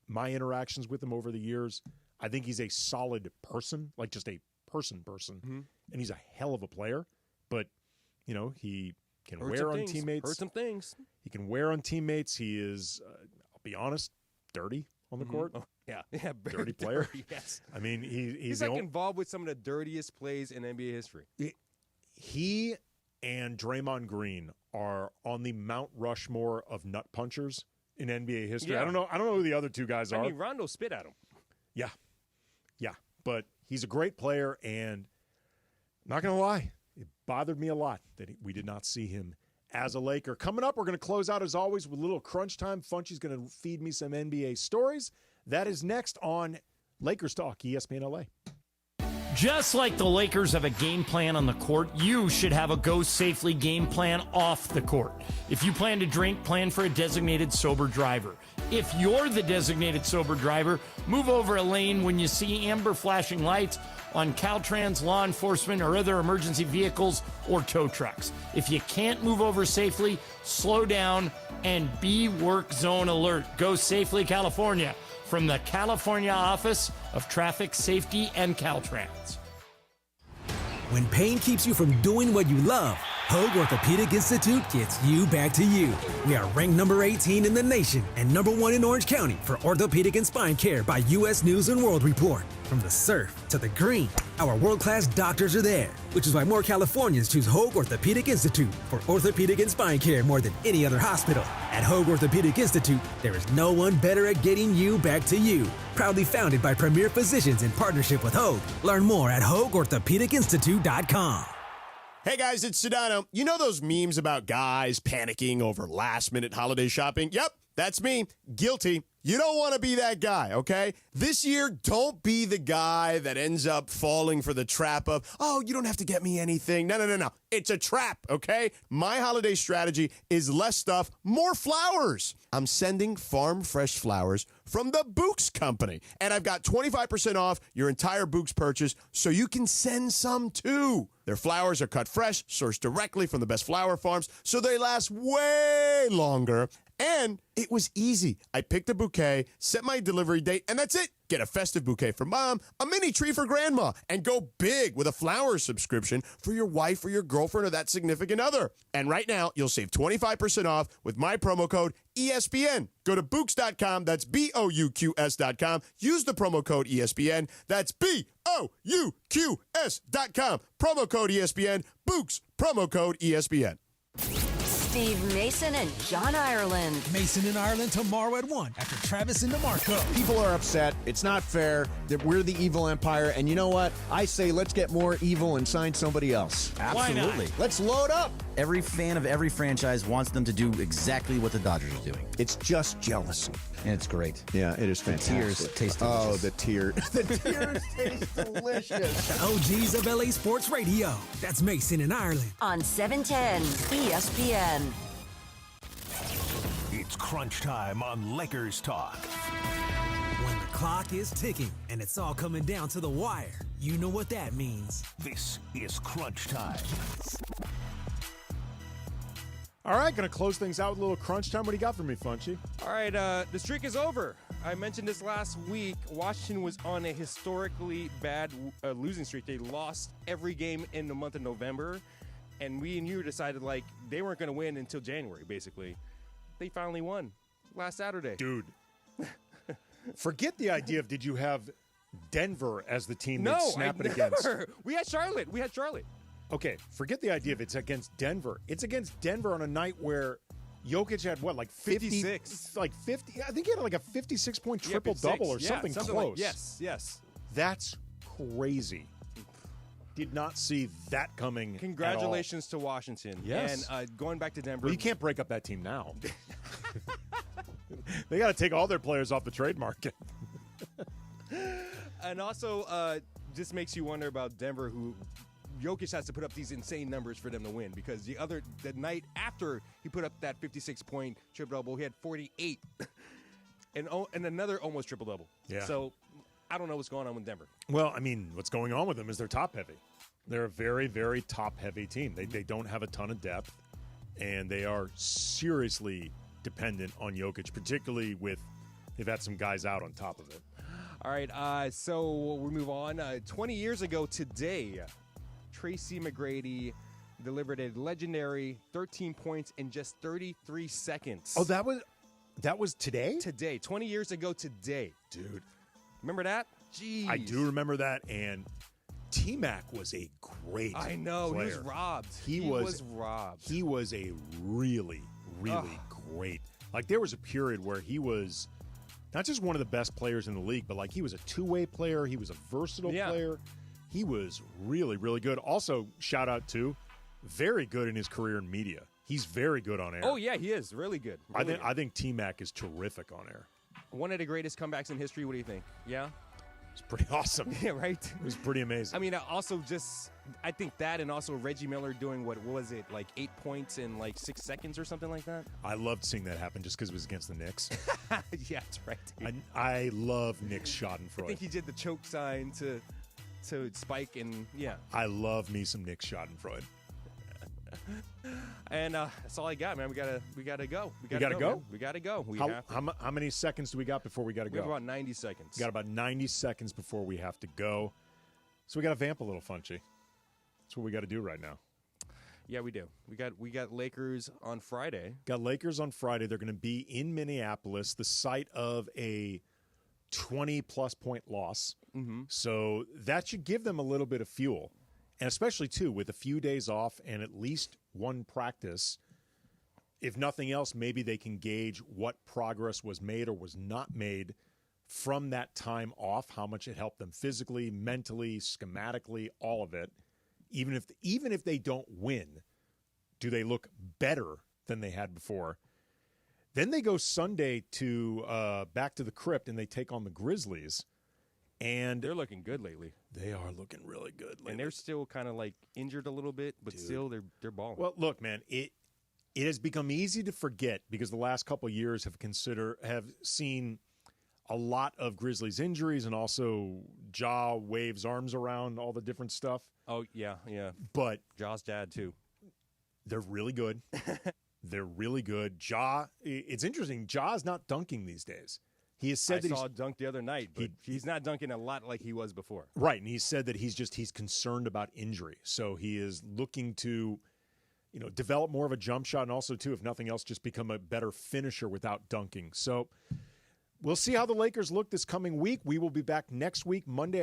my interactions with him over the years. I think he's a solid person, like just a person. Mm-hmm. And he's a hell of a player. But, you know, he can Heard wear on teammates. Heard some things. He can wear on teammates. He is, I'll be honest, dirty on the court. Oh, yeah, dirty player. Dirty, yes. I mean, he's like involved with some of the dirtiest plays in NBA history. He and Draymond Green are on the Mount Rushmore of nut punchers in NBA history. Yeah. I don't know who the other two guys are. I mean, Rondo spit at him. Yeah. But he's a great player, and not going to lie, it bothered me a lot that we did not see him as a Laker. Coming up, we're going to close out, as always, with a little crunch time. Funchy's going to feed me some NBA stories. That is next on Lakers Talk, ESPN LA. Just like the Lakers have a game plan on the court, you should have a Go Safely game plan off the court. If you plan to drink, plan for a designated sober driver. If you're the designated sober driver, move over a lane when you see amber flashing lights on Caltrans, law enforcement, or other emergency vehicles or tow trucks. If you can't move over safely, slow down and be work zone alert. Go Safely, California, from the California Office of Traffic Safety and Caltrans. When pain keeps you from doing what you love, Hoag Orthopedic Institute gets you back to you. We are ranked number 18 in the nation and number 1 in Orange County for orthopedic and spine care by U.S. News and World Report. From the surf to the green, our world-class doctors are there, which is why more Californians choose Hoag Orthopedic Institute for orthopedic and spine care more than any other hospital. At Hoag Orthopedic Institute, there is no one better at getting you back to you. Proudly founded by premier physicians in partnership with Hoag. Learn more at HoagOrthopedicInstitute.com. Hey guys, it's Sedano. You know those memes about guys panicking over last-minute holiday shopping? Yep, that's me. Guilty. You don't want to be that guy, okay? This year, don't be the guy that ends up falling for the trap of, oh, you don't have to get me anything. No. It's a trap, okay? My holiday strategy is less stuff, more flowers. I'm sending farm fresh flowers from the Books Company. And I've got 25% off your entire Books purchase so you can send some too. Their flowers are cut fresh, sourced directly from the best flower farms, so they last way longer. And it was easy. I picked a bouquet, set my delivery date, and that's it. Get a festive bouquet for mom, a mini tree for grandma, and go big with a flower subscription for your wife or your girlfriend or that significant other. And right now, you'll save 25% off with my promo code ESPN. Go to Books.com. That's BOUQS.com. Use the promo code ESPN. That's BOUQS.com. Promo code ESPN. Books. Promo code ESPN. Steve Mason and John Ireland. Mason in Ireland tomorrow at 1 after Travis and DeMarco. People are upset. It's not fair that we're the evil empire. And you know what? I say let's get more evil and sign somebody else. Absolutely. Let's load up. Every fan of every franchise wants them to do exactly what the Dodgers are doing. It's just jealousy. And it's great. Yeah, it is fantastic. The tears taste delicious. Oh, the tears. The tears taste delicious. The OGs of LA Sports Radio. That's Mason in Ireland. On 710 ESPN. It's crunch time on Lakers Talk. When the clock is ticking and it's all coming down to the wire, you know what that means. This is crunch time. All right, going to close things out with a little crunch time. What do you got for me, Funchy? All right, the streak is over. I mentioned this last week. Washington was on a historically bad losing streak. They lost every game in the month of November, and we and you decided, like, they weren't going to win until January, basically. They finally won last Saturday. Dude, forget the idea of did you have Denver as the team no, they'd snap it against. We had Charlotte. okay, forget the idea of it's against Denver. It's against Denver on a night where Jokic had what, like 56? Like 50. I think he had like a 56-point triple-double or something close. Yes. That's crazy. Did not see that coming. Congratulations to Washington. Yes. And going back to Denver. Well, you can't break up that team now. They got to take all their players off the trade market. And also, just makes you wonder about Denver, who Jokic has to put up these insane numbers for them to win, because the night after he put up that 56-point triple-double, he had 48 and another almost triple-double. Yeah. So I don't know what's going on with Denver. Well, I mean, what's going on with them is they're top-heavy. They're a very, very top-heavy team. They don't have a ton of depth, and they are seriously dependent on Jokic, particularly with they've had some guys out on top of it. All right, so we move on. 20 years ago today, Tracy McGrady delivered a legendary 13 points in just 33 seconds. Oh, that was today? Today, 20 years ago today. Dude. Remember that? Jeez. I do remember that, and T-Mac was a great I know, player. he was robbed. He was robbed. He was a really, really great. Like, there was a period where he was not just one of the best players in the league, but like he was a two-way player. He was a versatile player. He was really, really good. Also, shout out to very good in his career in media. He's very good on air. Oh, yeah, he is. Really good. Really I think T-Mac is terrific on air. One of the greatest comebacks in history. What do you think? Yeah? It's pretty awesome. Yeah, right? It was pretty amazing. I mean, I think that, and also Reggie Miller doing what was it, like 8 points in like 6 seconds or something like that? I loved seeing that happen just because it was against the Knicks. Yeah, that's right. I love Nick Schadenfreude. I think he did the choke sign to Spike, and yeah. I love me some Nick Schadenfreude. And that's all I got, man. We gotta go. We gotta go. Man. We gotta go. How many seconds do we got before we gotta go? We have about 90 seconds. Got about 90 seconds before we have to go. So we gotta vamp a little, Funchy. That's what we got to do right now. Yeah, we do. We got Lakers on Friday. Got Lakers on Friday. They're going to be in Minneapolis, the site of a 20-plus point loss. Mm-hmm. So that should give them a little bit of fuel. And especially, too, with a few days off and at least one practice, if nothing else, maybe they can gauge what progress was made or was not made from that time off, how much it helped them physically, mentally, schematically, all of it. Even if they don't win, do they look better than they had before? Then they go Sunday to back to the Crypt, and they take on the Grizzlies. And they're looking good lately. They are looking really good lately. And they're still kind of like injured a little bit, but still they're balling. Well, look, man, it has become easy to forget because the last couple of years have seen a lot of Grizzlies injuries, and also Ja waves arms around all the different stuff. Oh, yeah. But Ja's dad, too. They're really good. They're really good. Ja, it's interesting. Ja's not dunking these days. He has said I saw a dunk the other night, but he's not dunking a lot like he was before. Right, and he said that he's concerned about injury. So he is looking to, develop more of a jump shot, and also, too, if nothing else, just become a better finisher without dunking. So we'll see how the Lakers look this coming week. We will be back next week, Monday.